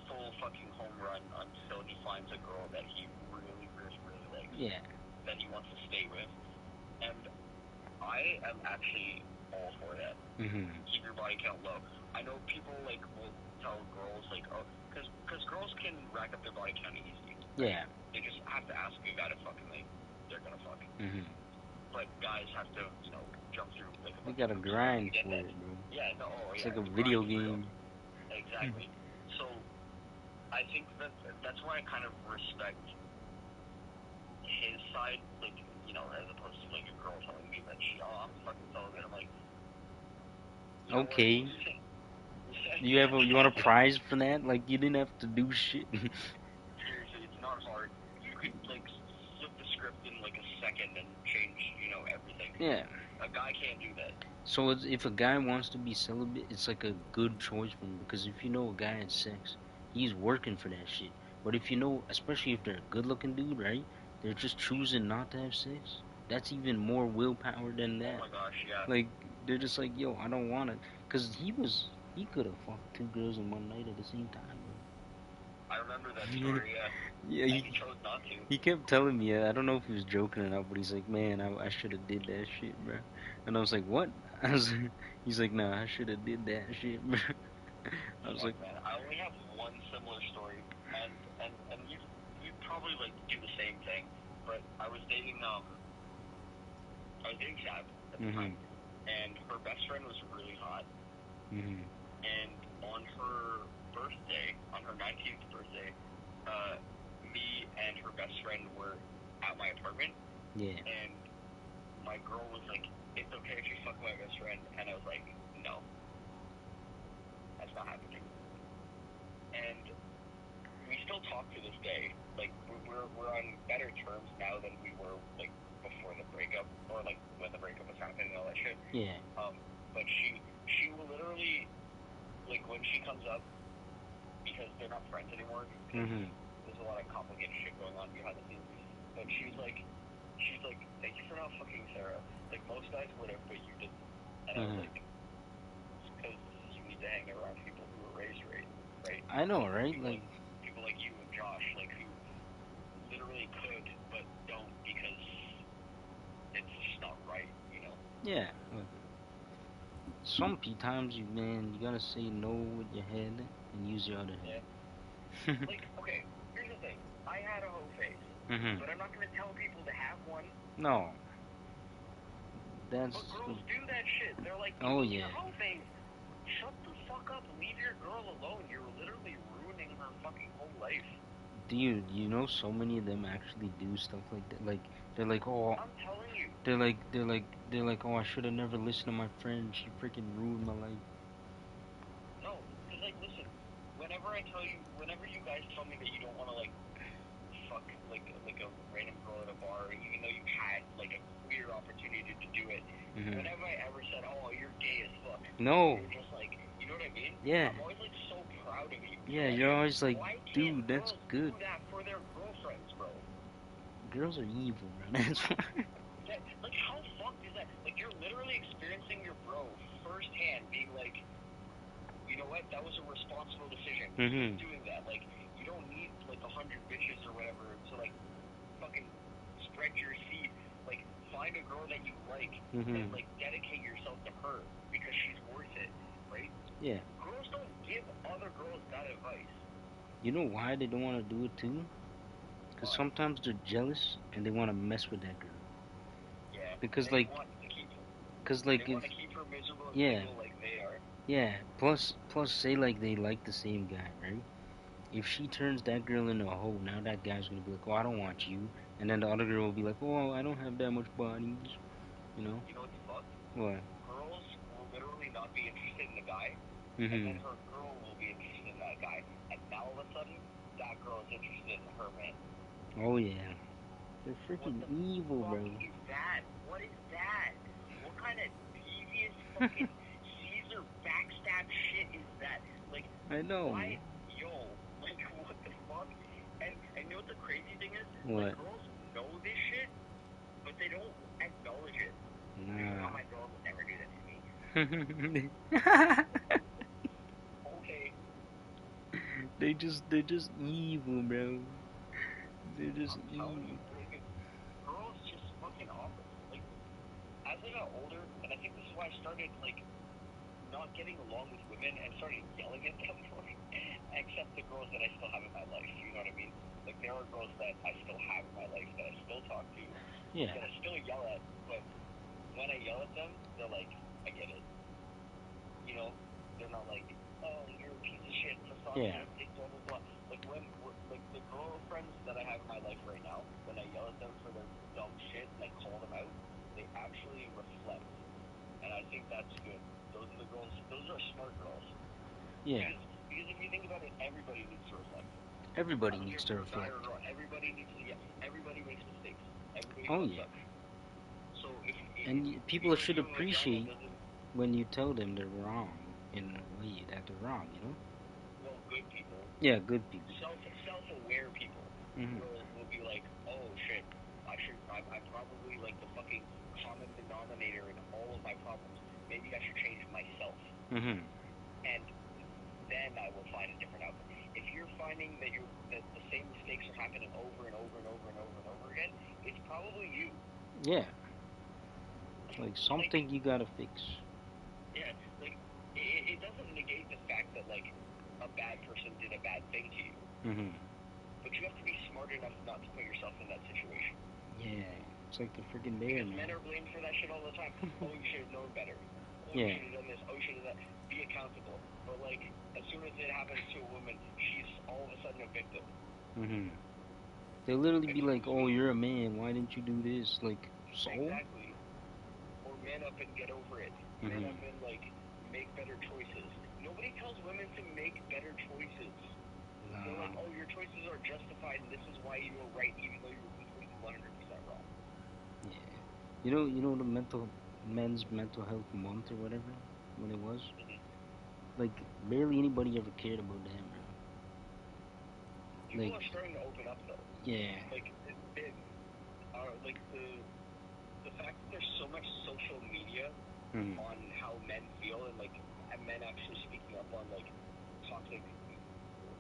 full fucking home run until he finds a girl that he really, really, really likes. Yeah. That he wants to stay with. And I am actually all for that. Mhm. Keep your body count low. I know people like will tell girls like, oh, because girls can rack up their body count easy. Right? Yeah. They just have to ask a guy to fuck and they're gonna fuck. Mhm. But guys have to, jump through like a We bunch of gotta hoops to grind get for that. it, bro. Yeah, no, oh It's yeah, like a the video grind is real. game. Exactly. So I think that's why I kind of respect his side, like, as opposed to like a girl telling me that I'm fucking celibate. I'm like, you know what? Okay. You want a prize for that? Like you didn't have to do shit. Seriously, it's not hard. You could like flip the script in like a second and change, everything. Yeah. A guy can't do that. So if a guy wants to be celibate, it's like a good choice for him because if you know a guy has sex, he's working for that shit. But if you know, especially if they're a good-looking dude, right? They're just choosing not to have sex. That's even more willpower than Oh that. my gosh, yeah. Like they're just like, yo, I don't want it, cause he could have fucked two girls in one night at the same time, bro. I remember that story, yeah. Yeah, And he chose not to. he kept telling me. I don't know if he was joking or not, but he's like, man, I should have did that shit, bro. And I was like, what? He's like, nah, I should have did that shit, bro. I was Fuck, like, man. I only have one similar story, and you probably like do the same thing. But I was dating Sav at the time, mhm, and her best friend was really hot. mhm, And on her birthday, on her 19th birthday, me and her best friend were at my apartment, yeah, and my girl was like, "It's okay if you fuck my best friend," and I was like, "No, that's not happening." And we still talk to this day. Like we're on better terms now than we were like before the breakup, or like when the breakup was happening and all that shit. yeah, But she will literally, like, when she comes up, because they're not friends anymore because mhm, there's a lot of complicated shit going on behind the scenes. But she's like, thank you for not fucking Sarah. Like most guys would have, but you didn't. And I was mhm. like, it's because you need to hang around people who were raised right? I know, Like right? Like, people like you and Josh, like who literally could but don't because it's just not right, yeah. Look, times you gotta say no with your head and use your other Yeah. head. Like, okay, here's the thing. I had a hoe phase, Mhm. but I'm not gonna tell people to have one. No, But that's girls do that shit. They're like, oh dude, your yeah. hoe phase. Shut the fuck up. Leave your girl alone. You're literally ruining her fucking whole life. Dude, you know so many of them actually do stuff like that. Like they're like, oh, I'm telling you. they're like, oh, I should have never listened to my friend. She freaking ruined my life. No, because, like, listen, whenever you guys tell me that you don't want to, like, fuck, like a random girl at a bar, even though you had, like, a clear opportunity to do it, Mhm. whenever I ever said, oh, you're gay as fuck, No. you're just like, you know what I mean? Yeah. I'm always, like, so proud of you. Yeah, Like, you're always like, why can't dude, that's girls good. do that for their girlfriends, bro? Girls are evil, bro. That's why. Like, how fucked is that? Like, you're literally experiencing your bro firsthand being like, you know what? That was a responsible decision. Mhm. Keep doing that. Like, you don't need like 100 bitches or whatever to like fucking spread your seed. Like, find a girl that you like and Mhm. like dedicate yourself to her because she's worth it, right? Yeah. Girls don't give other girls that advice. You know why they don't want to do it too? Because Why? sometimes they're jealous and they want to mess with that girl. Yeah, Because they like, want to keep cause they like want if to keep her miserable and yeah, single like they are. yeah. Plus, say like they like the same guy, right? If she turns that girl into a hoe, now that guy's gonna be like, oh, I don't want you, and then the other girl will be like, oh, I don't have that much bodies, you know? You know what's fucked? What? Girls will literally not be interested in the guy, and then Mhm. her girl will be interested in that guy, and now all of a sudden, that girl is interested in her man. Oh yeah. They're What freaking the evil, fuck bro. is that? What is that? What kind of devious fucking Caesar backstab shit is that? Like, I know. why, yo, like, what the fuck? And you know what the crazy thing is? Like, What? girls know this shit, but they don't acknowledge it. Like, Nah. oh, my girl would never do that to me. Okay, They're just evil, bro. They're just I'm telling you, evil. like, girls just fucking awful. Like, as I got older, and I think this is why I started, like, not getting along with women and started yelling at them more, except the girls that I still have in my life. You know what I mean? Like, there are girls that I still have in my life that I still talk to, Yeah. that I still yell at, but when I yell at them, they're like, I get it. You know, they're not like, oh, you're a piece of shit, Yeah. misogynistic, blah, blah, blah. Like, like, the girlfriends that I have in my life right now, when I yell at them for their dumb shit and I call them out, they actually reflect. And I think that's good. Those are the girls, those are smart girls. Yeah. Because if you think about it, everybody needs to reflect. I Everybody don't care needs if to you're a guy or a reflect. girl, everybody needs to, yeah, everybody makes mistakes. Everybody Oh fucks yeah. up. So And if you people are should doing vagina, appreciate doesn't, when you tell them they're wrong in a way that they're wrong, you know? well, good people, Yeah, good people. self-aware people Mhm. will be like, oh shit, I'm probably like the fucking common denominator in all of my problems. Maybe I should change myself, Mhm. and then I will find a different outcome. If you're finding that the same mistakes are happening over and over and over and over and over again, it's probably you. Yeah. Like Like, something you gotta fix. yeah, like it doesn't negate the fact that like a bad person did a bad thing to you. Mhm. But you have to be smart enough not to put yourself in that situation. Yeah. It's like the freaking bear, Because men man. are blamed for that shit all the time. Oh, you should have known better. Oh, you Yeah. should have done this. Oh, you should have done that. Be accountable. But, like, as soon as it happens to a woman, she's all of a sudden a victim. Mhm. They'll literally be like, Excuse "Oh, me? you're a man. Why didn't you do this?" Like, so? Exactly. Or man up and get over it. Man Mhm. up and, like, make better choices. Nobody tells women to make better choices. They're like, Nah. oh, your choices are justified, and this is why you were right, even though you were completely 100% wrong. Yeah. You know the men's mental health month or whatever when it was. Mm-hmm. Like barely anybody ever cared about that, bro. People Like, are starting to open up, though. yeah. Like, it are, like, the fact that there's so much social media Mhm. on how men feel and like men actually speaking up on like toxic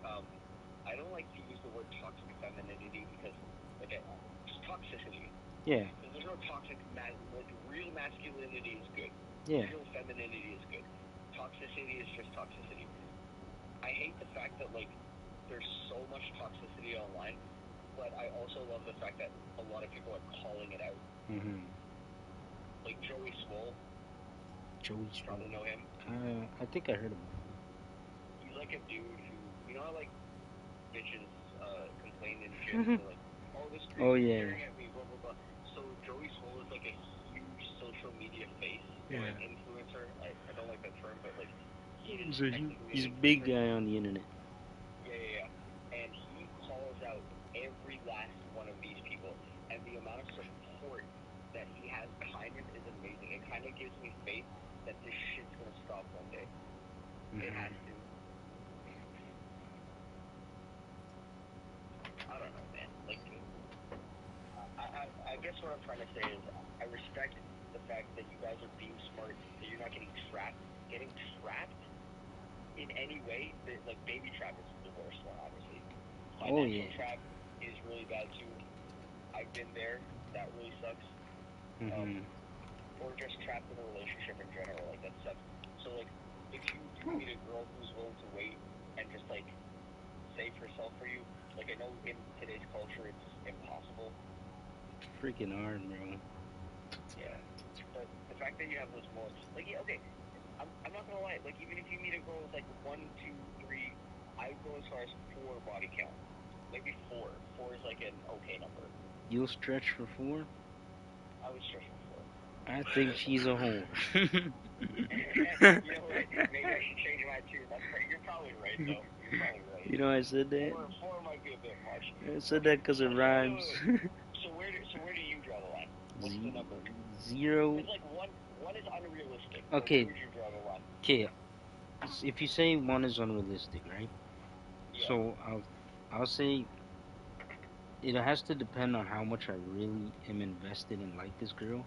um I don't like to use the word toxic femininity because like just toxicity, Yeah. because there's no toxic like real masculinity is good, Yeah. real femininity is good, toxicity is just toxicity. I hate the fact that like there's so much toxicity online, but I also love the fact that a lot of people are calling it out. Mhm. Like Joey Swole, Joey you Swoll. probably know him. I think I heard about him. He's like a dude who, you know how like bitches complain in gyms, they're like, oh, this Oh creep is yeah. staring at me, blah blah blah. So Joey Swole is like a huge social media face or Yeah. an influencer. I don't like that term, but like he is technically He's an a big influencer. guy on the internet. And he calls out every last one of these people, and the amount of support that he has behind him is amazing. It kind of gives me faith that this shit's gonna stop one day. It has Mhm. to. I don't know, man. Like, I guess what I'm trying to say is I respect the fact that you guys are being smart, that you're not getting trapped. Getting trapped in any way, like baby trap is the worst one, obviously. Oh Financial yeah. trap is really bad too. I've been there. That really sucks. Mhm. Or just trapped in a relationship in general, like that sucks. So like, if you do meet a girl who's willing to wait and just like save herself for you, like I know in today's culture it's impossible. Freaking hard, bro. Yeah. But the fact that you have those moments, like yeah, okay, I'm not gonna lie, like even if you meet a girl with like 1, 2, 3, I would go as far as 4 body count. Maybe 4. 4 is like an okay number. You'll stretch for 4? I would stretch for 4. I think she's a whore. You know what? Maybe I should change my tune. You're probably right though. You're probably right. You know I said that? 4 might be a bit much. I said Okay. that because it So rhymes. so where do you draw the line? What's the number? 0. It's like one is unrealistic. But Okay. where would you draw the line? Okay. If you say 1 is unrealistic, right? Yeah. So I'll say it has to depend on how much I really am invested in like this girl,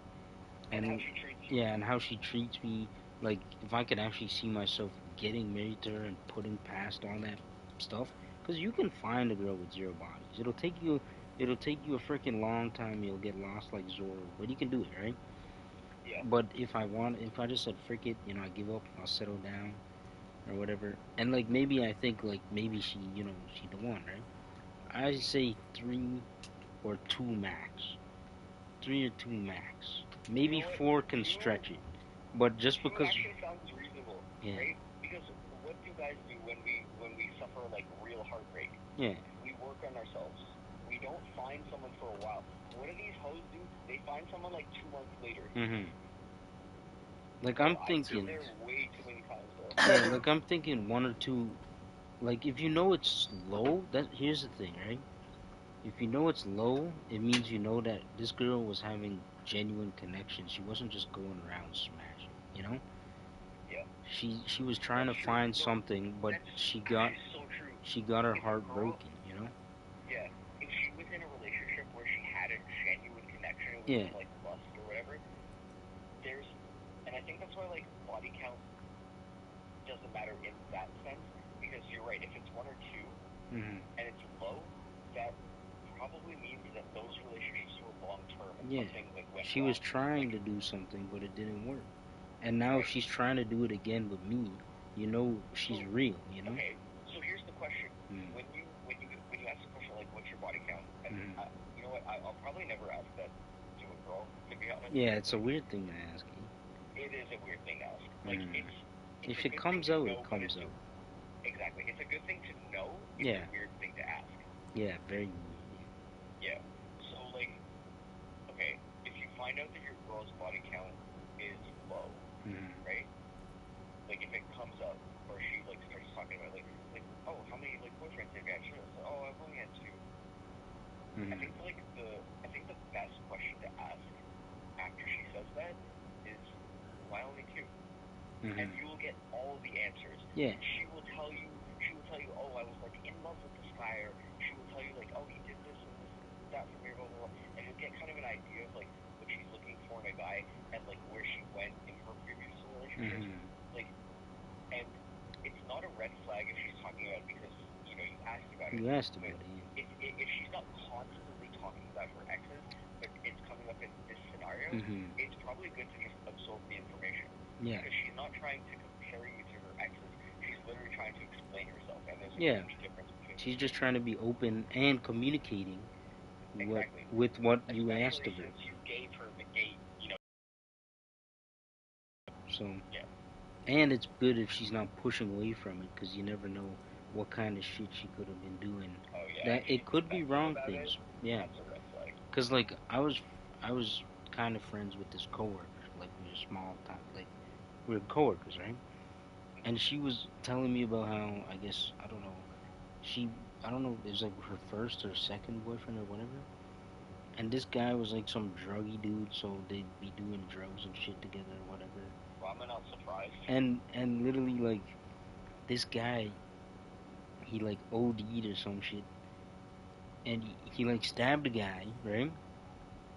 And how and she treats you. yeah, and how she treats me. Like if I could actually see myself getting married to her and putting past all that stuff, because you can find a girl with 0 bodies. It'll take you a freaking long time. You'll get lost like Zorro, but you can do it, right? Yeah. But if I just said frick it, I give up. I'll settle down or whatever. And like maybe I think like maybe she the one, right? I say 3 or 2 max. 3 or 2 max. You Maybe know what? 4 can 2 stretch it. But just 2 because, actually sounds reasonable, yeah, right? Because what do guys do when we suffer like real heartbreak? yeah, We work on ourselves. We don't find someone for a while. What do these hoes do? They find someone like 2 months later. like Bro, I'm I've been thinking, there way too many times, bro. yeah, like I'm thinking 1 or 2. Like if you know it's low, that here's the thing, right? If you know it's low, it means you know that this girl was having genuine connection. She wasn't just going around smashing, you know? Yeah, She was trying that's to true. find No, something, but that's she got actually so true. she got her If a heart girl, broken, yeah, if she was in a relationship where she had a genuine connection, it Yeah. wasn't like lust or whatever, there's, and I think that's why like body count doesn't matter in that sense, because you're right. If it's 1 or 2 and it's low, that probably means that those relationships were long term and Yeah. something like went She was wrong. trying Like, to do something, but it didn't work. And now if right. she's trying to do it again with me, she's So real. okay. So here's the question: Mm. when you ask the question like, "What's your body count?" And Mm. you know what? I'll probably never ask that to a girl, to be honest. Yeah, it's a weird thing to ask. It is a weird thing to ask. Like Mm. it's If a it good thing comes to out, it know, but comes out. exactly. It's a good thing to know. It's Yeah. a weird thing to ask. Yeah, very weird. Yeah. So like, okay, if you find out that your girl's body count is low, right? Like if it comes up, or she like starts talking about like oh, how many like boyfriends have you had? Sure. So, oh, I've only had 2. Mm. I think the best question to ask after she says that is why only 2? And you will get all the answers. Yeah. She will tell you, oh, I was like in love with this guy, or she will tell you like, oh, he did this and this and that for me, blah blah blah. And you'll get kind of an idea of like what she's looking for in a guy and like where she went in her previous relationships. Like, and it's not a red flag if she's talking about it because you asked about it. You asked But about it. if she's not constantly talking about her exes, but it's coming up in this scenario, it's probably good to just absorb the information. Yeah. Because she's not trying to compare you to her exes. She's literally trying to explain herself, and there's a Yeah. huge difference between She's the two. just trying to be open and communicating Exactly. with what you asked Especially of her. since you gave her the gate. So, Yeah. and it's good if she's not pushing away from it, because you never know what kind of shit she could have been doing. Oh yeah. That If it she's could be defensive wrong about it, things. Yeah, that's a red flag. because like I was kind of friends with this coworker. Like we were small time, like we were coworkers, right? And she was telling me about how I guess I don't know, it was like her first or second boyfriend or whatever. And this guy was like some druggy dude, so they'd be doing drugs and shit together or whatever. Well, I'm not surprised. And literally like this guy, he like OD'd or some shit, and he like stabbed a guy, right?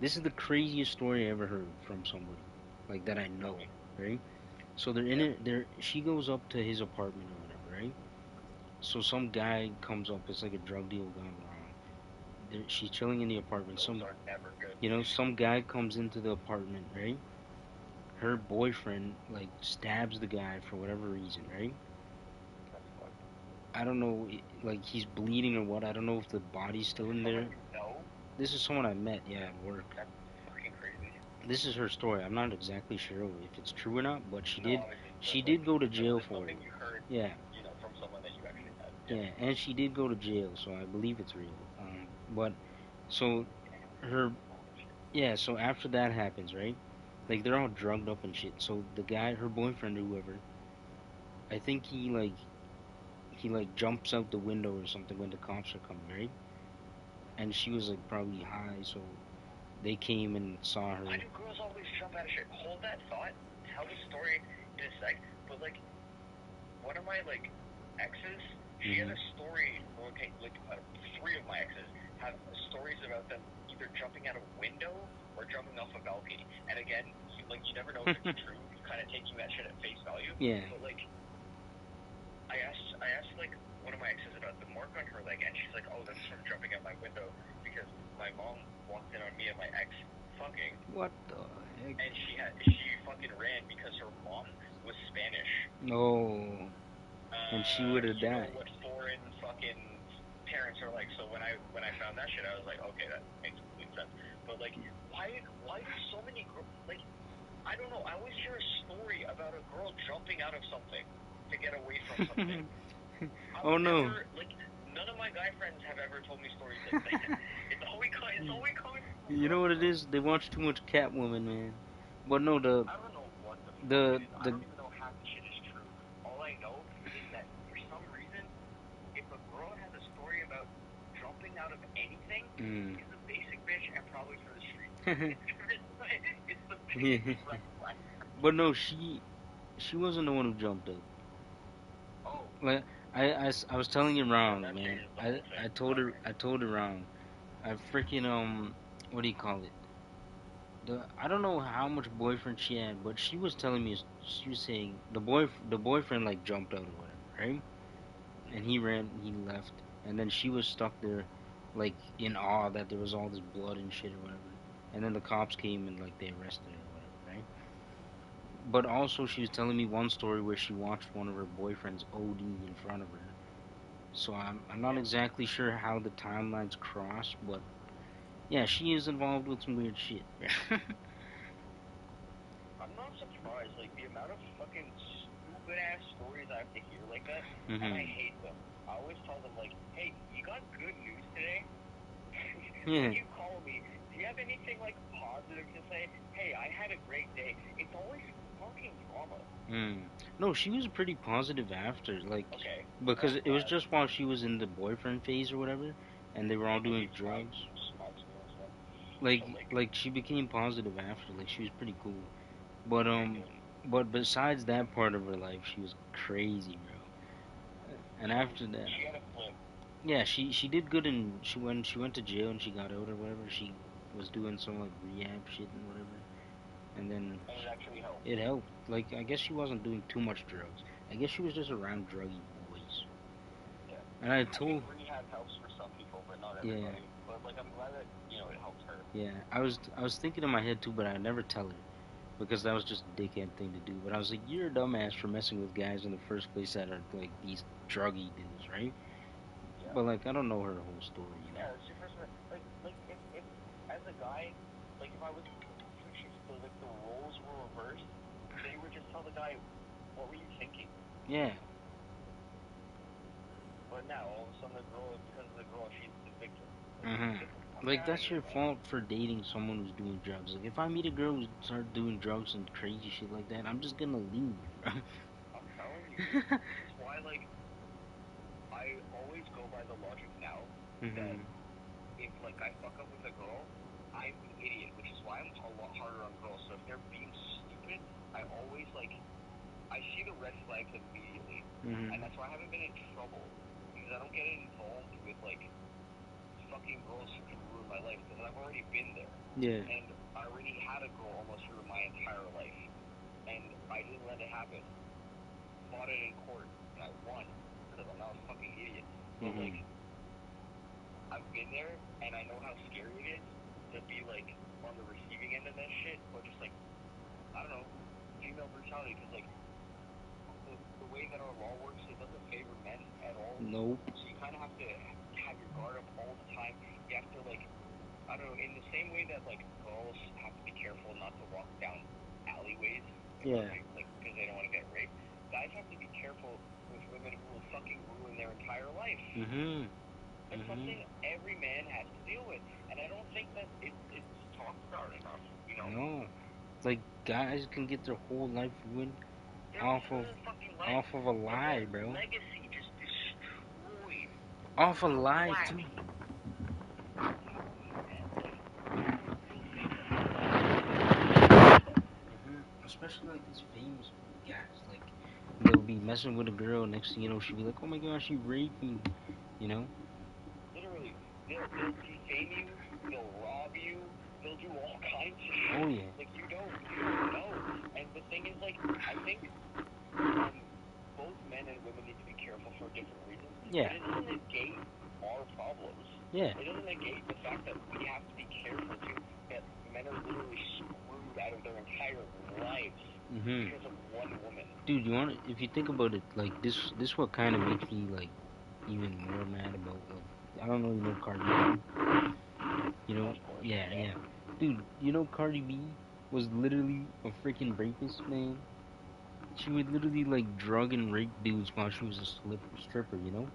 This is the craziest story I ever heard from somebody, like that I know, right? So they're in Yeah. it. She goes up to his apartment or whatever, So some guy comes up. It's like a drug deal gone wrong. She's chilling in the apartment. Those are never good. Some guy comes into the apartment, right? Her boyfriend like stabs the guy for whatever reason, right? That's fucked. I don't know, like he's bleeding or what. I don't know if the body's still in there. Someone you know? This is someone I met, yeah, at work. That's fucking crazy. This is her story. I'm not exactly sure if it's true or not, but No, obviously, she but like, did go to you know, jail it's for something it. you heard, Yeah, you know, from someone that you actually met. Yeah. yeah, and she did go to jail, so I believe it's real. But so her, yeah, so after that happens, right? Like they're all drugged up and shit. So the guy, her boyfriend or whoever, I think he like jumps out the window or something when the cops are coming, right? And she was like probably high, so they came and saw Why her. do girls always jump out of shit? Hold that thought. Tell the story in a sec. But like, one of my like exes, she has Hmm. a story. Okay, like three of my exes have stories about them either jumping out a window or jumping off a balcony. And again, you never know if it's true. You're kind of taking that shit at face value. Yeah. But like, I asked like one of my exes about the mark on her leg, and she's like, "Oh, that's from jumping out my window because my mom walked in on me and my ex fucking, What the heck? and she fucking ran because her mom was Spanish. No. And she would have You know died. what foreign fucking parents are like. So when I found that shit, I was like, okay, that makes complete sense. But like, why do so many girls like? I don't know. I always hear a story about a girl jumping out of something to get away from something. I've Oh no. never like none of my guy friends have ever told me stories like that. It's always coming from a You know girl, what it bro. is? They watch too much Catwoman, man. But no, I don't know what the fuck it the is. I the don't even know half the shit is true. All I know is that for some reason, if a girl has a story about jumping out of anything, mm. she's a basic bitch and probably for the street. It's the Yeah. biggest red flag. But no, she wasn't the one who jumped out. Oh, Like I was telling you then wrong, that man. changes the whole thing. Okay. I told her wrong. I freaking what do you call it? I don't know how much boyfriend she had, but she was telling me she was saying the boyfriend like jumped out or whatever, right? And he ran, he left, and then she was stuck there, like in awe that there was all this blood and shit or whatever. And then the cops came and like they arrested her or whatever, right? But also she was telling me one story where she watched one of her boyfriends OD in front of her. So I'm not Yeah. exactly sure how the timelines cross, but yeah, she is involved with some weird shit. I'm not surprised. Like the amount of fucking stupid ass stories I have to hear like that, and I Hmm. hate them. I always tell them like, "Hey, you got good news today? When Yeah. you call me, do you have anything like positive to say? Hey, I had a great day." It's always fucking drama. Mm. No, she was pretty positive after, like, Okay, because I'm it was glad. just while she was in the boyfriend phase or whatever, and they were all Maybe doing it's drugs. my experience then. But Like, like, she became positive after, like, she was pretty cool. But okay, good. but besides that part of her life, she was crazy, bro. And So after that, she had a flip, yeah, she did good, and she went to jail and she got out or whatever. She was doing some like rehab shit and whatever, and then and it actually helped. it helped. Like, I guess she wasn't doing too much drugs. I guess she was just around druggy boys. Yeah. And I I think told, rehab helps for some people, but not yeah, everybody. But like, I'm glad that it helped her. yeah. I was thinking in my head too, but I never tell her because that was just a dickhead thing to do. But I was like, you're a dumbass for messing with guys in the first place that are like these druggy dudes, right? Yeah. But like, I don't know her whole story, you know? Yeah, it's your first one. Like if as a guy, like if I was switching, so like the roles were reversed, they would just tell the guy, "What were you thinking?" Yeah. But now all of a sudden, the girl, because of the girl, she's the victim. Like, Hmm. get the fuck Like, out of that's here, your man. fault for dating someone who's doing drugs. Like, if I meet a girl who starts doing drugs and crazy shit like that, I'm just gonna leave, bro. I'm telling you, this is why like I always go by the logic now that Hmm. if like I fuck up with a girl, I'm the idiot, which is why I'm a lot harder on girls. So if they're being stupid, I always like I see the red flags immediately, and Hmm. that's why I haven't been in trouble because I don't get involved with like fucking girls who can ruin my life because I've already been there, Yeah. and I already had a girl almost ruin my entire life, and I didn't let it happen. Fought it in court, and I won. because I'm not a fucking idiot. But like, I've been there, and I know how scary it is to be like on the receiving end of that shit, or just like, I don't know, female brutality. Because like, the way that our law works, it doesn't favor men at all. Nope. So you kind of have to have your guard up all the time. You have to like, I don't know, in the same way that like girls have to be careful not to walk down alleyways, Yeah. like because they don't want to get raped. Guys have to be careful with women who will fucking ruin their entire life. It's something every man has to deal with, and I don't think that it's talked about enough. You know. No. Like guys can get their whole life ruined Their off whole of fucking life, a lie, and their bro. legacy just destroyed. Off a lie too. Especially like these famous guys, like they'll be messing with a girl, next thing you know, she'll be like, "Oh my gosh, she raped me," you know? Literally, they'll defame you, they'll rob you, they'll do all kinds of shit. Oh yeah. Like you don't know. And the thing is, like, I think both men and women need to be careful for different reasons. Yeah. But it doesn't negate our problems. Yeah. It doesn't negate the fact that we have to be careful too. That men are literally screwed out of their entire lives because of one woman. Dude, you want if you think about it, like this what kind of makes me like even more mad about like I don't know, you know Cardi B, you know? Of course, Yeah. Dude, you know Cardi B was literally a freaking rapist, man. She would literally like drug and rape dudes while she was a stripper, you know?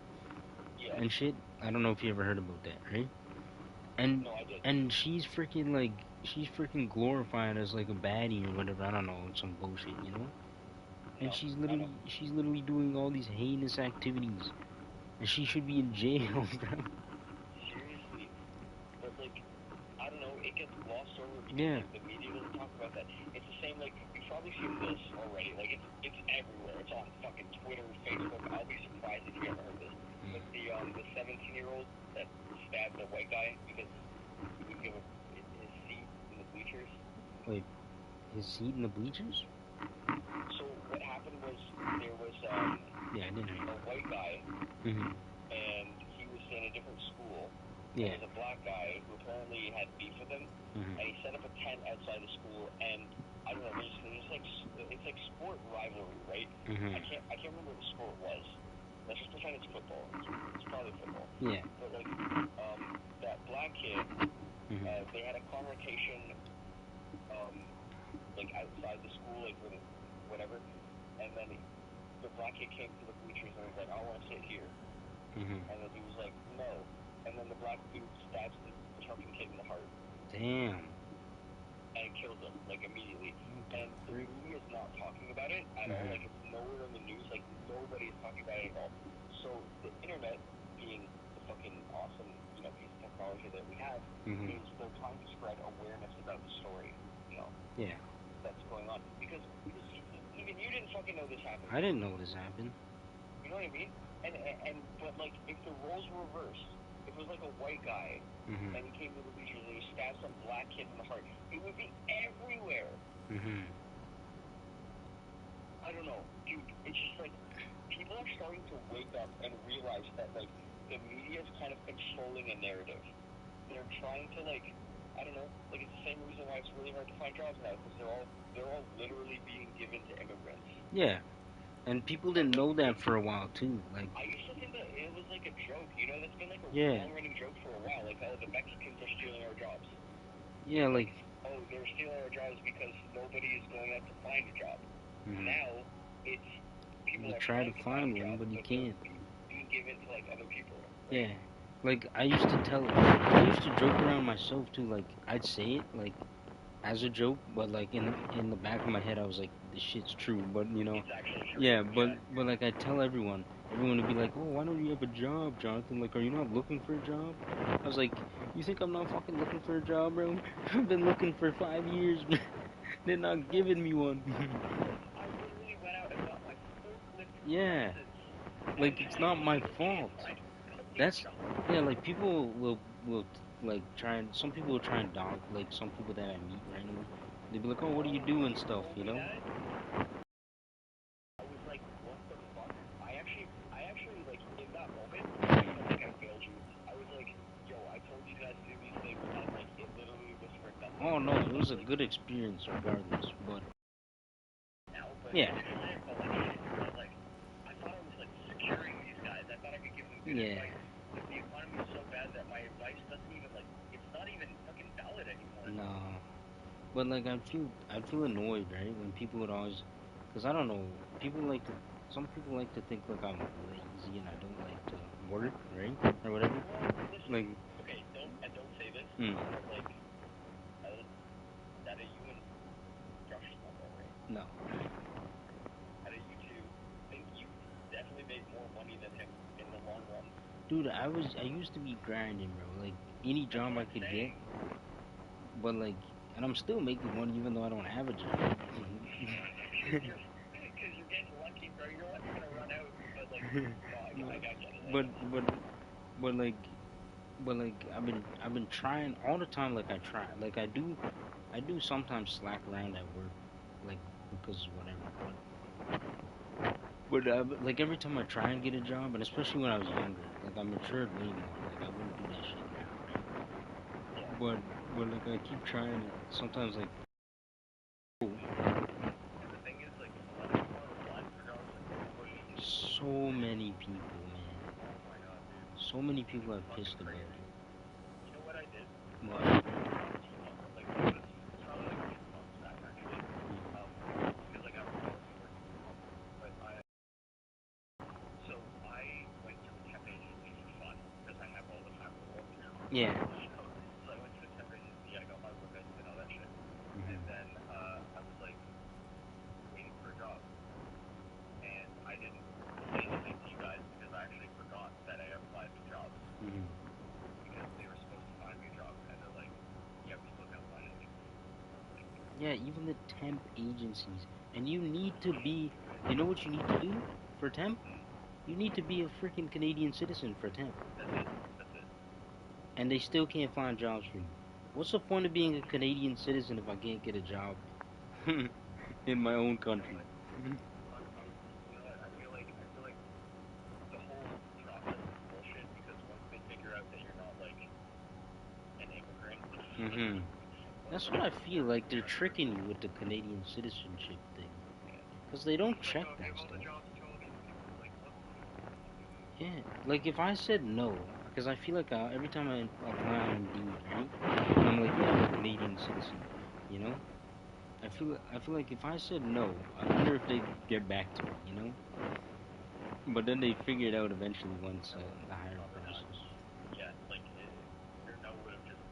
Yeah. And shit. I don't know if you ever heard about that, right? And No, I did. and she's freaking glorified as like a baddie or whatever. I don't know, some bullshit, you know? And No, I know. she's literally doing all these heinous activities, and she should be in jail, bro. Seriously. But like, I don't know, it gets glossed over because Yeah. like the media doesn't talk about that. It's the same like you've probably seen this already. Like it's everywhere. It's on fucking Twitter, Facebook. I'll be surprised if you ever heard this. But the 17-year-old that stabbed the white guy because he wouldn't give his seat in the bleachers. Wait, his seat in the bleachers? So what happened was there was Yeah, I didn't hear. a white guy Mhm. and he was in a different school. Yeah. There's a black guy who apparently had beef with him, and he set up a tent outside the school. And I don't know, there's like it's like sport rivalry, right? I can't remember what the sport was. Let's just pretend it's football. It's probably football. Yeah. But like that black kid, they had a conversation like outside the school, like with whatever, and then the black kid came to the bleachers and was like, "I want to sit here." And the dude was like, "No." And then the black dude stabs the fucking kid in the heart. Damn. And kills him, like, immediately. And the media is not talking about it at all. Like, it's nowhere in the news. Like, nobody is talking about it at all. So, the internet, being the fucking awesome, you know, piece of technology that we have, is they're trying to spread awareness about the story, you know? Yeah. That's going on. Because even you didn't fucking know this happened. I didn't know this happened. You know what I mean? But like, if the roles were reversed, if it was like a white guy, and he came to the bleachers and he stabbed some black kid in the heart, it would be everywhere. I don't know, dude. It's just like people are starting to wake up and realize that like the media is kind of controlling a narrative. They're trying to like, I don't know, like it's the same reason why it's really hard to find jobs now because they're all literally being given to immigrants. Yeah. And people didn't know that for a while too. Like I used to think that it was like a joke, you know. That's been like a long-running joke for a while. Like, oh, the Mexicans are stealing our jobs. Yeah, like oh, they're stealing our jobs because nobody is going out to find a job. Now it's people you are try to trying to find find a one, job, but you but can't. they're being given to like other people. Yeah. Right? Like I used to joke around myself too. Like I'd say it like as a joke, but like in the back of my head, I was like, this shit's true. But you know, It's actually true. yeah. But like I tell everyone would be like, oh, why don't you have a job, Jonathan? Like, are you not looking for a job? I was like, you think I'm not fucking looking for a job, bro? I've been looking for 5 years. They're not giving me one. I literally went out and got my forklift Yeah. license. Like it's not my fault. That's yeah. Like people will like try and some people will try and dog like some people that I meet randomly. They'll be like, oh, what do you do and stuff, you know? I was like, what the fuck? I actually like Oh no, it was a good experience regardless. But now, but yeah, but like, I thought I was like securing these guys. I thought I could give them good yeah, advice. But the economy is so bad that my advice doesn't even like it's not even fucking valid anymore. no. But like I feel annoyed, right? When people would always, cause I don't know, people like to, some people like to think like I'm lazy and I don't like to work, right? Or whatever. Well, listen, Like, okay, don't say this. mm, But like, that you and Josh is not that right. no, Out of you two, I think you definitely made more money than him in the long run. dude, I used to be grinding, bro. Like any That's job what I I'm could get, saying. but like, and I'm still making money even though I don't have a job. Because you're getting lucky, bro. You're like gonna run out, but like, no, No, I get it. I but get it. but but like I've been trying all the time. Like I try, like I do sometimes slack around at work, like because whatever. But like every time I try and get a job, and especially when I was younger, like I matured way more. Like I wouldn't do that shit now, right? Yeah. But like I keep trying it. Sometimes like And the thing is, like, a lot of people are applying for jobs like pushing. so many people, man. Oh my god, dude. So many people are Fucking pissed about crazy. it. You know what I did? What? Like, it's probably like 6 months back, actually. Because like I was mostly working from home. But so I went to a temp agency for fun because I have all the time in the world now. Yeah. So I went to a temp agency. I got my limits and all that shit. And Mhm. then I was like waiting for a job, and I didn't say anything to you guys because I actually forgot that I applied for jobs Mhm. because they were supposed to find me a job, and they're like, yeah, we still can't find anything. I was like, Yeah, even the temp agencies. And you need to be, you know what you need to do for temp? You need to be a freaking Canadian citizen for temp. that's it, that's it. And they still can't find jobs for you. What's the point of being a Canadian citizen if I can't get a job in my own You know country? what? You know what? I feel like the whole process is bullshit because once they figure out that you're not like an immigrant, Mhm. That's what I feel like. They're tricking you with the Canadian citizenship thing. Because they don't it's like, check oh, that give all the stuff. jobs to all these people. Like, what? Yeah, like if I said no, because I feel like every time I apply on Indeed, right? I'm like, yeah, I'm a Canadian citizen, you know? I feel like if I said no, I wonder if they'd get back to me, you know? But then they figure it out eventually once No, the hiring probably not. process. Yeah, like your no would have just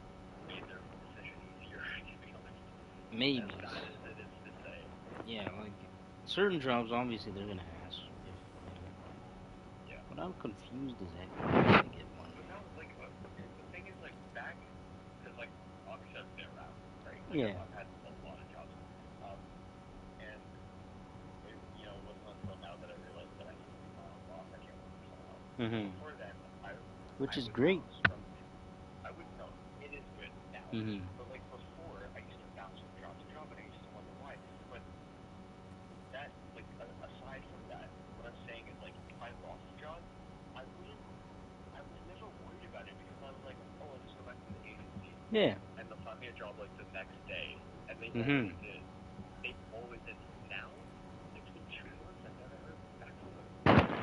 made their decision easier, to be honest. As Maybe. sad as it is to say. Yeah, like certain jobs, obviously they're gonna ask if, you know. Yeah. But I'm confused as heck to get one. But no, like, the thing is, like, back, because, like, obviously I've been around, right? Like, Yeah. I've had a lot of jobs. And, it wasn't until now that I realized that I can be my own boss. I can't work for someone else. Mhm. Before then, I Which is would great. bounce from, I would know, it is good now. Mhm. But, like, before, I used to bounce from job to job, and I used to wonder why. But that, like, aside from that, what I'm saying is, like, if I lost a job, I was never worried about it because I was like, oh, I'll just go back to the agency Yeah. and they'll find me a job like the next day. And they Mhm. always did. They always did. Now, it's been 2 months. I've never heard back from them.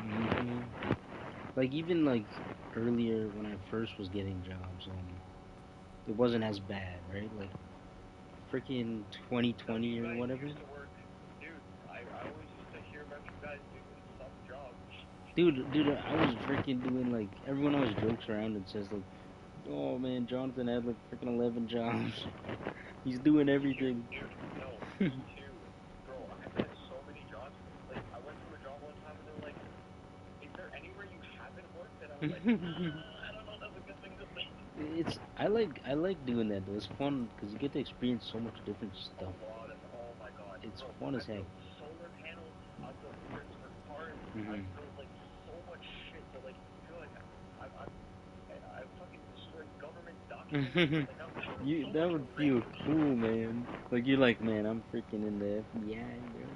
Mhm. Like even like earlier when I first was getting jobs, it wasn't as bad, right? Like freaking No, 2020 you or guys whatever. used to work. Dude, I always used to hear about you guys doing some jobs. Dude, I was freaking doing like everyone always jokes around and says like, "Oh man, Jonathan had like freaking 11 jobs. He's doing Me too, everything." dude. No, me too. Bro, I've had so many jobs. Like, I went to a job one time and they were like, is there anywhere you haven't worked? And I was like, I don't know, that's a good thing to say. I like doing that though. It's fun because you get to experience so much different A stuff. lot of, oh my god, It's bro, fun I as heck. built solar panels, I built prints for cars, I Hmm. built like so much shit that like, I fucking destroyed government documents, like I've done so That much would feel random shit. cool, man. Like you're like, man, I'm freaking in the FBI, bro.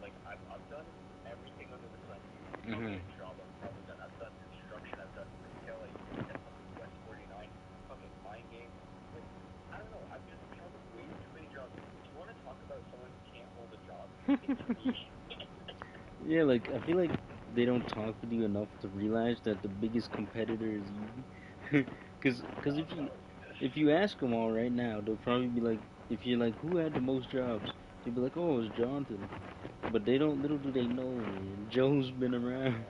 Like I've done everything under the sun you could probably Mhm. job I've probably done. I've done construction, I've done retail, I used to work at fucking West 49, fucking mind games. Like, I don't know, Yeah, like I feel like they don't talk with you enough to realize that the biggest competitor is you. Cause if you ask them all right now, they'll probably be like, if you're like, who had the most jobs? They'll be like, oh, it was Jonathan. But they don't. Little do they know, man. Joe's been around.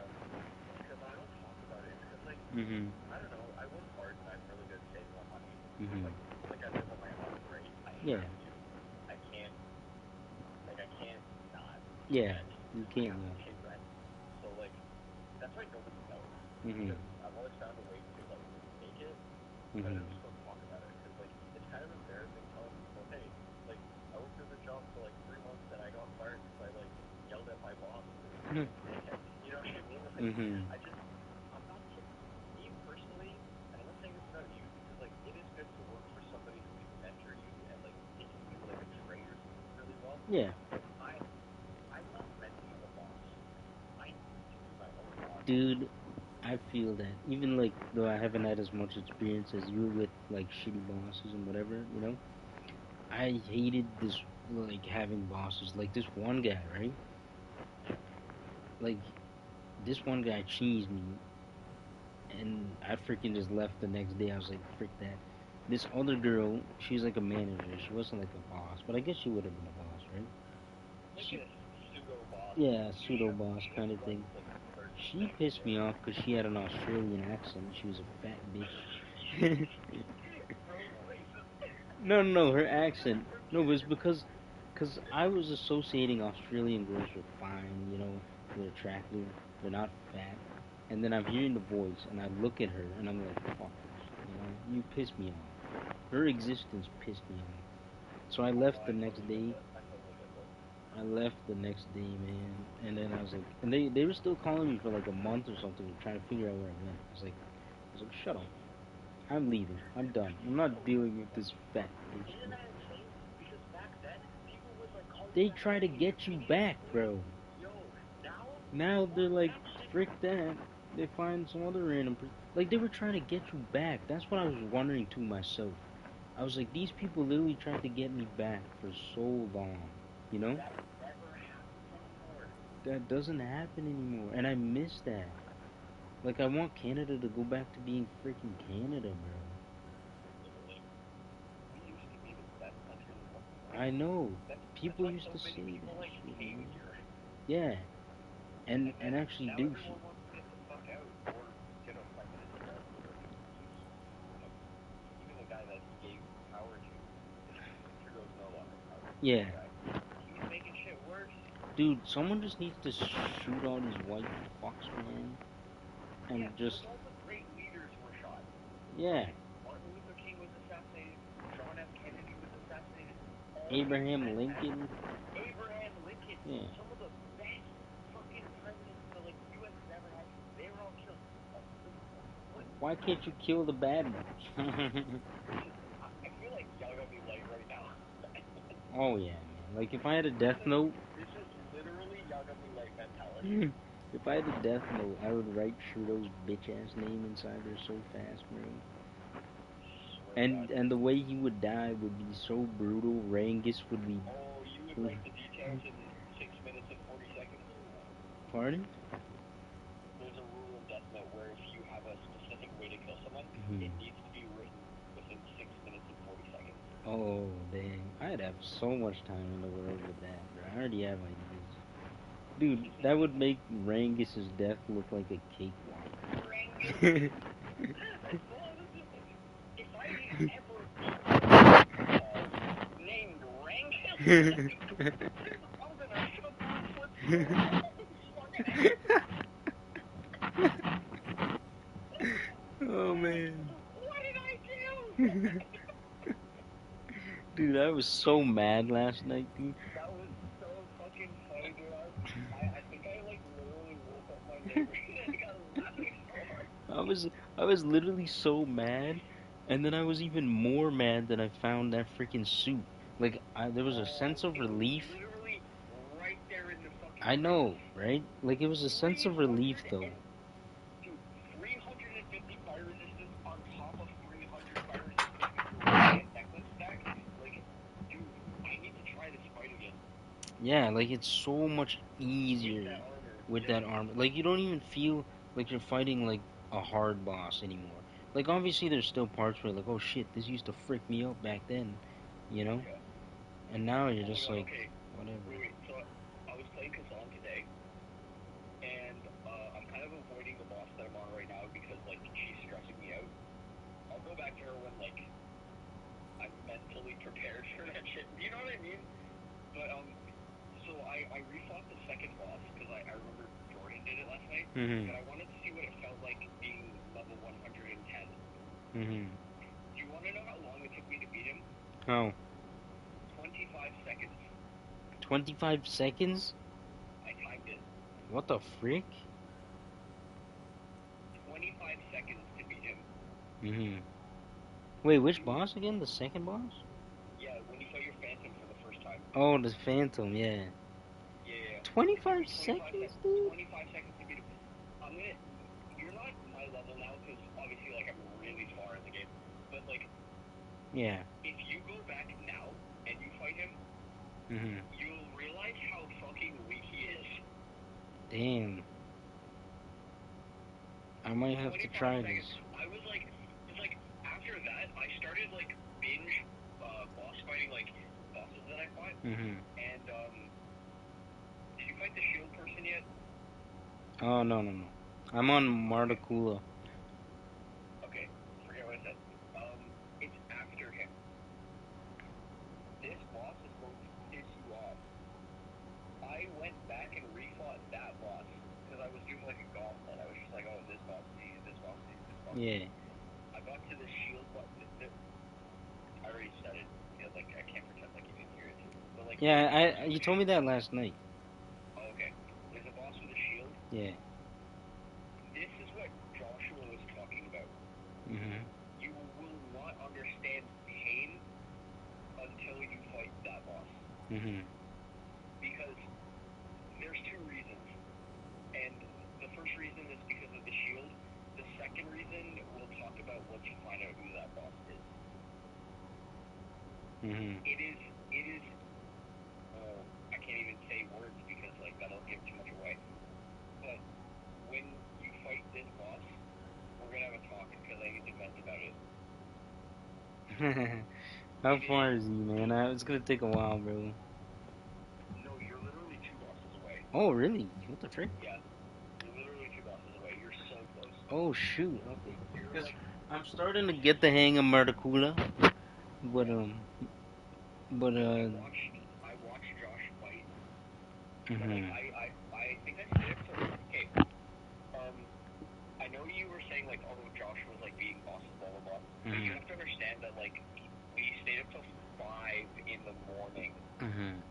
Because I don't talk about it. Because like Mhm. I don't know. I work hard and I'm really good at saving my money. Mhm. Like I live on my own, right? I Yeah. have to. I can't. Like I can't not do Yeah. that. You I can't have to know. pay rent. So like that's why nobody knows. Mhm. Because I've always found a way to like make it, but I Mhm. just don't talk about it. Because like it's kind of embarrassing telling people, hey, like I worked at the job for like 3 months and I got fired because I like yelled at my boss. You know what I mean? Like Mhm. I just I'm not me personally, and I'm not saying this about you because like it is good to work for somebody who can mentor you and like they can do like a tray or something really well. Yeah. But I'm not meant to be the boss. I need to be my own boss. Dude, I feel that even like though I haven't had as much experience as you with like shitty bosses and whatever, I hated this like having bosses. Like this one guy, right? Like this one guy cheesed me, and I freaking just left the next day. I was like, frick that. This other girl, she's like a manager. She wasn't like a boss, but I guess she would have been a boss, right? Like She, a pseudo boss. yeah, She pseudo just boss she just kind of runs thing. like certain She things. pissed me Yeah. off because she had an Australian accent. She was a fat bitch. Bro, racist. No, no, no, her accent. No, it was because I was associating Australian girls with fine, they're attractive, they're not fat. And then I'm hearing the voice, and I look at her, and I'm like, fuck this, you piss me off. Her existence pissed me off. So I Oh no, left the I next totally get day. that. I totally get that. I left the next day, man. And then I was like, and they were still calling me for like a month or something, trying to figure out where I went. I was like, shut up. I'm leaving. I'm done. I'm not dealing with this fat bitch. Isn't that insane? Because back then, people would like call you They back try like, to hey, get we you need an back, employee. bro. Yo, now, Now they're fuck like, that shit. frick that. They find some other random person. Like, they were trying to get you back. That's what I was wondering to myself. I was like, these people literally tried to get me back for so long. You know? That never happens anymore. That doesn't happen anymore. And I miss that. Like, I want Canada to go back to being freaking Canada, bro. Literally. We used to be the best country in the fucking world. I know. That's People why used so to many say people that like shit, came man. here. Yeah. And And and then actually now do shit. everyone wants to get the fuck out or get a prime minister that like like even the guy that he gave power to, Trudeau's no longer in power. Yeah. That guy. He's making shit worse. Dude, someone just needs to shoot all these white fucks, man. Yeah, And like just, all the great leaders were shot. yeah. Fucking Martin Luther King was assassinated. John F. Kennedy was assassinated. All these Abraham presidents. Lincoln. Abraham Lincoln. Yeah. Some of the best fucking presidents that like the U.S. has ever had. They were all killed. Like, what? Why can't you kill the bad ones? I feel like y'all got me light right now. Oh, yeah, man. Like, if I had a death note, This is literally y'all got me light mentality. if I had a death note, I would write Trudeau's bitch ass name inside there so fast, bro. Swear to God. And the way he would die would be so brutal. Rangus would be. Oh, you would write the details in 6 minutes and 40 seconds? Pardon? There's a rule in Death Note where if you have a specific way to kill someone, it Mhm. needs to be written within 6 minutes and 40 seconds. Oh, dang. I'd have so much time in the world with that, bro. I already have ideas. Dude, that would make Rangus's death look like a cakewalk. Rangus! As long as if I ever meet someone named Rangus, I'm gonna shove my foot through his fucking ass. Oh, man. What did I do? Dude, I was so mad last night, dude. That was so fucking funny, dude. I think I like literally woke up my neighbor and got laughing so hard. I was literally so mad, and then I was even more mad that I found that freaking suit. Like, there was a Oh, sense of it was relief. literally right there in the fucking I ground. know, right? Like, it was a sense of relief, 300 though. and dude, 350 fire resistance on top of 300 fire resistance with your Radiant Necklace stack. Like, dude, I need to try this fight again. Yeah, like it's so much easier That armor. with Yeah. that armor. Like you don't even feel like you're fighting like a hard boss anymore. Like obviously there's still parts where like, oh shit, this used to frick me up back then, you know? Yeah. And now you're Oh my just god. like Okay. whatever. Wait. So I was playing Khazan today, and I'm kind of avoiding the boss that I'm on right now because like she's stressing me out. I'll go back to her when like I'm mentally prepared for that shit. You know what I mean? But so I refought the second boss because I remember Jordan did it last night, Mhm. but I wanted to see what it felt like being level 110. Mhm. Do you want to know how long it took me to beat him? How? 25 seconds. 25 seconds? I timed it. What the frick? 25 seconds to beat him. Mhm. Wait, which boss again? The second boss? Yeah, when you fight your Phantom for the first time. Oh, the Phantom, yeah. Yeah. It took 25 me 25, seconds, dude? 25 seconds to beat him. I'm gonna. You're not my level now because obviously, like, I'm really far in the game. But, like, Yeah. if you go back now and you fight him, Mhm. you'll realize how fucking weak he is. Damn. I might have to 25 try seconds. this. I was like, it's like after that, I started like binge boss fighting like bosses that I fought. Mhm. And did you fight the shield person yet? Oh, no, no, no. I'm on Marticula. Okay, forget what I said. It's after him. This boss is going to piss you off. I went back and refought that boss because I was doing like a gauntlet. I was just like, oh, this boss is easy, this boss is easy, this boss is Yeah. easy. I got to the shield boss. I already said it. Like I can't pretend like you didn't hear it. But like there's a boss Yeah, with you a told me shield. that last night. Oh, okay. There's a boss with a shield. Yeah. This is what Joshua was talking about. Mhm. You will not understand pain until you fight that boss. Mhm. Because there's two reasons. And the first reason is because of the shield. The second reason we'll talk about once you find out who that boss is. Mhm. It is I can't even say words because like that'll give too much away. But when you fight this boss, we're gonna have a talk because I need to vent about it. How It far is is he, man? It's gonna take a while, bro. no, you're literally two bosses away. Oh, really? What the frick? Yeah, you're literally two bosses away. You're so close. Oh, shoot. Okay. You're Because like I'm starting to get the hang of Marticula, but yeah. but I watched Josh fight. But like mhm. I think I stayed up till okay. Um, I know you were saying like oh Josh was like beating bosses blah blah blah. But you Mhm. have to understand that like we stayed up till 5 in the morning. Mhm.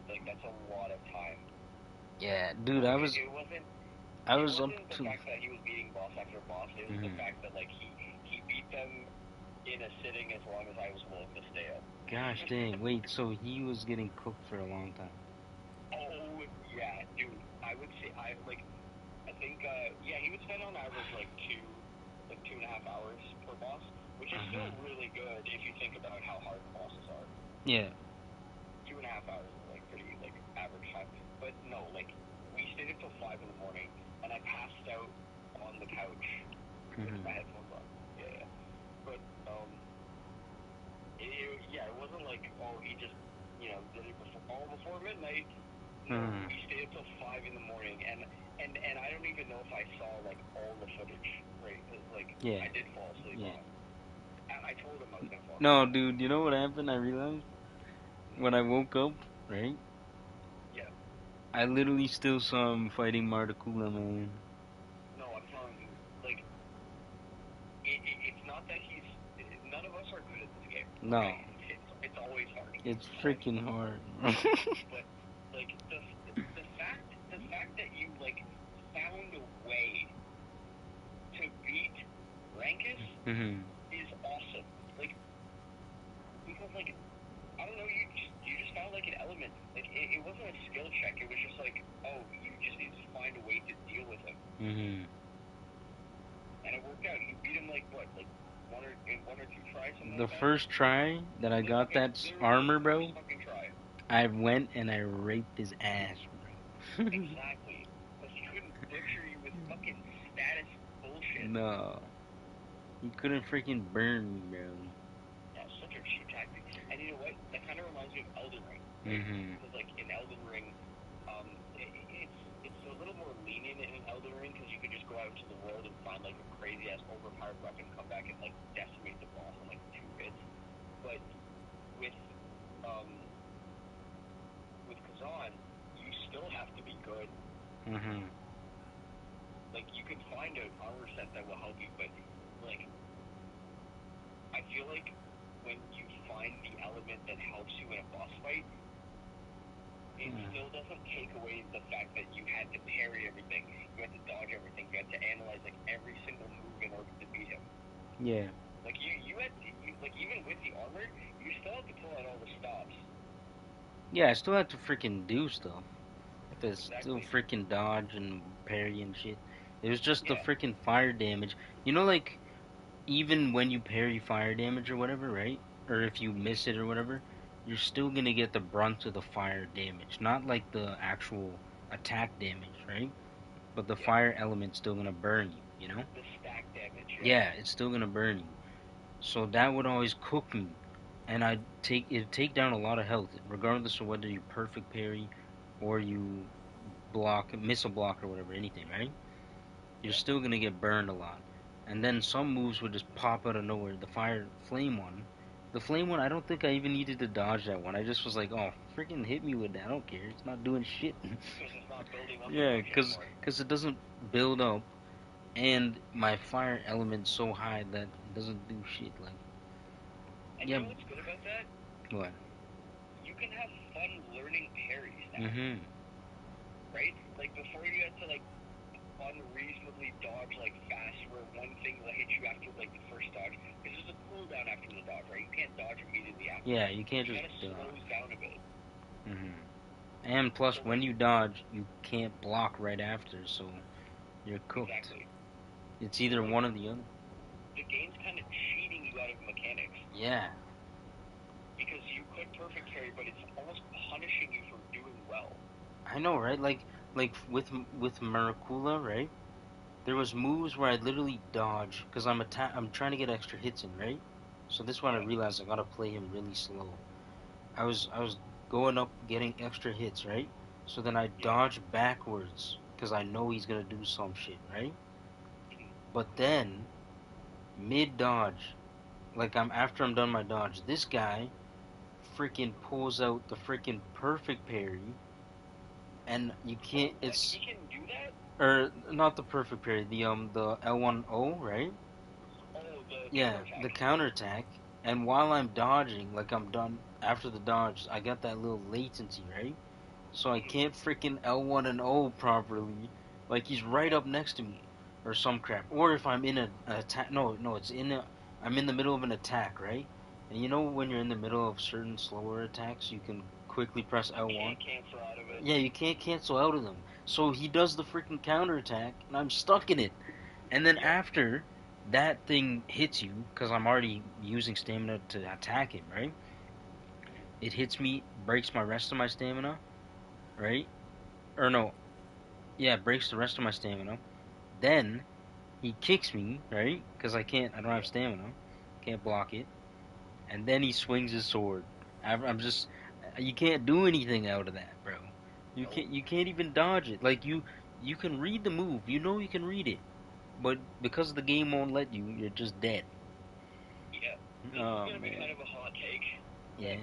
Like that's a lot of time. Yeah, dude, Like I was it wasn't I it was up wasn't the to. fact that he was beating boss after boss. It was the Mhm. fact that like he beat them in a sitting as long as I was willing to stay up. Gosh dang, wait, so he was getting cooked for a long time. Oh yeah, dude. I would say I think yeah he would spend on average like 2.5 hours per boss, which is still Uh-huh. really good if you think about how hard the bosses are. Yeah. 2.5 hours is like pretty like average time. But no, like we stayed until 5 in the morning, and I passed out on the couch with Mhm. my headphones on. Yeah, yeah. But yeah, it wasn't like oh he just did it before midnight. No, Mhm. we stayed until 5 in the morning, and I don't even know if I saw like all the footage, right? Because like Yeah. I did fall asleep Yeah. on him. I told him I was gonna fall asleep No, on him. dude, you know what happened? I realized when I woke up, right? Yeah. I literally still saw him fighting Marticula, man. No, I'm telling you, like it's not that he's. None of us are good at this game. No, Okay, it's always hard. it's It's always freaking hard. hard. But like the fact that you like found a way to beat Rankus Mhm. is awesome. Like because like I don't know, you just found like an element. Like it wasn't a skill check. It was just like oh you just need to find a way to deal with him, Mhm. and it worked out. You beat him like what like in one or two tries something The like that. first try that I got Okay, that literally the armor, first bro. fucking try. I went and I raped his ass, bro. Exactly. Because he couldn't butcher you with fucking status bullshit. No, he couldn't freaking burn me, bro. Yeah, such a cheap tactic. And you know what? That kind of reminds me of Elden Ring, right? Mhm. Because like in Elden Ring, it's a little more lenient in Elden Ring because you can just go out into the world and find like a crazy ass overpowered weapon, come back and like decimate the boss in like 2 hits. But with um with Khazan, you still have to be good. Mhm. Like you can find an armor set that will help you, but like I feel like when you find the element that helps you in a boss fight, it still doesn't take away the fact that you had to parry everything, you had to dodge everything, you had to analyze like every single move in order to beat him. Yeah. Like you had to, like even with the armor, you still have to pull out all the stops. Yeah, I still have to freaking do stuff. I have to still Exactly. freaking dodge and parry and shit. It was just the Yeah. freaking fire damage. You know, like even when you parry fire damage or whatever, right? Or if you miss it or whatever, you're still gonna get the brunt of the fire damage, not like the actual attack damage, right? But the Yeah. fire element's still gonna burn you, you know? The stack damage. Yeah. Yeah, it's still gonna burn you. So that would always cook me, and it'd take down a lot of health, regardless of whether you perfect parry or you miss a block or whatever, anything, right? You're Yeah. still gonna get burned a lot. And then some moves would just pop out of nowhere. The flame one, I don't think I even needed to dodge that one. I just was like, oh, freaking hit me with that. I don't care. It's not doing shit. Because it's not building up as Yeah, much anymore. cause it doesn't build up, and my fire element's so high that it doesn't do shit. Like, And you yeah, know what's good about that? what? You can have fun learning parries now, Mm-hmm. right? Like before you had to like unreasonably dodge like fast where one thing will hit you after like the first dodge because there's a cooldown after the dodge, right? You can't dodge immediately after. Yeah, you can't It just kind of slows dodge. down a bit. Mm-hmm. And plus, So when like you dodge, you can't block right after, so you're cooked. exactly. It's So either like one or the other. the game's kind of cheating you out of mechanics Yeah, because you could perfect parry, but it's almost punishing you for doing well. I know, right? Like with Maracula, right? There was moves where I literally dodge because I'm trying to get extra hits in, right? So this one I Yeah, realized I gotta play him really slow. I was going up getting extra hits, right? So then I yeah. dodge backwards because I know he's gonna do some shit, right? But then mid dodge, like after I'm done my dodge, this guy freaking pulls out the freaking perfect parry, and you Oh, can't. what? He It's can do that? or not the perfect parry, the L1O, right? Oh, the Yeah, counterattack. the counterattack. And while I'm dodging, like I'm done after the dodge, I got that little latency, right? So I can't freaking L1 and O properly. Like he's right Yeah. up next to me, or some crap. Or if I'm in an attack, no, it's I'm in the middle of an attack, right? And you know when you're in the middle of certain slower attacks, you can quickly press You L1. can't cancel out of it. Yeah, you can't cancel out of them. So he does the freaking counterattack, and I'm stuck in it. And then Yep. after that thing hits you, because I'm already using stamina to attack him, right? It hits me, breaks my rest of my stamina, right? Or no, yeah, breaks the rest of my stamina. Then he kicks me, right? Because I don't have Yeah. stamina, can't block it. And then he swings his sword. I'm just, you can't do anything out of that, bro. Nope. You can't even dodge it. Like you can read the move, you know you can read it, but because the game won't let you, you're just dead. Yeah. This is Oh gonna be kind man. of a hot take, but Yeah.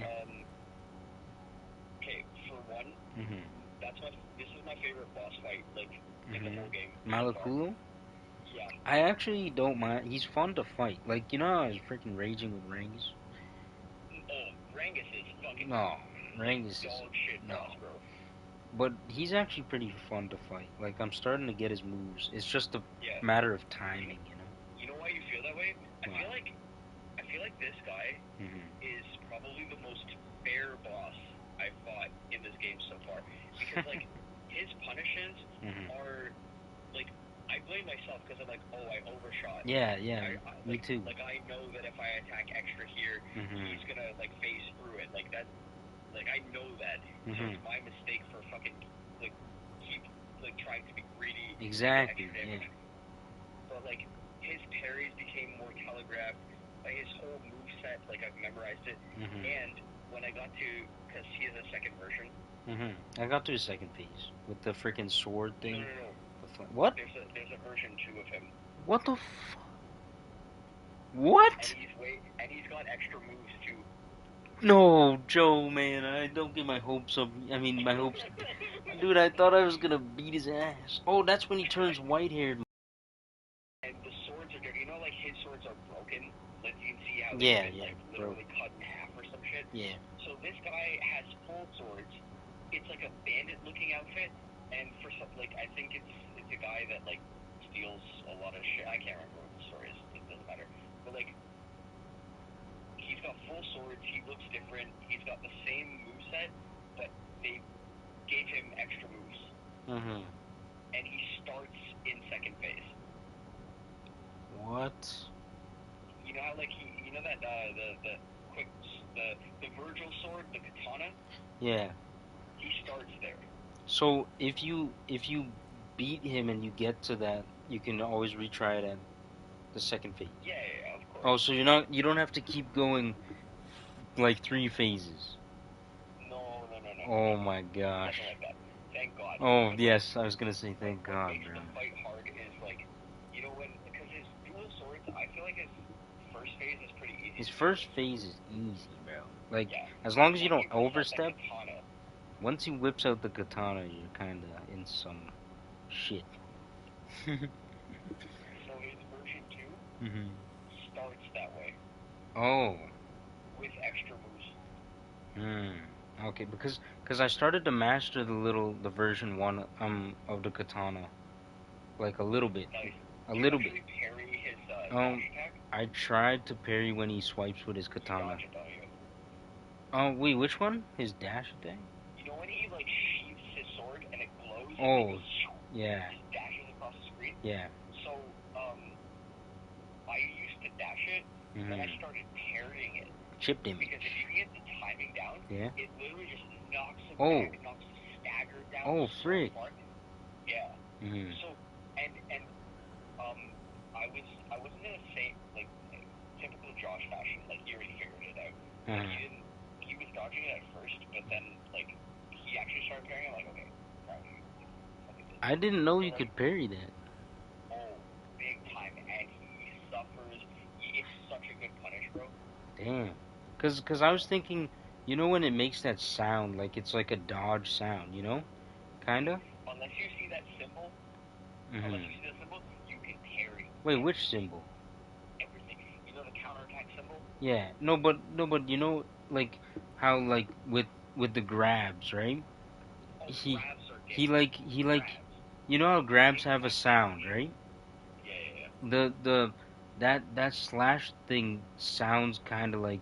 okay. For one, Mhm. this is my favorite boss fight, like in the Mhm. whole game so far. Malakulo? Yeah. I actually don't mind. He's fun to fight. Like you know how I was freaking raging with Rangus? Oh, Rangus is fucking No, like Rangus is dog shit no. boss, bro. But he's actually pretty fun to fight. Like I'm starting to get his moves. It's just a Yeah. matter of You know, timing, you know. you know why you feel that way? Why? I feel like this guy Mhm. is probably the most fair boss I've fought in this game so far because like his punishes Mhm. are like I blame myself because I'm like, oh, I overshot. Yeah, yeah, me Like too. I know that if I attack extra here, Mhm. he's gonna like phase through it. Like that. Like, I know that. So Mhm. it's my mistake for fucking, like, keep, like, trying to be greedy to get Exactly. extra Yeah. damage. But, like, his parries became more telegraphed. His whole move set, like, I've memorized it. Mhm. And when I got to, because he has a second version. Mhm. I got to the second phase with the freaking sword thing. No. What? There's a version 2 of him. What the f? What? And he's got extra moves too. No, Joe, man, I don't get my hopes up. I mean, my hopes. Dude, I thought I was gonna beat his ass. Oh, that's when he turns white-haired. And the swords are different. You know, like his swords are broken. Like you can see how Yeah, they've been like literally cut in half or some shit. Yeah. So this guy has full swords. It's like a bandit-looking outfit, and for some, like I think it's a guy that like steals a lot of shit. I can't remember what the story is. It doesn't matter. But like he's got full swords. He looks different. He's got the same moveset, but they gave him extra moves. Mhm. And he starts in second phase. What? You know how like you know that the quick the Virgil sword, the katana. Yeah. He starts there. So if you beat him and you get to that, you can always retry it at the second phase. Yeah, of course. Oh, so you don't have to keep going like 3 phases. No. Oh my gosh. Nothing like that. Thank God. Oh But, yes, I was gonna say thank what God, makes bro. the fight hard is like, you know when because his dual swords, I feel like his first phase is pretty easy. His first phase is easy, bro. Like Yeah. as long as you Once don't he whips out that overstep. katana, Once he whips out the katana, you're kinda in some shit. so his version 2 Mhm. starts that way Oh. with extra moves. Okay, because I started to master the version 1 of the katana, like a little bit, Nice. a Do you little bit. actually parry his Um, dash attack? I tried to parry when he swipes with his You katana. dodge it, don't you? Oh wait, which one? His dash attack? You know when he like sheaths his sword and it glows and Oh, he goes, yeah, just dashes across the screen? yeah. So, I used to dash it, and I Mhm. started parrying it. Chip Because if damage. you get the timing down, Yeah. it literally just knocks him Oh. back, knocks the stagger down Oh, so frick. far. Yeah. Mhm. So, and um, I wasn't gonna say like typical Josh fashion, like he already figured it out. Like Uh-huh. he was dodging it at first, but then like he actually started parrying. I'm like, okay, now you fucking did. I didn't know So you like, could parry that. oh, big time, and he suffers. It's such a good punish, bro. Damn. Cause I was thinking, you know when it makes that sound, like it's like a dodge sound, you know? Kinda? Unless you see that symbol, Mhm. you can parry Wait, which symbol? everything. You know the counterattack symbol? Yeah. No, but you know, like how like with the grabs, right? Oh, He grabs are he different. like he like Grabs. you know how grabs have a sound, right? Yeah. The that slash thing sounds kind of like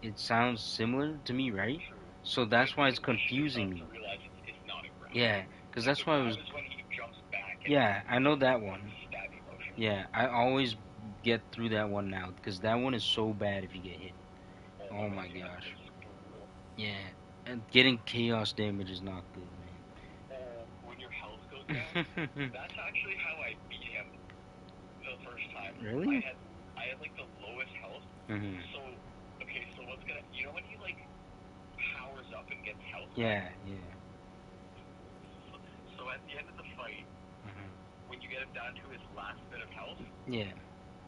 it sounds similar to me, right? True. So that's why it's Unless you're confusing about me. to realize it's not a grab. Yeah, because Like that's the why I grab was. is when he jumps back and Yeah, I know that like one. stabby motion. Yeah, I always get through that one now because that one is so bad if you get hit. Oh Oh my my god, yeah, gosh. it's brutal. Yeah, and getting chaos damage is not good, Oh, when your health goes down, man. that's actually how I beat him the first time. Really? I had like the lowest health. Mhm. So okay, so what's gonna you know when he like powers up and gets health back? Yeah, yeah. So at the end of the fight, Mhm. when you get him down to his last bit of health Yeah.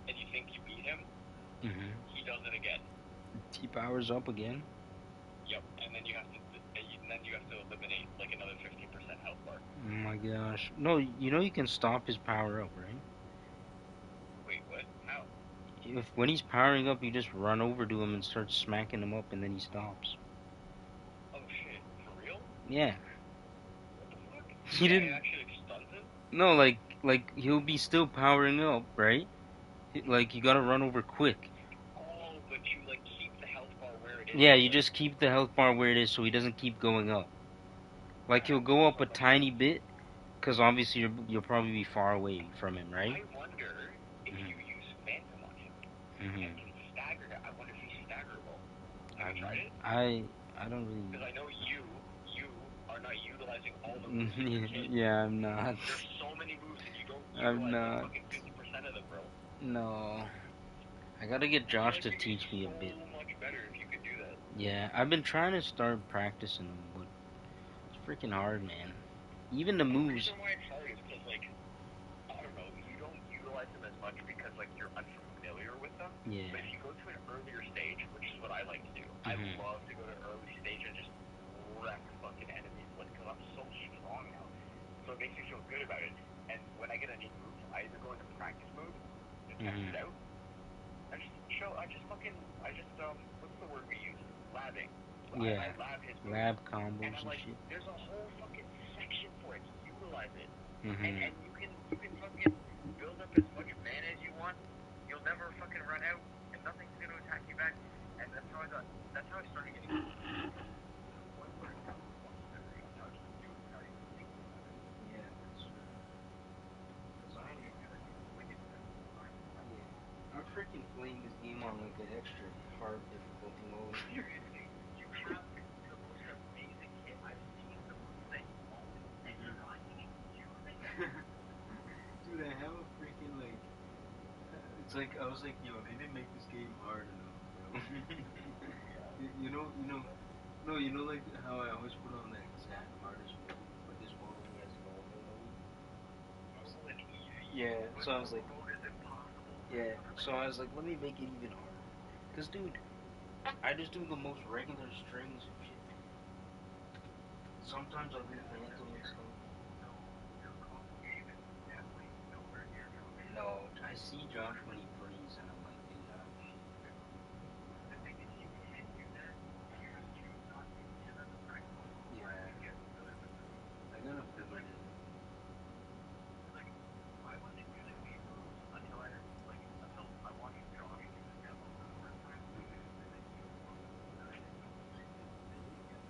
and you think you beat him, Mhm. he does it again. He powers up again. Yep, and then you have to eliminate like another 50% health bar. Oh my gosh. No, you know you can stop his power up, right? Wait, what? How? If when he's powering up, you just run over to him and start smacking him up, and then he stops. Oh shit, for real? Yeah. What the fuck? He Yeah, it didn't. actually stuns him? No, like he'll be still powering up, right? Like you gotta run over quick. Oh, but you like keep the health bar where it is. Yeah, you just keep the health bar where it is, so he doesn't keep going up. Like he'll go up a tiny bit, cause obviously you'll probably be far away from him, right? I wonder if Mhm. you use Phantom on him Mhm. and can stagger. I wonder if he's staggerable. Have I you tried it? I I don't Because I really. know you are not utilizing all the moves in your kit. Yeah, I'm not. There's so many moves and you don't I'm utilize like not. fucking 50% of them, bro. No. I gotta get I feel Josh like to you'd be teach me a so bit. much better if you could do that. Yeah, I've been trying to start practicing them, but it's freaking hard, man. Even the The moves. reason why it's hard is because, like, I don't know, you don't utilize them as much because, like, you're unfamiliar with them. Yeah. But if you go to an earlier stage, which is what I like to do, I Mhm. love to go to early stage and just wreck fucking enemies, like, because I'm so strong now. So it makes me feel good about it. And when I get a new move, I either go into practice mode to test it out. What's the word we use? Labbing. Yeah. I lab his move, Lab and combos I'm and like, shit. there's a whole fucking section for it to utilize it. Mhm. And you can fucking build up as much mana as you want. You'll never fucking run out, and nothing's gonna attack you back. And that's how I started getting to the point where now once every I'm not just doing without even thinking about it. Yeah, that's true. Cause So you do that, like it's yeah, I'm freaking playing this game on like an extra hard difficulty mode. seriously, you have the most amazing kit. I've seen the moves that you own, and you're not even using them. Dude, I have a freaking like. It's like I was like, yo, they didn't make this game hard enough, bro. You know, no, you know, like how I always put on that Khazan hardest mode, but this mode only has normal mode. Normal and easy. Yeah, But so I was normal like, mode is impossible. yeah, so I was like, let me make it even harder. Cause, dude, I just do the most regular strings and shit. Sometimes I'll do phantom and stuff. So your combo game is definitely nowhere near Josh. No, I see Josh when he plays, and I'm like, dude, I don't shit. The thing is, you can do that. You just choose not to, because as a practical Yeah, player, you get familiar with them. I gotta Because figure like, it out. I wasn't good at these moves until I watched Josh do the demo for the first time, and then he informed me, and I didn't know shit. Then you get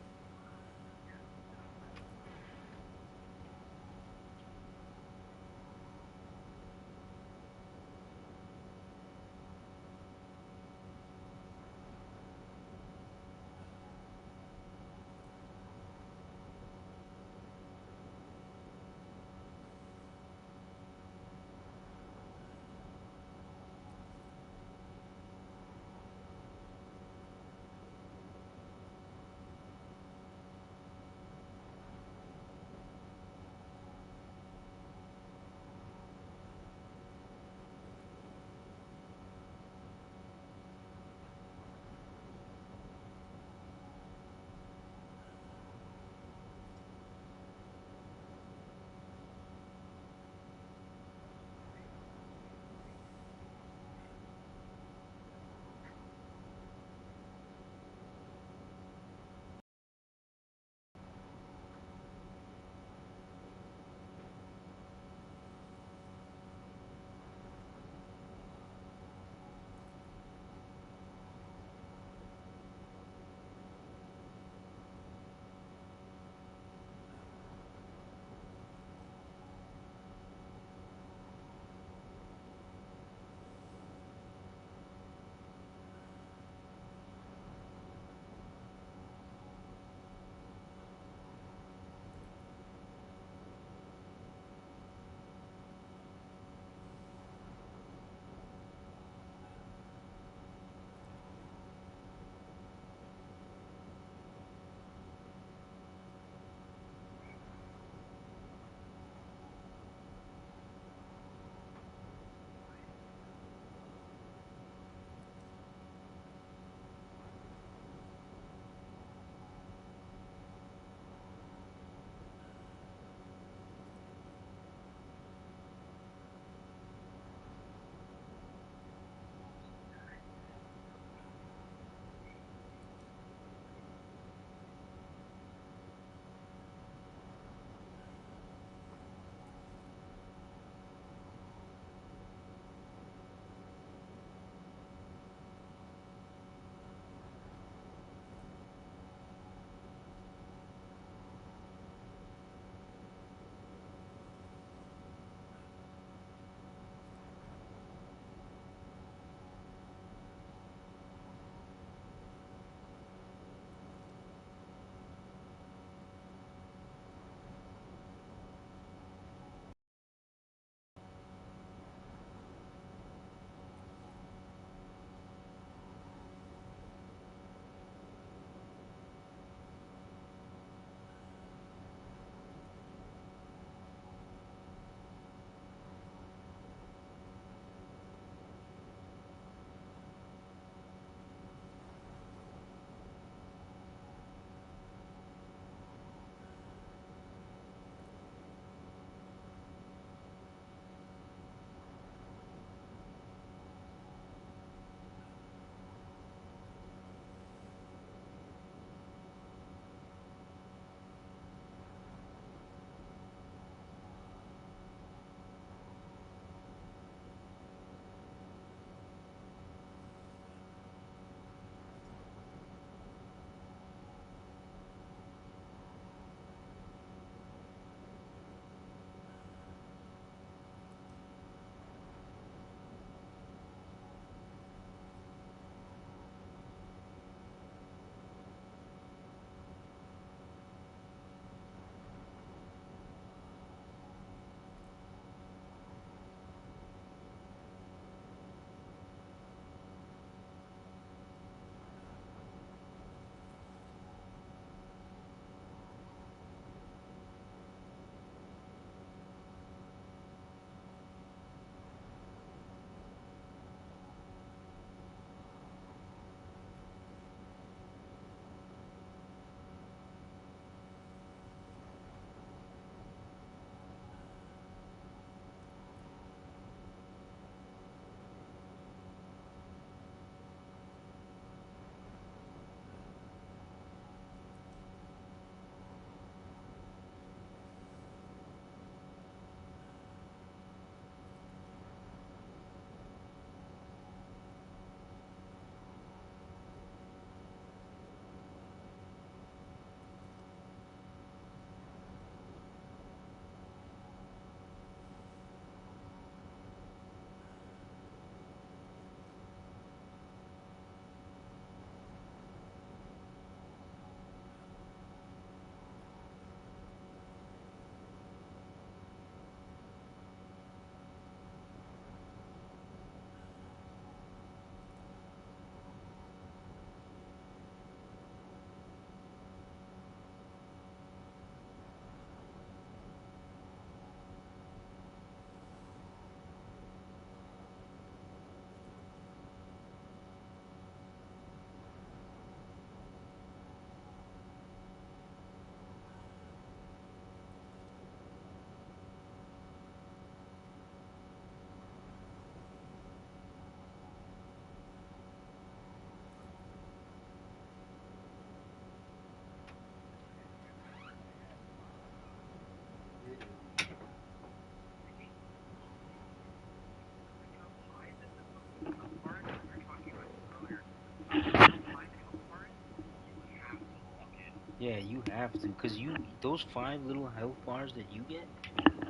Yeah, you have to, cause those 5 little health bars that you get,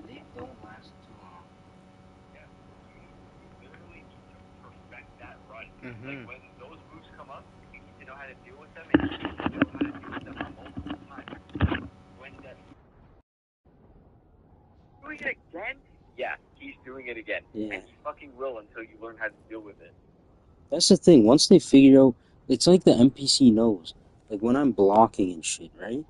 they don't last too long. Yeah, you literally need to perfect that run. Like Mhm. when those moves come up, you need to know how to deal with them, and you need to know how to deal with them multiple times. When that doing it again, yeah, he's doing it again, Yeah. and he fucking will until you learn how to deal with it. That's the thing. Once they figure out, it's like the NPC knows. Like when I'm blocking and shit, right?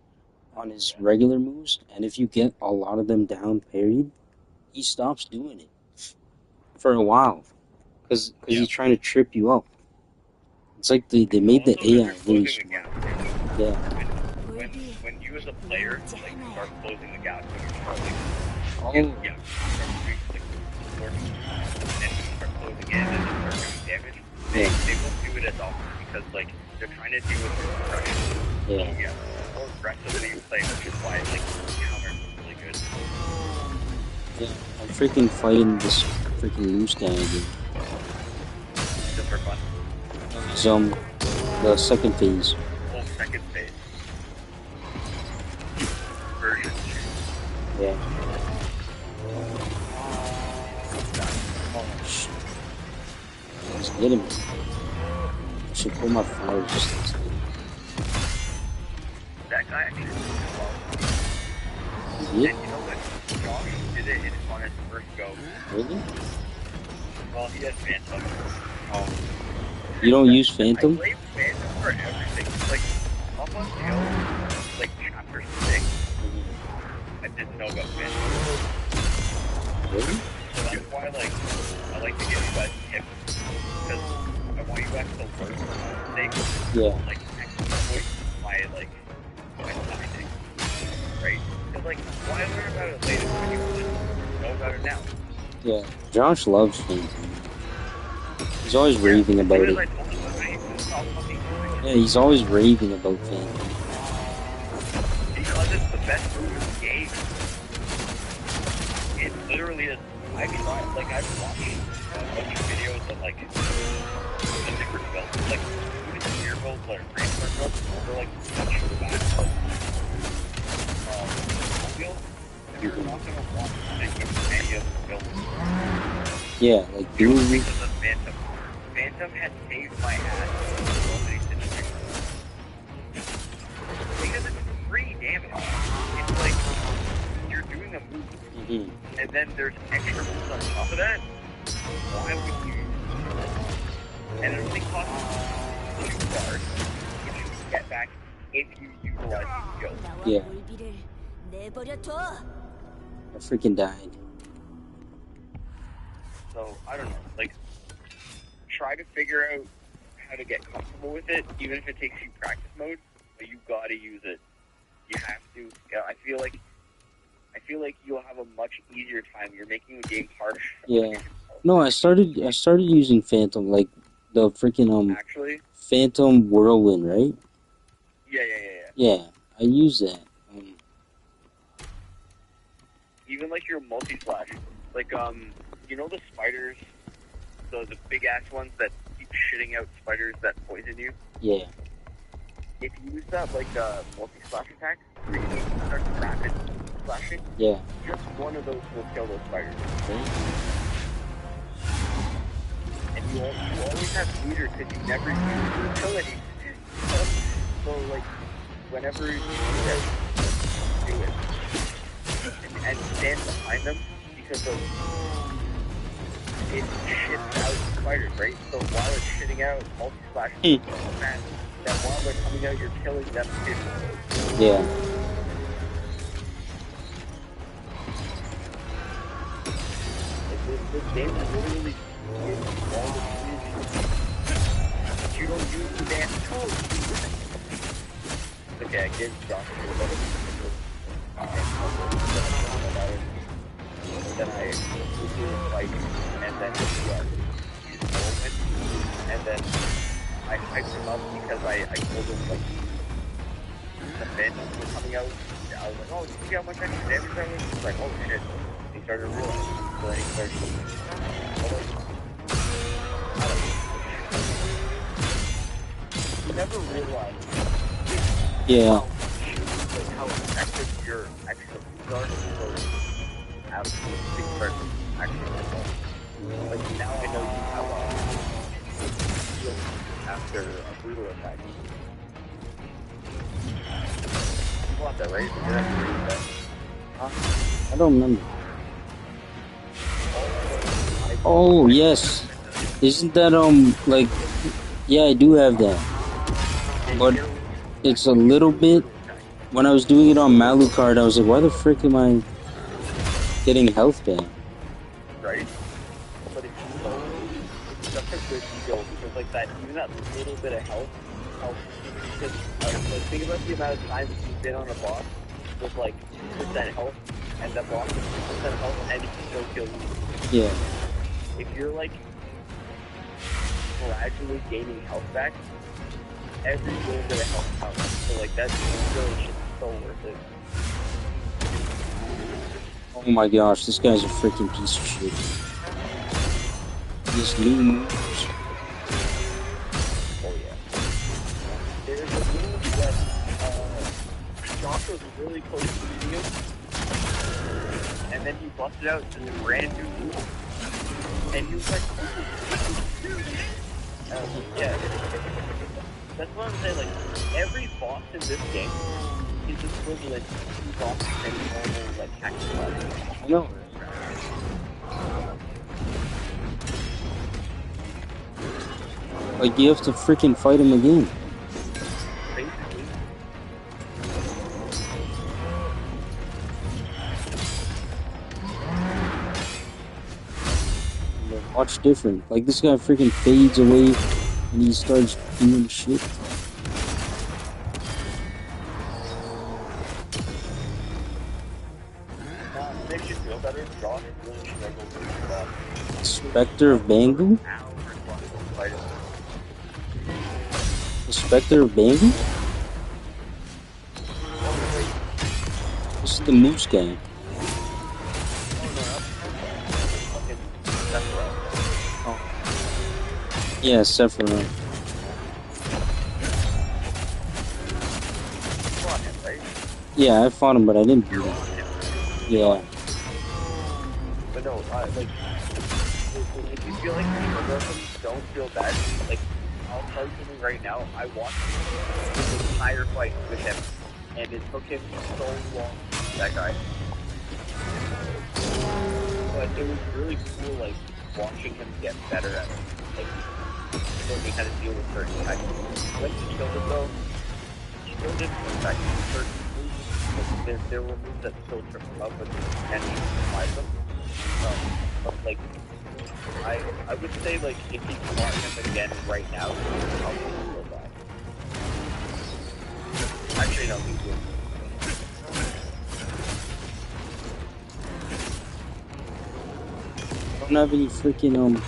On his Yeah. regular moves, and if you get a lot of them down parried, he stops doing it for a while, cause Yeah. he's trying to trip you up. It's like they made the Also, because AI you're very closing the smart. gap too. Yeah. When you as a player like start closing the gap when you're trolling, Oh. yeah, start doing like working, and when you start closing in and you start doing damage, they won't do it as often because like they're trying to deal with your suppression. Yeah. So yeah, more aggressively you play, which is why like counter is really good. Yeah. I'm freaking fighting this freaking loose guy again. Just for fun. He's the second phase. Oh, second phase. Version 2. Yeah. Oh, Shit. He's hitting me. I should pull my fire resistance. that guy actually did well. He And you know what? Josh did it on his first go. Really? Well, he has Phantom. Oh. You don't use I Phantom? blame Phantom for everything. Like, up until, like, chapter 6, I didn't know about Phantom. Really? So that's why, like, I like to give you guys tips. Because I want you guys to learn from my mistakes. Yeah. Like, exploit my finding. Right? Because, like, why learn about it later when you just know about it now? Yeah. Josh loves Phantom. He's always raving As about soon as it. I told him about it, he couldn't stop fucking doing it. Yeah, he's always raving about Phantom. Because it's the best move in the game. It literally is. I've tried, like, I've watched a bunch of videos of, like, the different builds, like, even spear builds, like, brainstorm builds, they're, like, such bad builds. Build, you're not gonna want to use any of the builds. Yeah, like Purely Blue. because of Phantom. Phantom has saved my ass in so many situations. Because it's free damage. It's like, you're doing a move, Mm-hmm. and then there's extra moves on top of that. Why would you use it? And it only costs 2 stars, which you can get back if you utilize the skill. Yeah. 내버려둬. I freaking died. So, I don't know, like, try to figure out how to get comfortable with it, even if it takes you practice mode, but you gotta use it. You have to. Yeah, I feel like you'll have a much easier time. You're making the game harsh. Yeah. No, I started using Phantom, like the freaking Actually, Phantom Whirlwind, right? yeah. Yeah, I use that. Even like your multi-slash, like you know the spiders, the big ass ones that keep shitting out spiders that poison you. Yeah. If you use that like multi-slash attack, where you start rapid slashing, Yeah. just one of those will kill those spiders. Okay. And you always have meter because you never use your ability. So like, whenever you do it, and stand behind them, because of it shits out spiders, right? So while it's shitting out, multi-slash is so fast that while they're coming out, you're killing them too. Yeah. This game literally gives you all the tools, but you don't use the damn tools. Okay, I gave Josh a little bit then I do a fight, and then use movement, and then I hyped him up because I told him like the phantoms were coming out. I was like, oh, did you see how much extra damage that was? He's like, oh shit. He started realizing. So then he started looking. You never realize Yeah. how much your extra moves are, so absolute things start to actually help. Like now I know you have a shield after a brutal attack. You want that, right? You're actually that. I don't remember. Oh yes, isn't that like? Yeah, I do have that, but it's a little bit. When I was doing it on Malucard, I was like, why the frick am I getting health back? Right? But it's such a good skill because like that, even that little bit of health helps. Because like think about the amount of times you've been on a boss with like 2% health, and that boss with 2% health, and he can still kill you. Yeah. If you're like gradually gaining health back, every little bit of health counts. So like that's really so worth it. Oh my gosh, this guy's a freaking piece of shit. This new moves. Oh yeah. There's a move that Josh was really close to beating him, and then he busted out this brand new move. And he was like, yeah. That's what I'm saying, like, every boss in this game is equivalent to two bosses in normal, like, hack and slash. I know. Like, you have to freaking fight him again. Basically. Much different. Like, this guy freaking fades away and he starts doing shit. Makes you feel better. Josh really struggles with that. Spectre of Bangu? The Spectre of Bangu? This is the moose guy. Yeah, Sephiroth. Yeah, I fought him, but I didn't beat him. Yeah. But no, like, if you feel like you don't feel bad, like, I'll tell you something right now. I watched this entire fight with him, and it took him so long to beat that guy. But it was really cool, like, watching him get better at it. Like, learning how to deal with certain attacks. When he killed him, though, he still didn't affect certain moves. There were moves that still trip him up, but and he survived them. But, like, I would say, like, if he fought him again right now, he'd probably still die. Actually, no, he would. Don't have any freaking,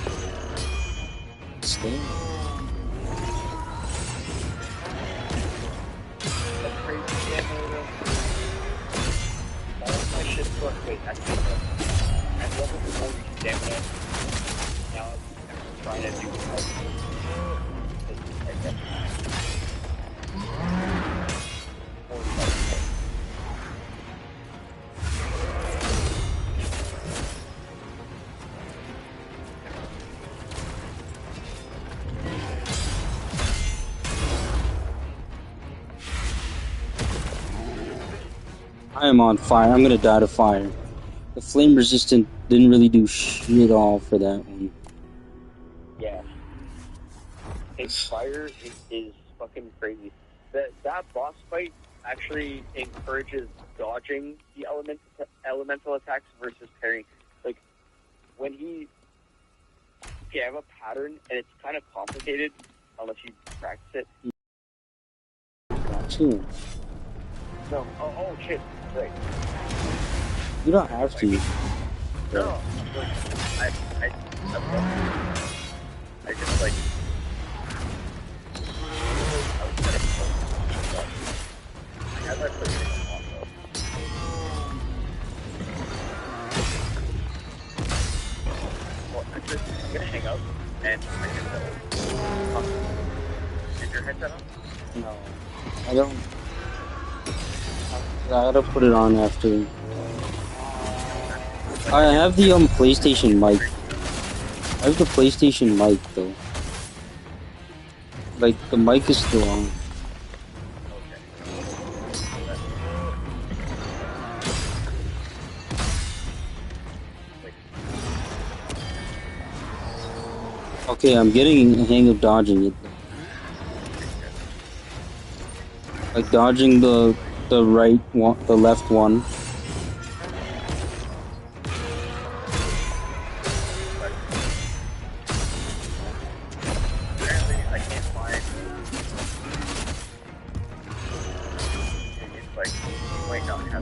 stand. That's crazy. All of my shit's going, wait, actually, at level 40 stamina, now I'm trying to do health. I am on fire. I'm gonna die to fire. The flame resistant didn't really do shit all for that one. Yeah. Fire is fucking crazy. That boss fight actually encourages dodging the elemental attacks versus parrying. Like, when you have a pattern, and it's kind of complicated unless you practice it. Too. No. Oh shit. Right. You don't have to. No. I just like. I have that PlayStation on though. Well, I'm gonna hang up and I can Is your headset on? No. I don't. I gotta put it on after. I have the PlayStation mic. I have the PlayStation mic though. Like the mic is still on. Okay, I'm getting a hang of dodging it. Like dodging the right one, the left one.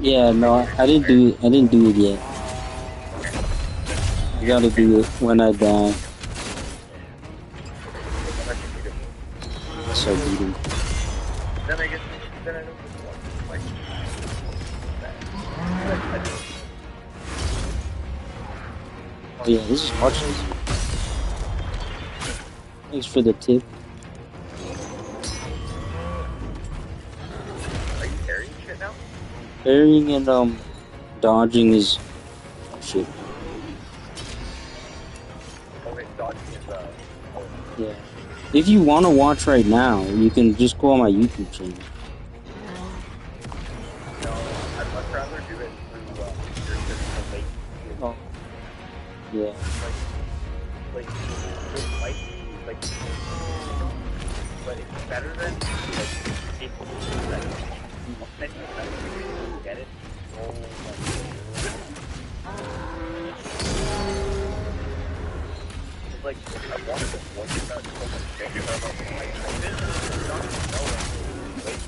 Yeah, no, I didn't do it. I didn't do it yet. I gotta do it when I die. So beating. Oh yeah, this is much easier. Thanks for the tip. Are you carrying shit now? Parrying and dodging is shit. Oh wait, dodging is Yeah. If you want to watch right now, you can just go on my YouTube channel. no, I'd much rather do it through your physical late. Oh. Yeah. Like it might be like, but it's better than like people that get it. Oh like I wanted to watch about so much shit about like this is not knowing. Wait.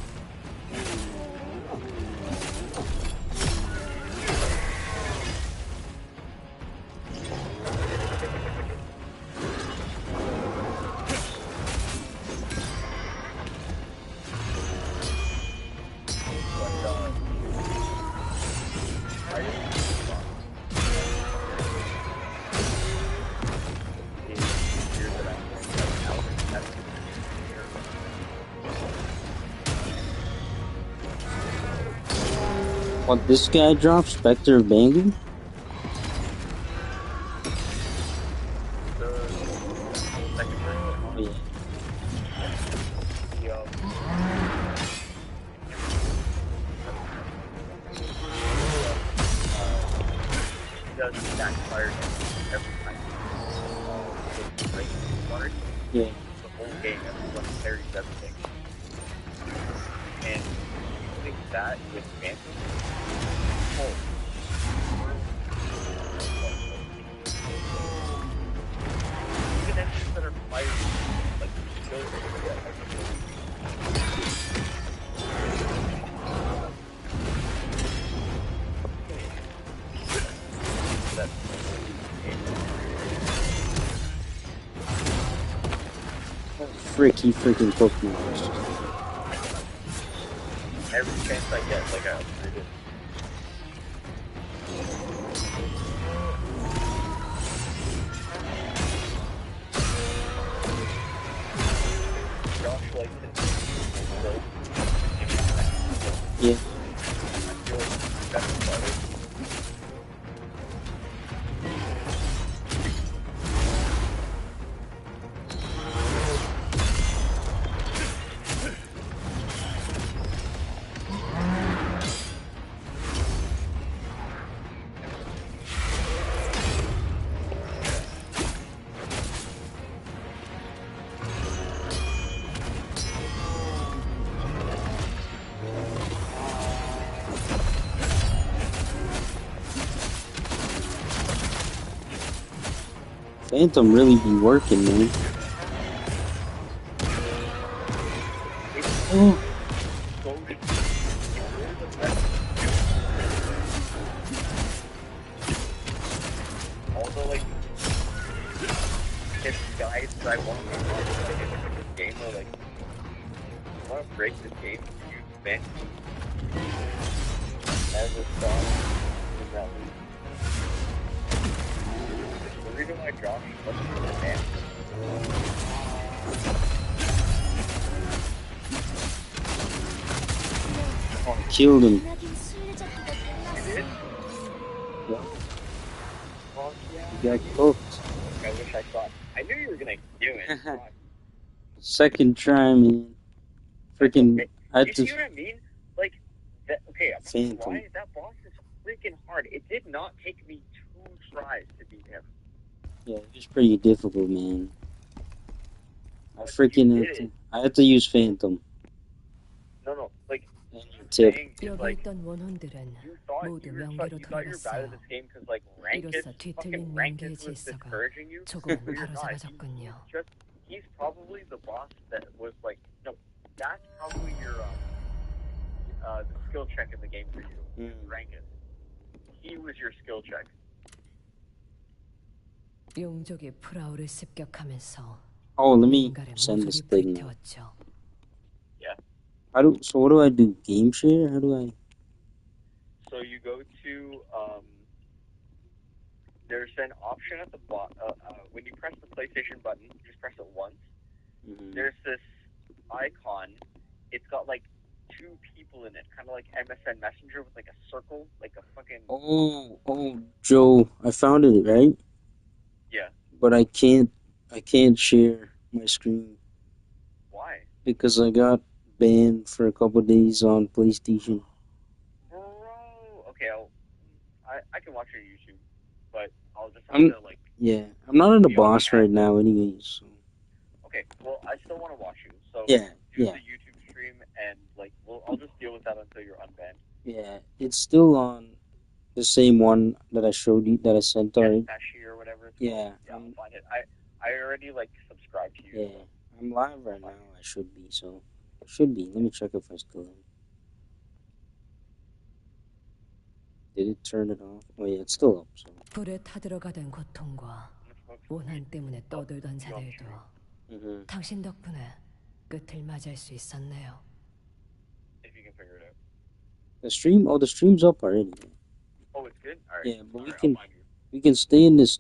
What, this guy dropped Spectre of Bangu? Oh yeah. Does backfire every time. Yeah. The whole game, everyone carries everything. And I think that with Phantom, even enemies that are fighting, like, still get Freaking Pokemon. every chance I get, like, I upgrade it. Josh likes it. Yeah. I feel like that's better. Phantom really be working, man. Oh. Also, like, if guys that I want to make this game are like, I want to break this game, you man. As a song, the reason why Josh wasn't a fan. Oh, I killed him. 기나긴 술래잡기가 끝났어. Fuck yeah. He got cooked. I wish I thought. I knew you were gonna do it. Fuck. Second try, man. Freaking, I You had see to. what I mean? Like, that, okay, I'm not Phantom. gonna lie, that boss is freaking hard. It did not take me 2 tries to beat him. Yeah, it was pretty difficult, man. I freaking You had did to. I had to use Phantom. No, like, And you're tip. saying is 여기 like, 있던 원혼들은 you thought 모두 you 명계로 thought you were bad at 돌아갔어요. this game because like Rankus, 이로써 뒤틀린 fucking 명계의 Rankus was 질서가 discouraging you. 조금은 But you're not. 바로잡아졌군요. He's probably the boss that was like, no, that's probably your the skill check in the game for you. Rankus. He was your skill check. 용족이 프라우를 습격하면서 Oh, let me 인간을 send this 모조리 thing. 불태웠죠. Yeah. So what do I do? Game share? How do I? So you go to there's an option at the bottom when you press the PlayStation button, just press it once. Mm-hmm. There's this icon. It's got like 2 people in it, kind of like MSN Messenger with like a circle, like a fucking. Oh, Joe, I found it, right? Yeah. But I can't share my screen Why? because I got banned for a couple of days on PlayStation. Bro, okay, I can watch it on YouTube, but I'll just have I'm to like. Yeah, I'm not at the Be on boss the right now, anyways. So. Okay, well I still want to watch you, so Yeah, do yeah, the YouTube stream and like I'll just deal with that until you're unbanned. yeah. It's still on the same one that I showed you, that I sent already. Tashi or whatever it's Yeah, called. Yeah, I'll find it. I already like subscribed to you. yeah. I'm live right now. I should be. So, should be. Let me check if I still am. Did it turn it off? Oh yeah, it's still up. So. 불에 타들어가던 고통과 원한 때문에 떠들던 자들도 Mm-hmm. 당신 덕분에 끝을 맞이할 수 있었네요. If you can figure it out. The stream's up already. Oh, it's good. All right. Yeah, but All right, we can stay in this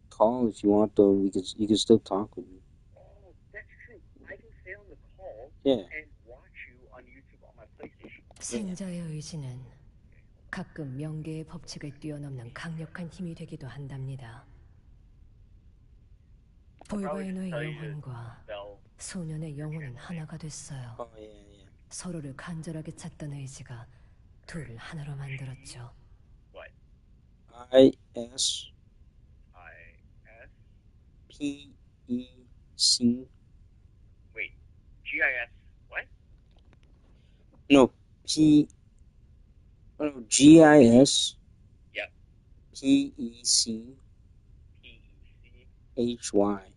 call if you want, though. You can still talk with me. Oh, that's true. I can stay on the call Yeah. and watch you on YouTube on my PlayStation. 생자의 의지는 가끔 명계의 법칙을 뛰어넘는 강력한 힘이 되기도 한답니다. 볼바이노의 영혼과 소년의 영혼은 하나가 됐어요. Oh yeah. 서로를 간절하게 찾던 의지가 둘을 하나로 만들었죠. What? IS PEC. Wait. GIS. What? No, GIS. Yep. PEC HY.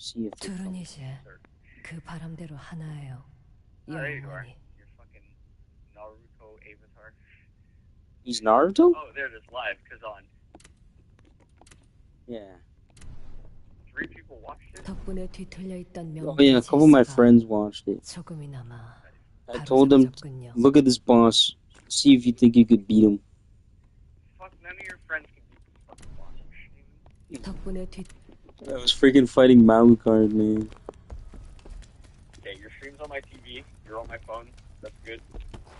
See if it 둘은 comes. 이제 그 바람대로 하나예요. There you are. 영원히. Your fucking Naruto avatar. He's Naruto? Oh, there it is live. Khazan. Yeah. 3 people watched it. 덕분에 뒤틀려 있던 Oh yeah, a couple of my friends watched it. 조금이나마 I told them, 바로잡았군요. look at this boss. See if you think you could beat him. Fuck, none of your friends can beat this fucking boss. You're shitting me. 덕분에 뒤 I was freaking fighting Malucard, man. Okay, your stream's on my TV. You're on my phone. That's good.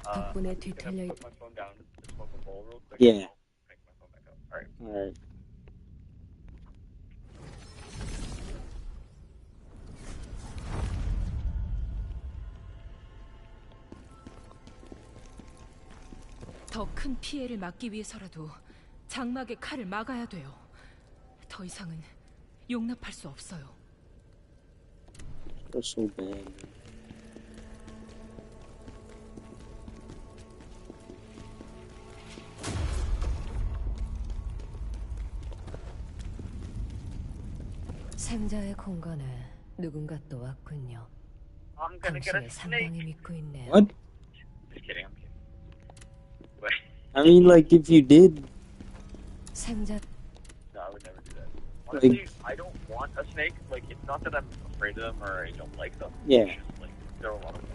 덕분에 I'm just gonna 뒤틀려 put my phone down to smoke a bowl real quick. Yeah. I'll pick my phone back up. Alright. Alright. 더 큰 피해를 막기 위해서라도 장막의 칼을 막아야 돼요. 더 이상은 용납할 수 없어요. That's so bad, man. 생자의 공간에 누군가 또 왔군요. I'm gonna get a 당신을 snake. 상당히 믿고 있네요. What? Just kidding, I'm kidding. What? I mean, like, if you did, 생자 No, I would never do that. Honestly, Like- I don't want a snake. Like, it's not that I'm afraid of them or I don't like them. Yeah. It's just, like, there are a lot of them.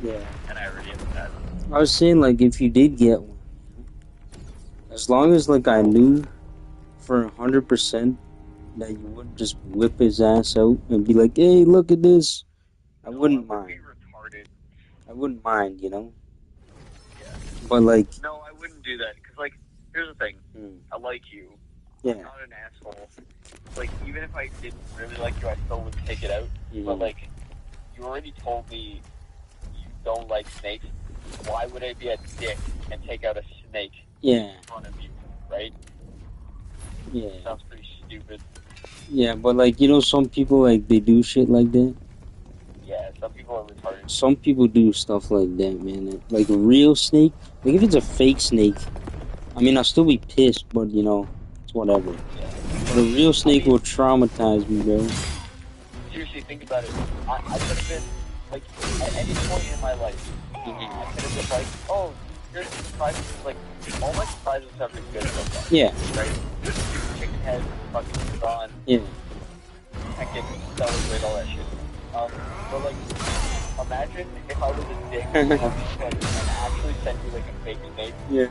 yeah. And I already have that. I was saying, like, if you did get one, as long as, like, I knew for 100% that you wouldn't just whip his ass out and be like, hey, look at this, I wouldn't Would be mind. I wouldn't mind, you know. Yeah. But like, No, I wouldn't do that because, like, here's the thing. I like you. yeah. I'm not an asshole. Like, even if I didn't really like you, I still would take it out. But like, you already told me you don't like snakes. Why would I be a dick and take out a snake Yeah. in front of you, right? Yeah. Sounds pretty stupid. Yeah, but like, you know, some people like they do shit like that. Yeah, some people are retarded. Some people do stuff like that, man. Like a real snake. Like if it's a fake snake, I mean, I'll still be pissed, but you know, it's whatever. Yeah. But a real snake will traumatize me, bro. Seriously, think about it. I could have been, like, at any point in my life, I could have been like, oh, here's the surprises. Like, all my surprises have been good so far. Yeah. Right? Chicken head, fucking Khazan. Yeah. I can celebrate all that shit. But like, imagine if I was a dick and actually sent you like a fake snake. Yeah.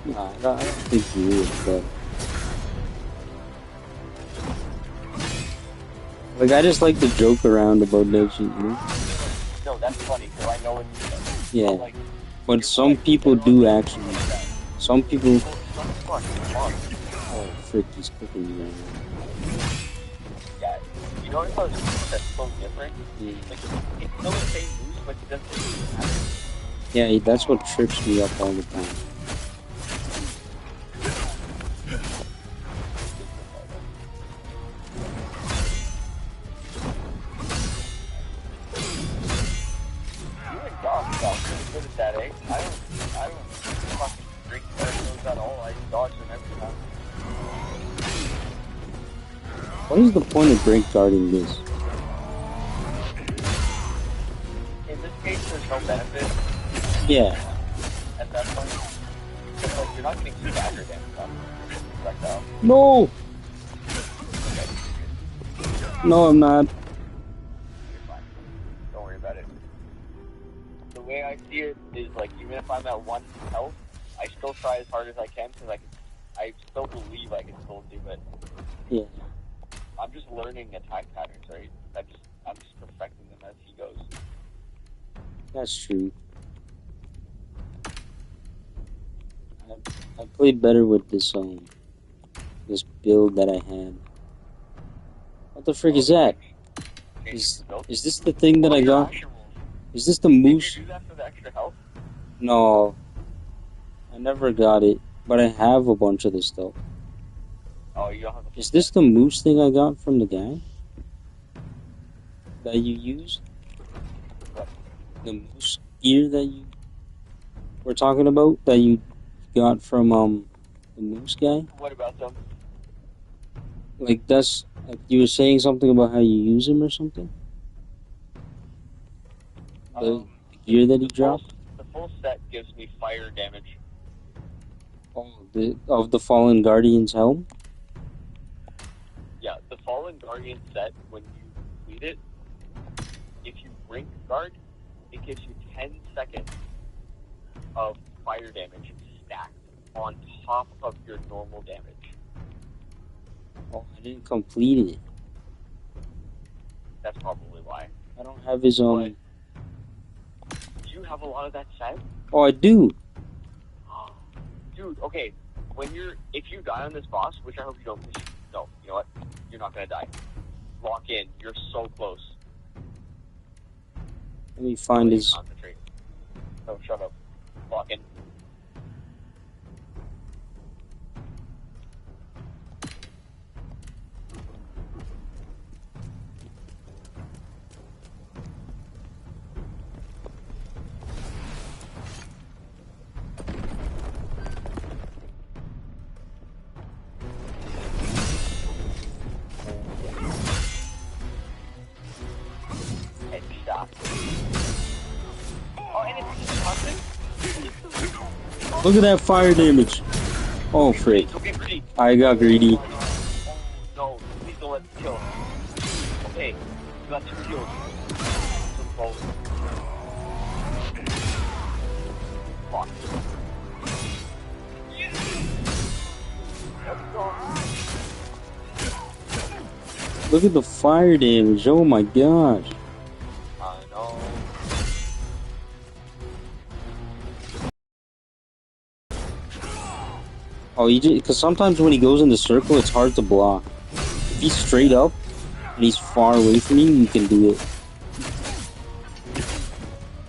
Nah, I don't think you would, but like I just like to joke around about that shit, you know? No, that's funny because I know it's Yeah. but, like, But some people do actually. Some people. Oh, frick, he's cooking me right now. Yeah, you know what that's so different? Like, it's still the same moves, but it doesn't happen. Yeah, that's what trips me up all the time. You and Doc got pretty good at that, eh? I don't fucking drink those at all. I dodge them every time. What is the point of break guarding this? In this case, there's no benefit. Yeah. At that point, because, like, you're not getting staggered damage on projectile. No! No, I'm not. You're fine. Don't worry about it. The way I see it is, like, even if I'm at 1 health, I still try as hard as I can because I still believe I can still do it. Yeah. I'm just learning attack patterns, right? I'm just perfecting them as he goes. That's true. I played better with this build that I had. What the frick is that? Is this the thing that I got? Is this the moose? Did you do that for the extra health? No, I never got it, but I have a bunch of this stuff. Oh, you don't have the. Is this the moose thing I got from the guy that you use? What? The moose gear that you were talking about that you got from the moose guy? What about them? Like that's like you were saying something about how you use him or something? The gear that he dropped? The full set gives me fire damage. Oh, of the Fallen Guardian's helm? Yeah, the Fallen Guardian set, when you complete it, if you rank guard, it gives you 10 seconds of fire damage stacked on top of your normal damage. Oh, I didn't complete it. That's probably why. I don't have his own. Do you have a lot of that set? Oh, I do. Dude, okay, if you die on this boss, which I hope you don't, no, you know what? You're not gonna die. Lock in. You're so close. Let me find his. Concentrate. No, shut up. Lock in. Headshot. Oh, and it's just constant? Look at that fire damage. Oh, frick. Don't be greedy. I got greedy. Oh, no. Please don't let me kill. Okay. You got 2 kills. So close. Fuck. Look at the fire damage. Oh my gosh. I know. Oh, because sometimes when he goes in the circle, it's hard to block. If he's straight up and he's far away from you, you can do it.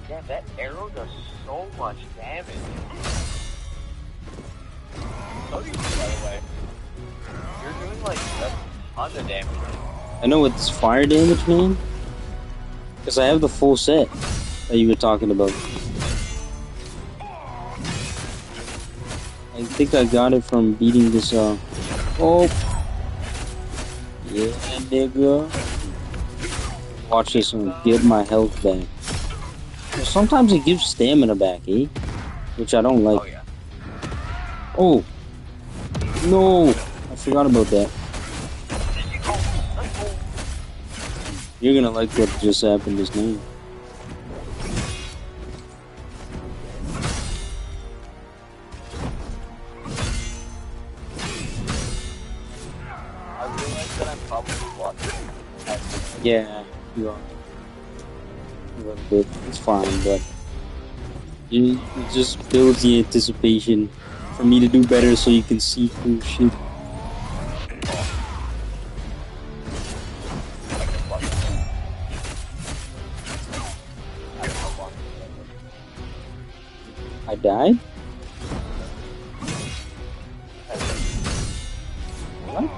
Yeah, that arrow does so much damage. So do you, by the way. You're doing like a ton of damage. I know it's fire damage, man. Because I have the full set that you were talking about. I think I got it from beating this, Oh. Yeah, nigga. Watch this one. Get my health back. Well, sometimes it gives stamina back, eh? Which I don't like. Oh, yeah. Oh. No. I forgot about that. You're gonna like what just happened just now. I realize that I'm probably watching. Yeah, you are. A little bit. It's fine, but it just builds the anticipation for me to do better so you can see cool shit. I died? What?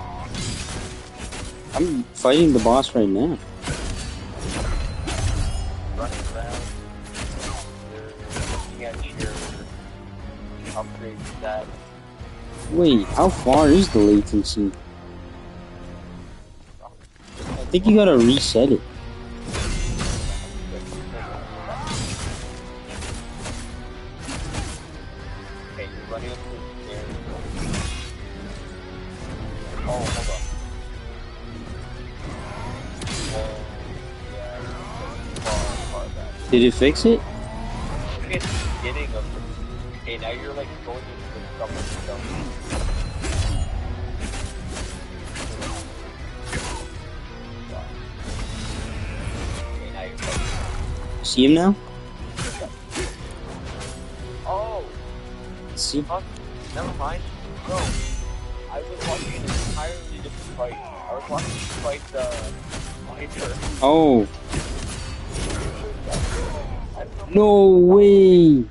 I'm fighting the boss right now. Running around. You're looking at your upgrade stats. Wait, how far is the latency? I think you gotta reset it. Okay, you're running up the stairs. Oh, hold on. Whoa, yeah, far back. Did it fix it? Look at the beginning of the... Okay, now you're like going into the summer stuff. Okay, now you're like... See him now? Oh! See? Fuck, never mind. No. I was watching an entirely different fight. I was watching you fight the fighter. Oh. No way!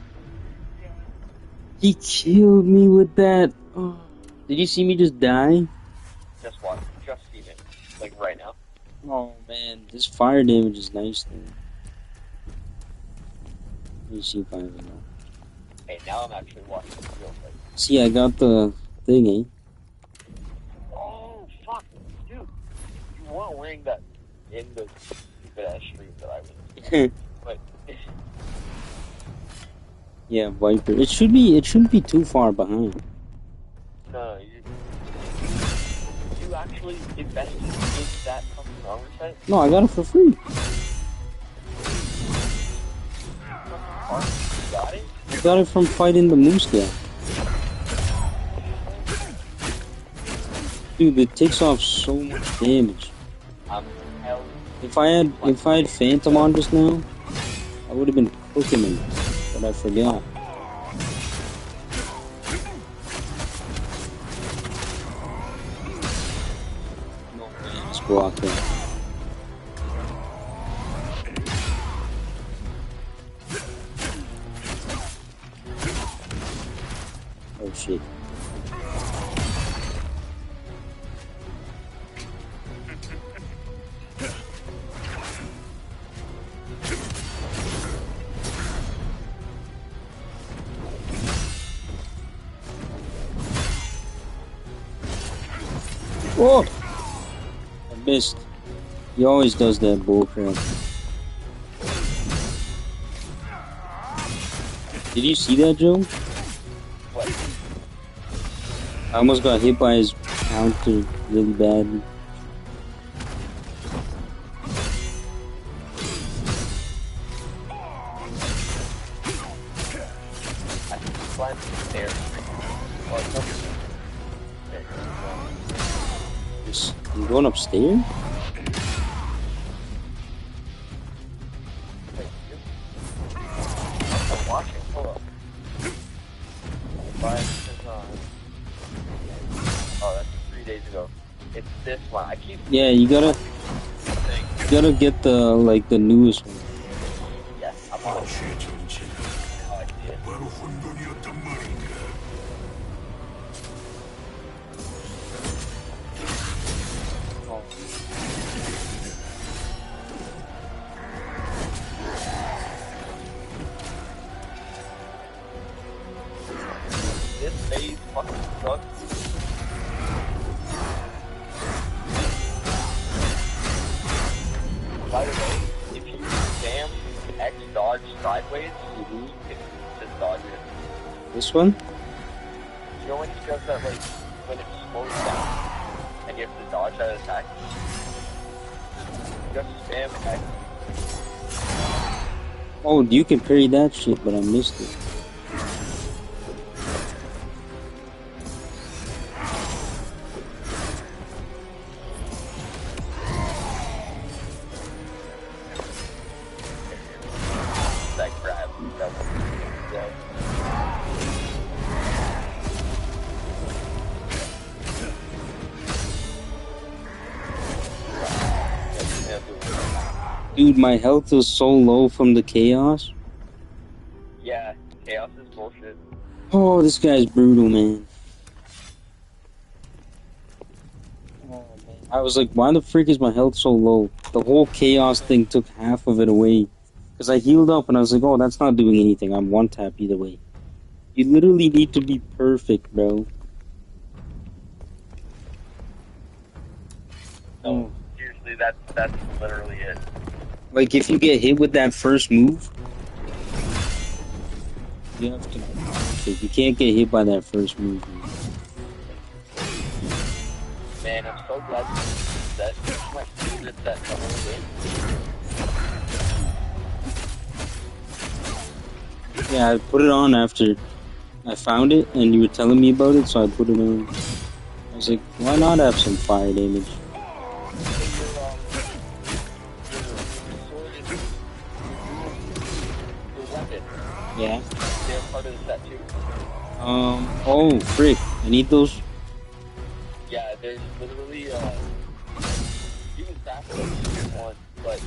He killed me with that. Oh. Did you see me just die? Just watch. Just seen it. Like right now. Oh man, this fire damage is nice though. Let me see if I have enough. Hey, now I'm actually watching the real fight. See, I got the thing, eh? Oh, fuck. Dude, you weren't wearing that in the stupid ass stream that I was in. But... Yeah, Viper. It shouldn't be too far behind. No, you actually invested in that fucking armor set? No, I got it for free. You got it? I got it from fighting the moose guy. Dude, it takes off so much damage. Hell, If I had Phantom on just now, I would have been cooking him, but I forgot. No way, let's block that. Oh shit. Oh! I missed. He always does that bullcrap. Did you see that, Joe? what? I almost got hit by his counter really bad. I climbed the stairs. Oh, no. There you go. You going upstairs? Wait, I'm watching. Hold up. Bye, Khazan. days ago. It's this one. I keep. Yeah, you gotta get the like the newest one. Yes, I'm on it. 당시의 정체는 Oh, I see it. 바로 혼돈이었단 말인가? This phase fucking sucks. By the way, if you spam X dodge sideways, you can just dodge it. This one? You know when he does that, like, when it slows down, and you have to dodge that attack? Just spam X. Oh, you can parry that shit, but I missed it. That grab. That was dead. Dude, my health was so low from the chaos. Yeah, chaos is bullshit. Oh, this guy's brutal, man. Oh, man. I was like, why the freak is my health so low? The whole chaos thing took half of it away. Because I healed up and I was like, oh, that's not doing anything. I'm one tap either way. You literally need to be perfect, bro. No, seriously, that's literally it. Like, if you get hit with that first move, you have to be perfect. You can't get hit by that first move. Man, I'm so glad that my favorite that the whole game. Yeah, I put it on after I found it, and you were telling me about it, so I put it on. I was like, why not have some fire damage? Yeah. They're part of the set too. Oh, frick. I need those. Yeah, there's literally, you can craft those if you want, but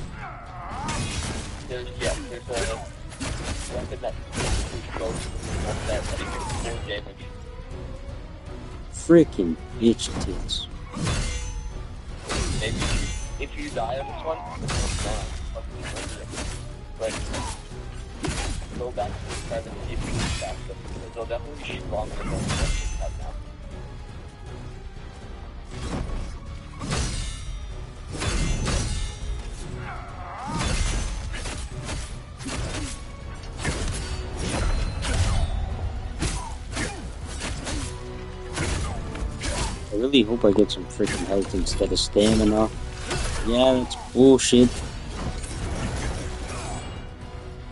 there's a weapon that goes to that makes more damage. Frickin' bitch tits. Maybe if you die on this one, but go back to the start and see if you can craft them, because they'll definitely be stronger than the ones you have now. I really hope I get some freaking health instead of stamina. Yeah, that's bullshit.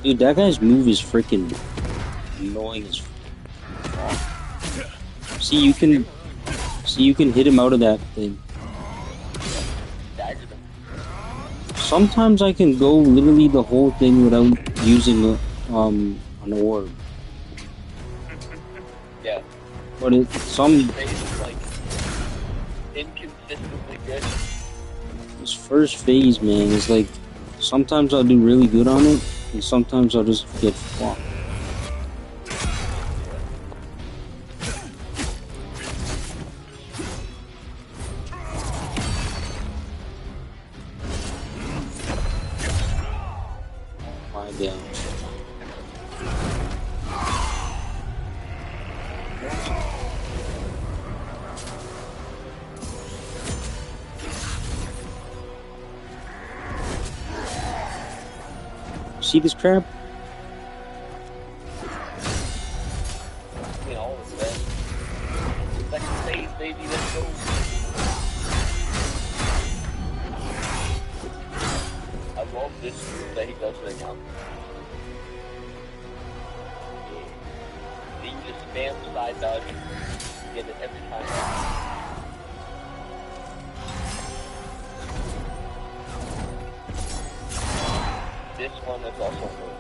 Dude, that guy's move is freaking annoying as fuck. See, you can hit him out of that thing. Sometimes I can go literally the whole thing without using an orb. Yeah. But some like inconsistently good. This first phase, man, is like sometimes I'll do really good on it, and sometimes I'll just get fucked. My damn. See this crap? You know, second phase, baby, let's go. I love this move that he does right now. You just spam side dodge, get it every time. This one is also good.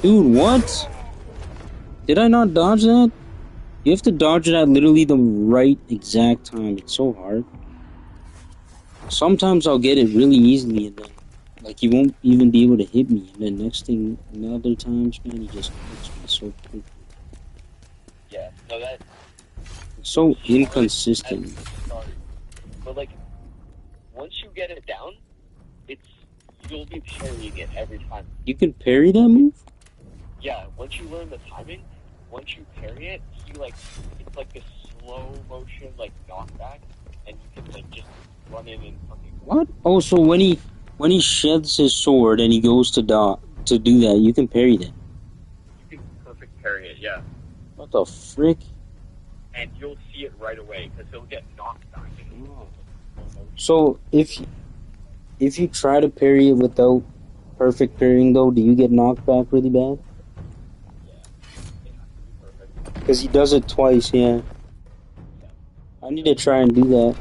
Dude, what? Did I not dodge that? You have to dodge it at literally the right exact time. It's so hard. Sometimes I'll get it really easily, and then like you won't even be able to hit me. And then next thing, and other times, man, he just hits me so quick. Yeah, no, that It's so at inconsistent. the start. But like, once you get it down, it's you'll be parrying it every time. You can parry that move? Yeah, once you learn the timing, once you parry it, he like it's like this slow motion like knockback, and you can like just run in and fucking. What? Oh, so when he sheds his sword and he goes to do that, you can parry that. You can perfect parry it, yeah, What the frick? and you'll see it right away because he'll get knocked back. So if you try to parry it without perfect parrying, though, do you get knocked back really bad? Because he does it twice, yeah. I need to try and do that.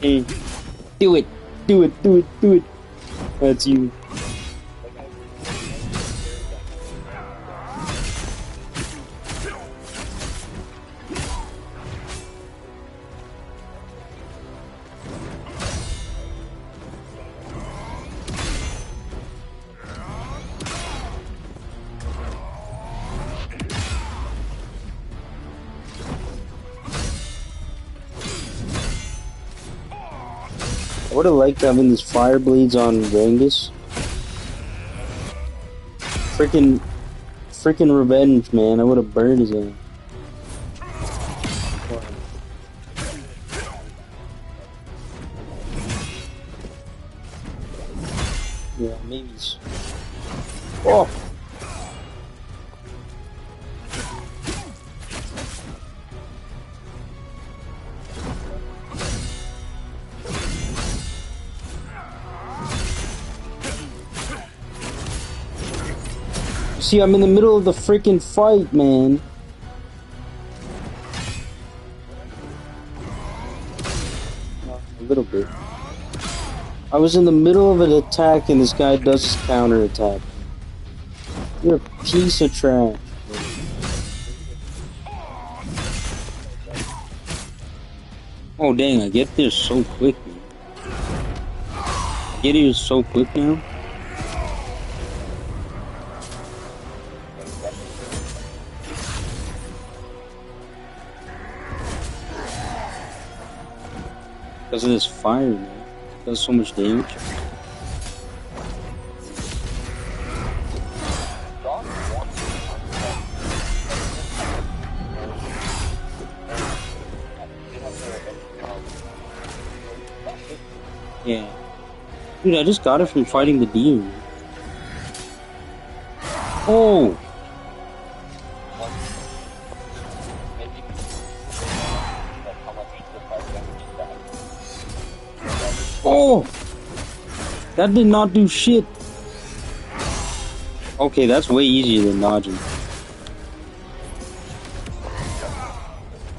Hey, do it. That's you. I would have liked having these fire blades on Rangus. Freaking revenge, man. I would have burned his ass. Yeah, maybe. Oh! See, I'm in the middle of the freaking fight, man. A little bit. I was in the middle of an attack and this guy does his counter attack. You're a piece of trash. Oh dang, I get there so quick, man. I get here so quick now. Because of this fire, man. It does so much damage. Yeah. Dude, I just got it from fighting the deer. Oh! Oh! That did not do shit. Okay, that's way easier than dodging.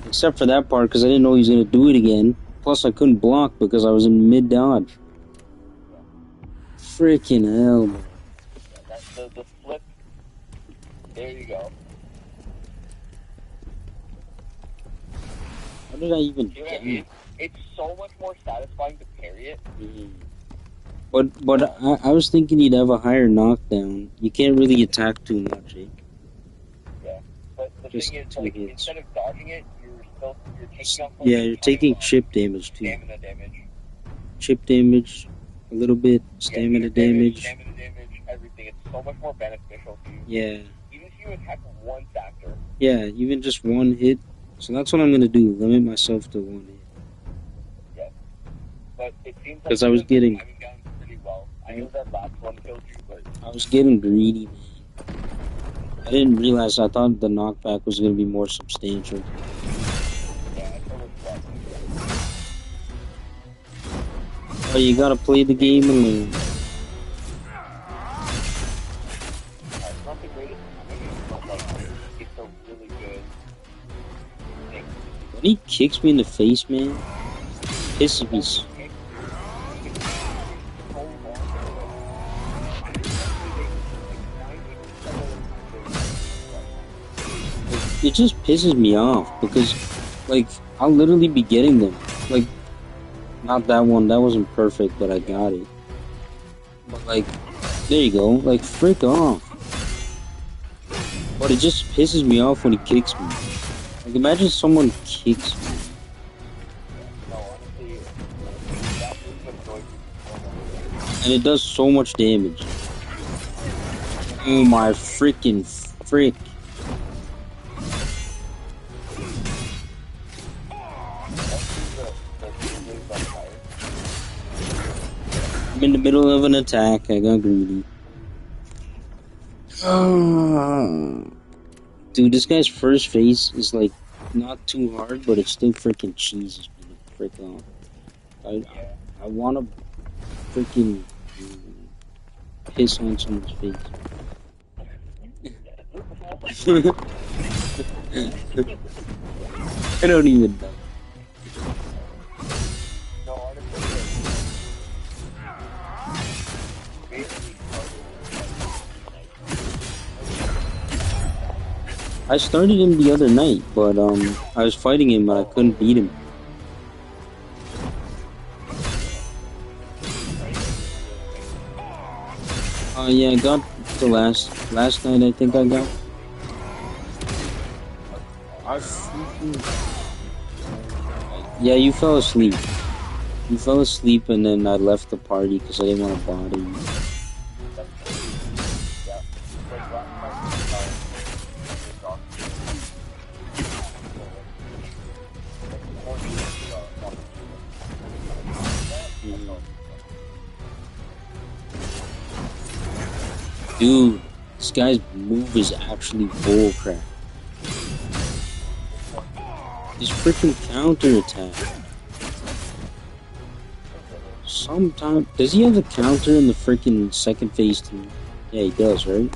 Except for that part, because I didn't know he was going to do it again. Plus, I couldn't block because I was in mid-dodge. Freaking hell, man. That's the flip. There you go. How did I even You know what I get mean? it? It's so much more satisfying to parry it. But I was thinking he'd have a higher knockdown. You can't really attack too much, eh? Yeah. But the Just thing is, 2 like, hits. instead of dodging it, you're taking off Yeah, you're taking chip damage too. stamina damage. Chip damage, a little bit, stamina damage. Stamina damage, everything. It's so much more beneficial to you. Yeah. Even if you attack one factor. Yeah, even just one hit. So that's what I'm gonna do. Limit myself to one hit. Yeah. But it seems like Because I was getting, timing down pretty well. I know that last one killed you, but I was getting greedy, man. I didn't realize. I thought the knockback was gonna be more substantial. yeah, I totally forgot. Oh, you gotta play the game and learn. It's not the greatest timing, but like it's a really When he kicks me in the face, man, pisses me. It just pisses me off because, like, I'll literally be getting them. Like, not that one, that wasn't perfect, but I got it. But, like, there you go. Like, frick off. But it just pisses me off when he kicks me. Like, imagine someone kicks me. And it does so much damage. Oh my freaking frick. I'm in the middle of an attack. I got greedy. Dude, this guy's first phase is like not too hard, but it's still freaking cheesy. Frick off. I want to freaking piss on someone's face. I don't even know. I started him the other night, but I was fighting him, but I couldn't beat him. Yeah, I got the last night. I think I got. Yeah, you fell asleep. You fell asleep, and then I left the party because I didn't want to bother you. Dude, this guy's move is actually bullcrap. His freaking counter attack. Sometimes does he have a counter in the freaking second phase team? Yeah, he does, right?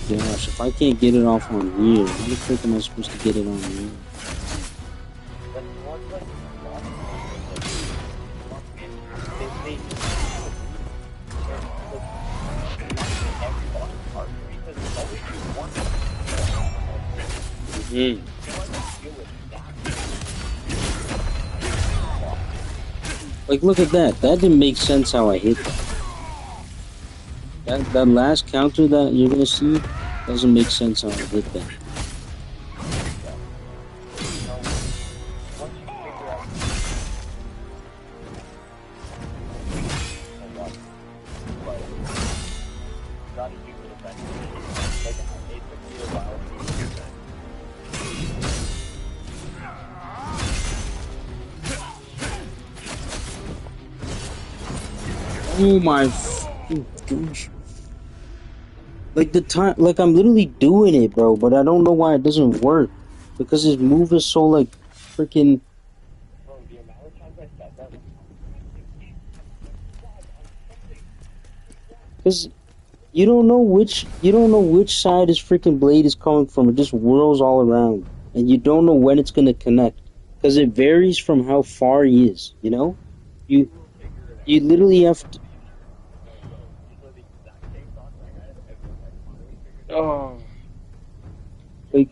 Gosh, if I can't get it off on rear, how the frick am I supposed to get it on rear? Like, look at that. That didn't make sense how I hit that. That last counter that you're gonna see doesn't make sense how I hit that. Oh my gosh. Like the time, like I'm literally doing it, bro, but I don't know why it doesn't work. Because his move is so like freaking. Because you don't know which side his freaking blade is coming from. It just whirls all around, and you don't know when it's gonna connect. Because it varies from how far he is. You know, you literally have to. Oh. Like,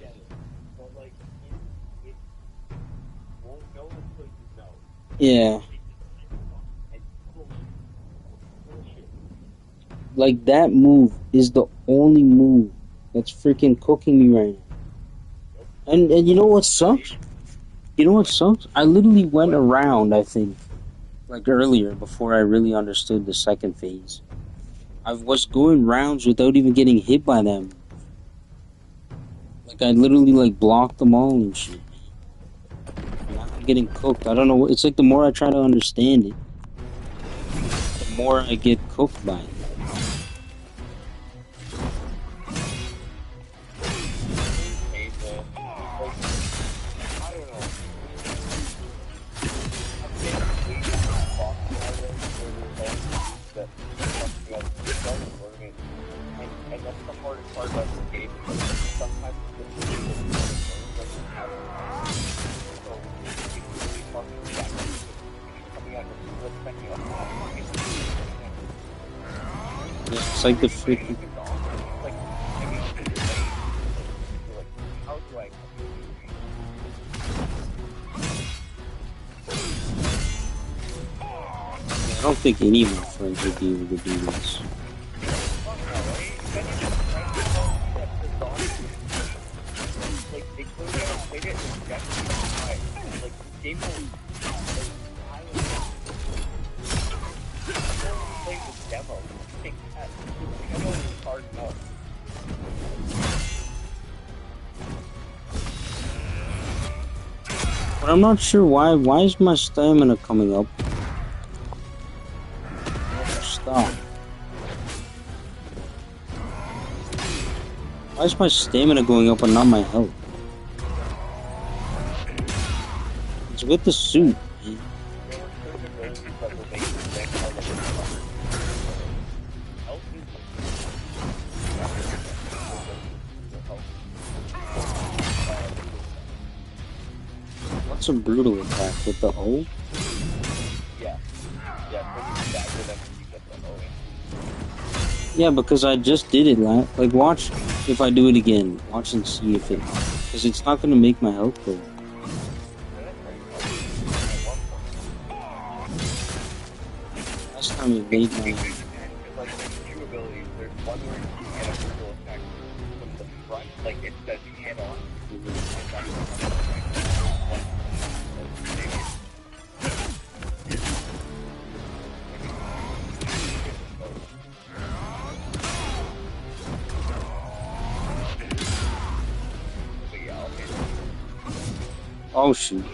yeah. Like that move is the only move that's freaking cooking me right now. And you know what sucks? You know what sucks? I literally went around, I think, like earlier before I really understood the second phase. I was going rounds without even getting hit by them. Like I literally like blocked them all and shit. Now I'm getting cooked. I don't know. It's like the more I try to understand it, the more I get cooked by it. It's like the freaking. Like, I mean, you're like, how do I? I don't think any of my friends would be able to do this. Fuck no, right? Then you just try to tell me that the dog is like they clearly haven't played it and definitely tried. Like this game will I only played the demo. Like, I know it's hard enough. But I'm not sure why. Why is my stamina coming up? Stop. Why is my stamina going up and not my health? It's with the suit, man. There were certain abilities that will make the next part of it tougher. Health is What's a brutal attack with the O? yeah. Yeah, when you back with them, you get the O. Yeah, because I just did it. Like, watch if I do it again. Watch and see if it. Because it's not gonna make my health go. Last time it made my. Because like there's two abilities. There's one where you can get a brutal attack from the front, like it says head on. And Oh shoot.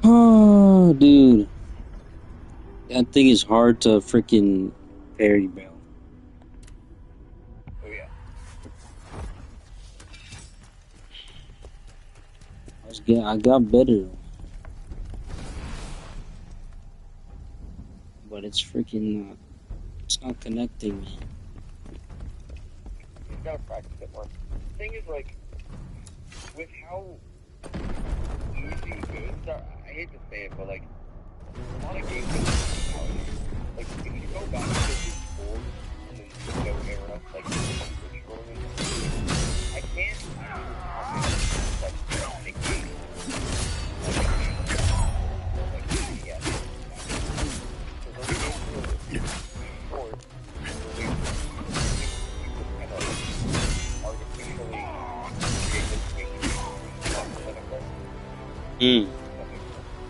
Oh, dude. That thing is hard to freaking parry, bro. Oh yeah. I got better. But it's freaking not. It's not connecting me. You gotta practice it more. The thing is, like, with how easy games are, I hate to say it, but like, a lot of games are like, if you go back to the old Nintendo era, like, controllers, I can't like, the game. Like, yeah. So those games were short, so they kind of artificially create this thing.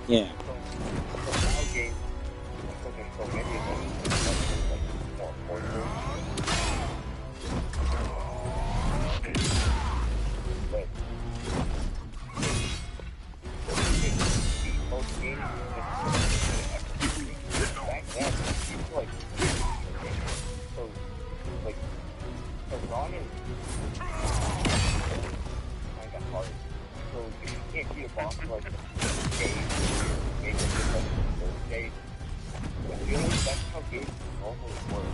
Yeah. So now games, because there's so many of them, it's like more portable. But most games, back then, it's like, so, like, Khazan is kind of hard. So if you can't beat a boss for like a day, maybe just like the third day, I feel like that's how games normally work.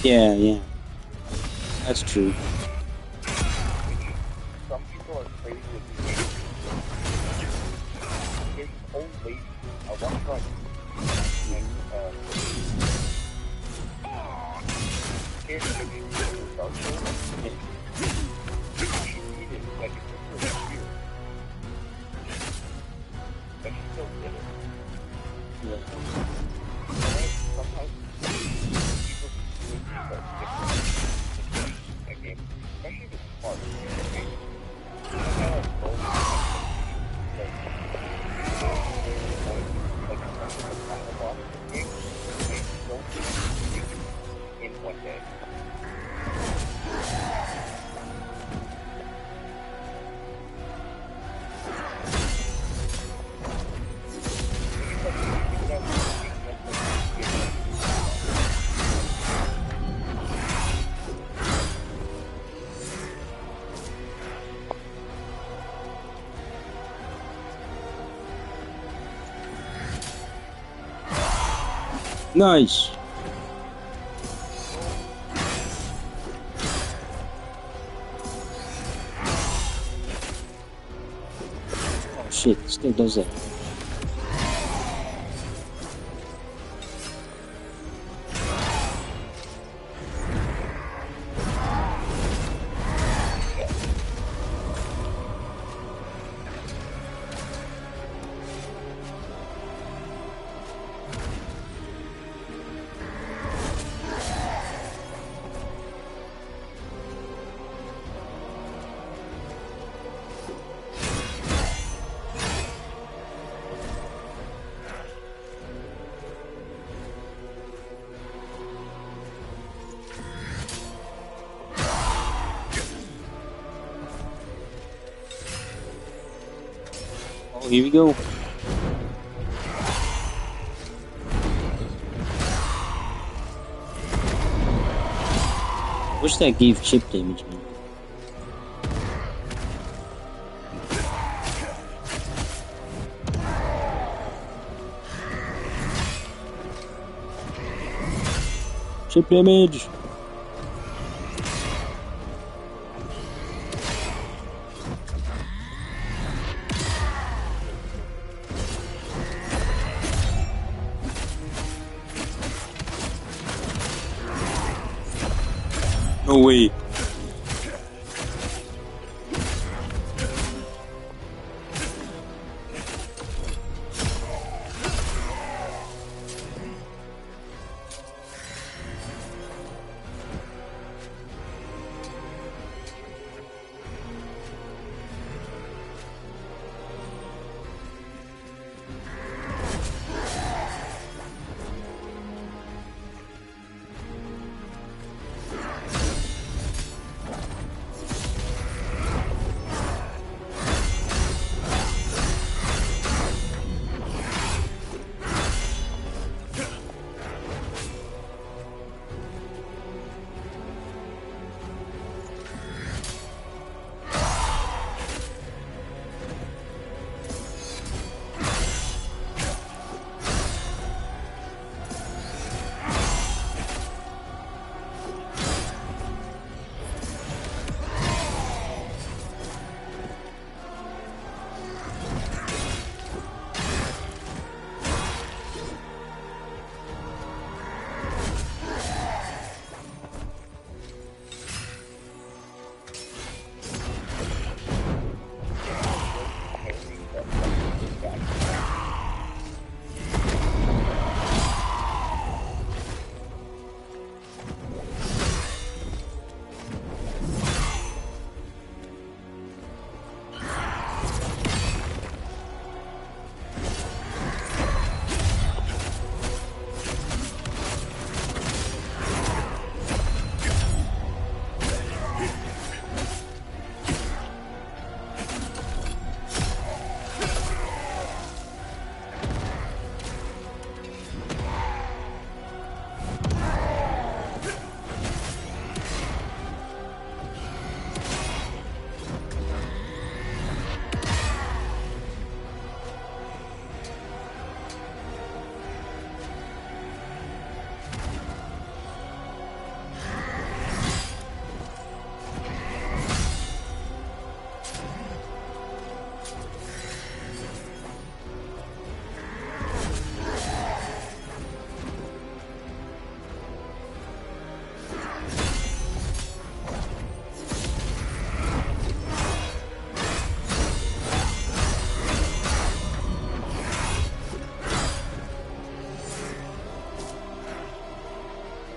Yeah. That's true. Some people are crazy with these games. There's this old lady, I watched her on Dark Souls. She needed, like, it took her a year. But she still did it. Yeah. And sometimes Nice. Oh shit, still does that. Oh, here we go. Wish that gave chip damage, man. Chip damage. No way.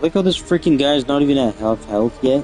Look how this freaking guy's not even at half health yet.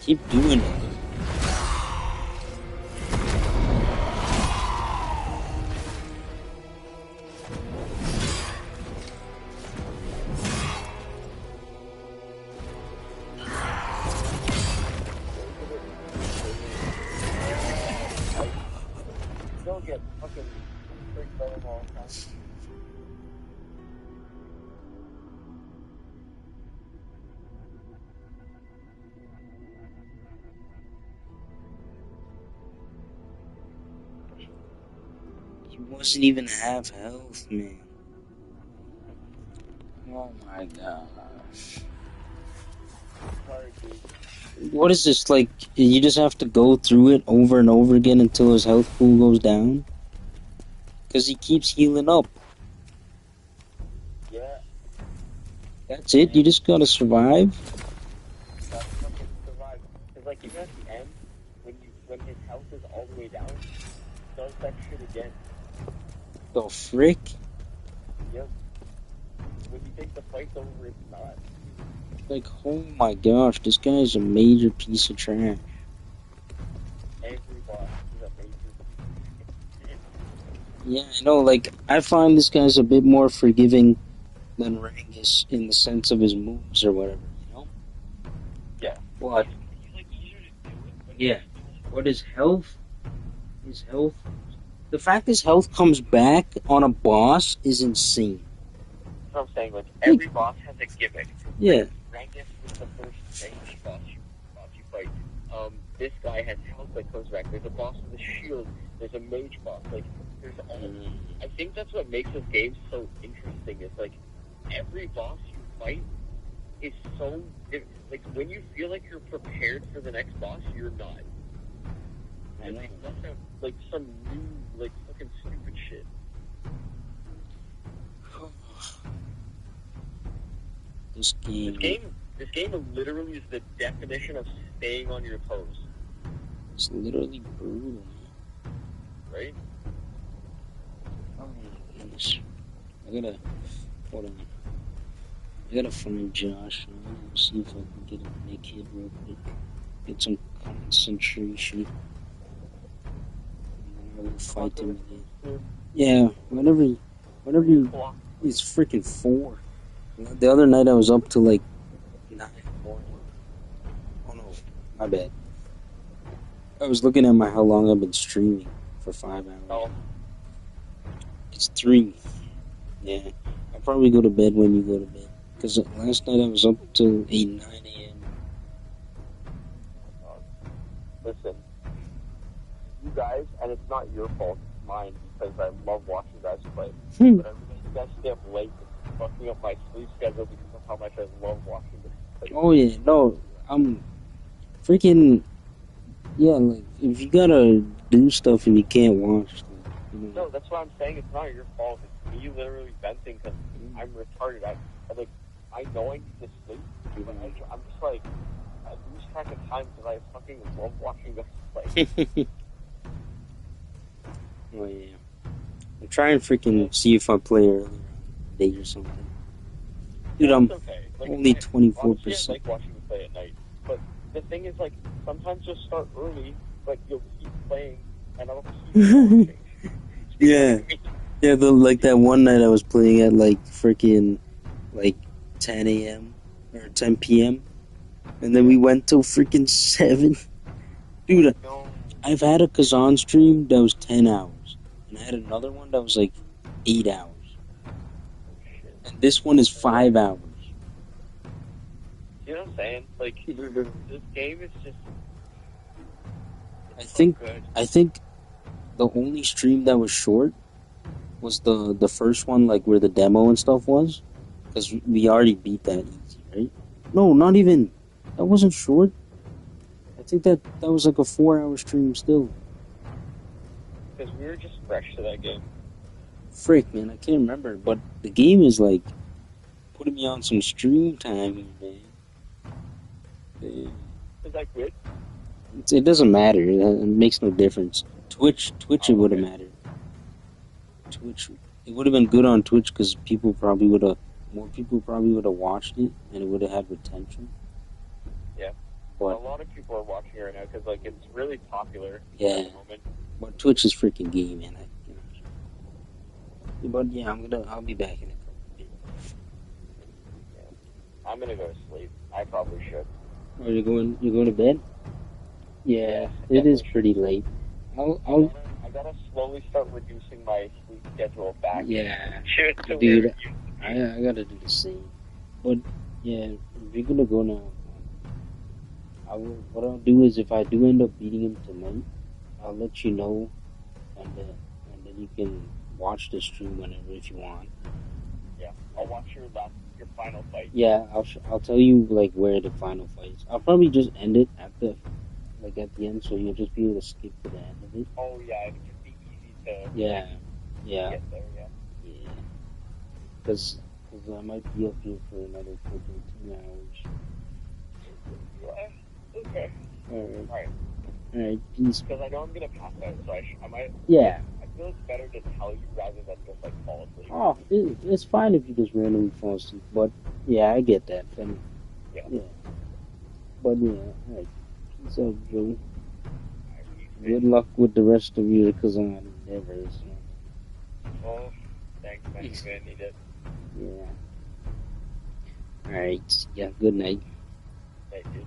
Keep doing it. Don't get fucking freaked by them all the time. He wasn't even half health, man. Oh my gosh. Sorry, dude. What is this, like, you just have to go through it over and over again until his health pool goes down? Because he keeps healing up. Yeah, That's it? You just gotta survive? that's fucking survive. Cause like even at the end, when his health is all the way down, he does that shit again. The frick? Yep. When you think the fight's over, it's not. Like, oh my gosh, this guy's a major piece of trash. Every boss is a major. Yeah, I know, like, I find this guy's a bit more forgiving than Rangus in the sense of his moves or whatever, you know? Yeah. What? He's like easier to do it. But Yeah. What is health? His health? The fact his health comes back on a boss is insane. That's what I'm saying. Like every boss has a gimmick. Yeah. Rangus was the first range boss you fight. This guy has health that comes back. There's a boss with a shield. There's a mage boss. Like there's all. I think that's what makes this game so interesting. It's like every boss you fight is so. Like when you feel like you're prepared for the next boss, you're not. And they must have like some new like fucking stupid shit. This game This game literally is the definition of staying on your toes, is literally brutal, right? Oh my goodness. Hold on. I gotta find Josh. I'm gonna see if I can get a make hit real quick. Get some concentration. And then I will fight him again. Yeah, whenever it's freaking 4. The other night I was up to like 9 in the morning. Oh no, my bad. I was looking at how long I've been streaming for 5 hours. Oh. It's 3. Yeah, I'll probably go to bed when you go to bed. Because last night I was up till 9 a.m. Listen, you guys, and it's not your fault, it's mine, because I love watching you guys play. But every day you guys stay up late, it's fucking up my sleep schedule because of how much I love watching this play. Oh yeah, no, I'm freaking, yeah, like, if you gotta do stuff and you can't watch, you know. No, that's what I'm saying, it's not your fault, it's me literally venting because I'm retarded. I know I need to sleep, but I'm just like, I lose track of time because I fucking love watching this play. Oh yeah. I'm trying to freaking see if I play earlier on the day or something. Dude, I'm okay. Like, only 24%. Honestly, I like watching you play at night. But the thing is, like, sometimes you'll start early, but you'll keep playing, and I'll keep watching. Yeah. Yeah, like that one night I was playing at like freaking like 10 a.m. or 10 p.m. And then we went till freaking 7. Dude, No. I've had a Khazan stream that was 10 hours. And I had another one that was like 8 hours. And this one is 5 hours. You know what I'm saying? Like, this game is just... I think so good. I think the only stream that was short was the first one, like where the demo and stuff was. Because we already beat that easy, right? No, not even. That wasn't short. I think that was like a 4-hour stream still. Because we were just fresh to that game. Frick, man, I can't remember. But the game is like putting me on some stream time, man. Yeah. Is that good? It doesn't matter. It makes no difference. Twitch, it would have mattered. Twitch, it would have been good on Twitch because more people probably would have watched it, and it would have had retention. Yeah. But a lot of people are watching it right now because like it's really popular Yeah. at the moment. but Twitch is freaking gay, man. But yeah, I'll be back in a couple of minutes. I'm gonna go to sleep. I probably should. Are you going to bed? Yeah, it is pretty late. I gotta slowly start reducing my sleep schedule back. Yeah, To dude, where it used to be. I gotta do the same. But yeah, if you're gonna go now, what I'll do is if I do end up beating him tonight, I'll let you know, and then you can watch the stream whenever if you want. Yeah, I'll watch your final fight. Yeah, I'll tell you like where the final fight is. I'll probably just end it at the end, so you'll just be able to skip to the end of it. Oh yeah, it would just be easy to Yeah, get there. Yeah. yeah. Because I might be up here for another freaking 2 hours. Yeah. Okay. All right, peace. Because I know I'm gonna pass out, so I might. Yeah. I feel it's better to tell you rather than just like fall asleep. Oh, it's fine if you just randomly fall asleep, but yeah, I get that. Then, Yeah. But yeah, all right. Peace out, Joe. Good luck with the rest of your Khazan endeavors. Oh, thanks, man. You're gonna need it. Yeah. All right. Yeah. Good night. Thank you.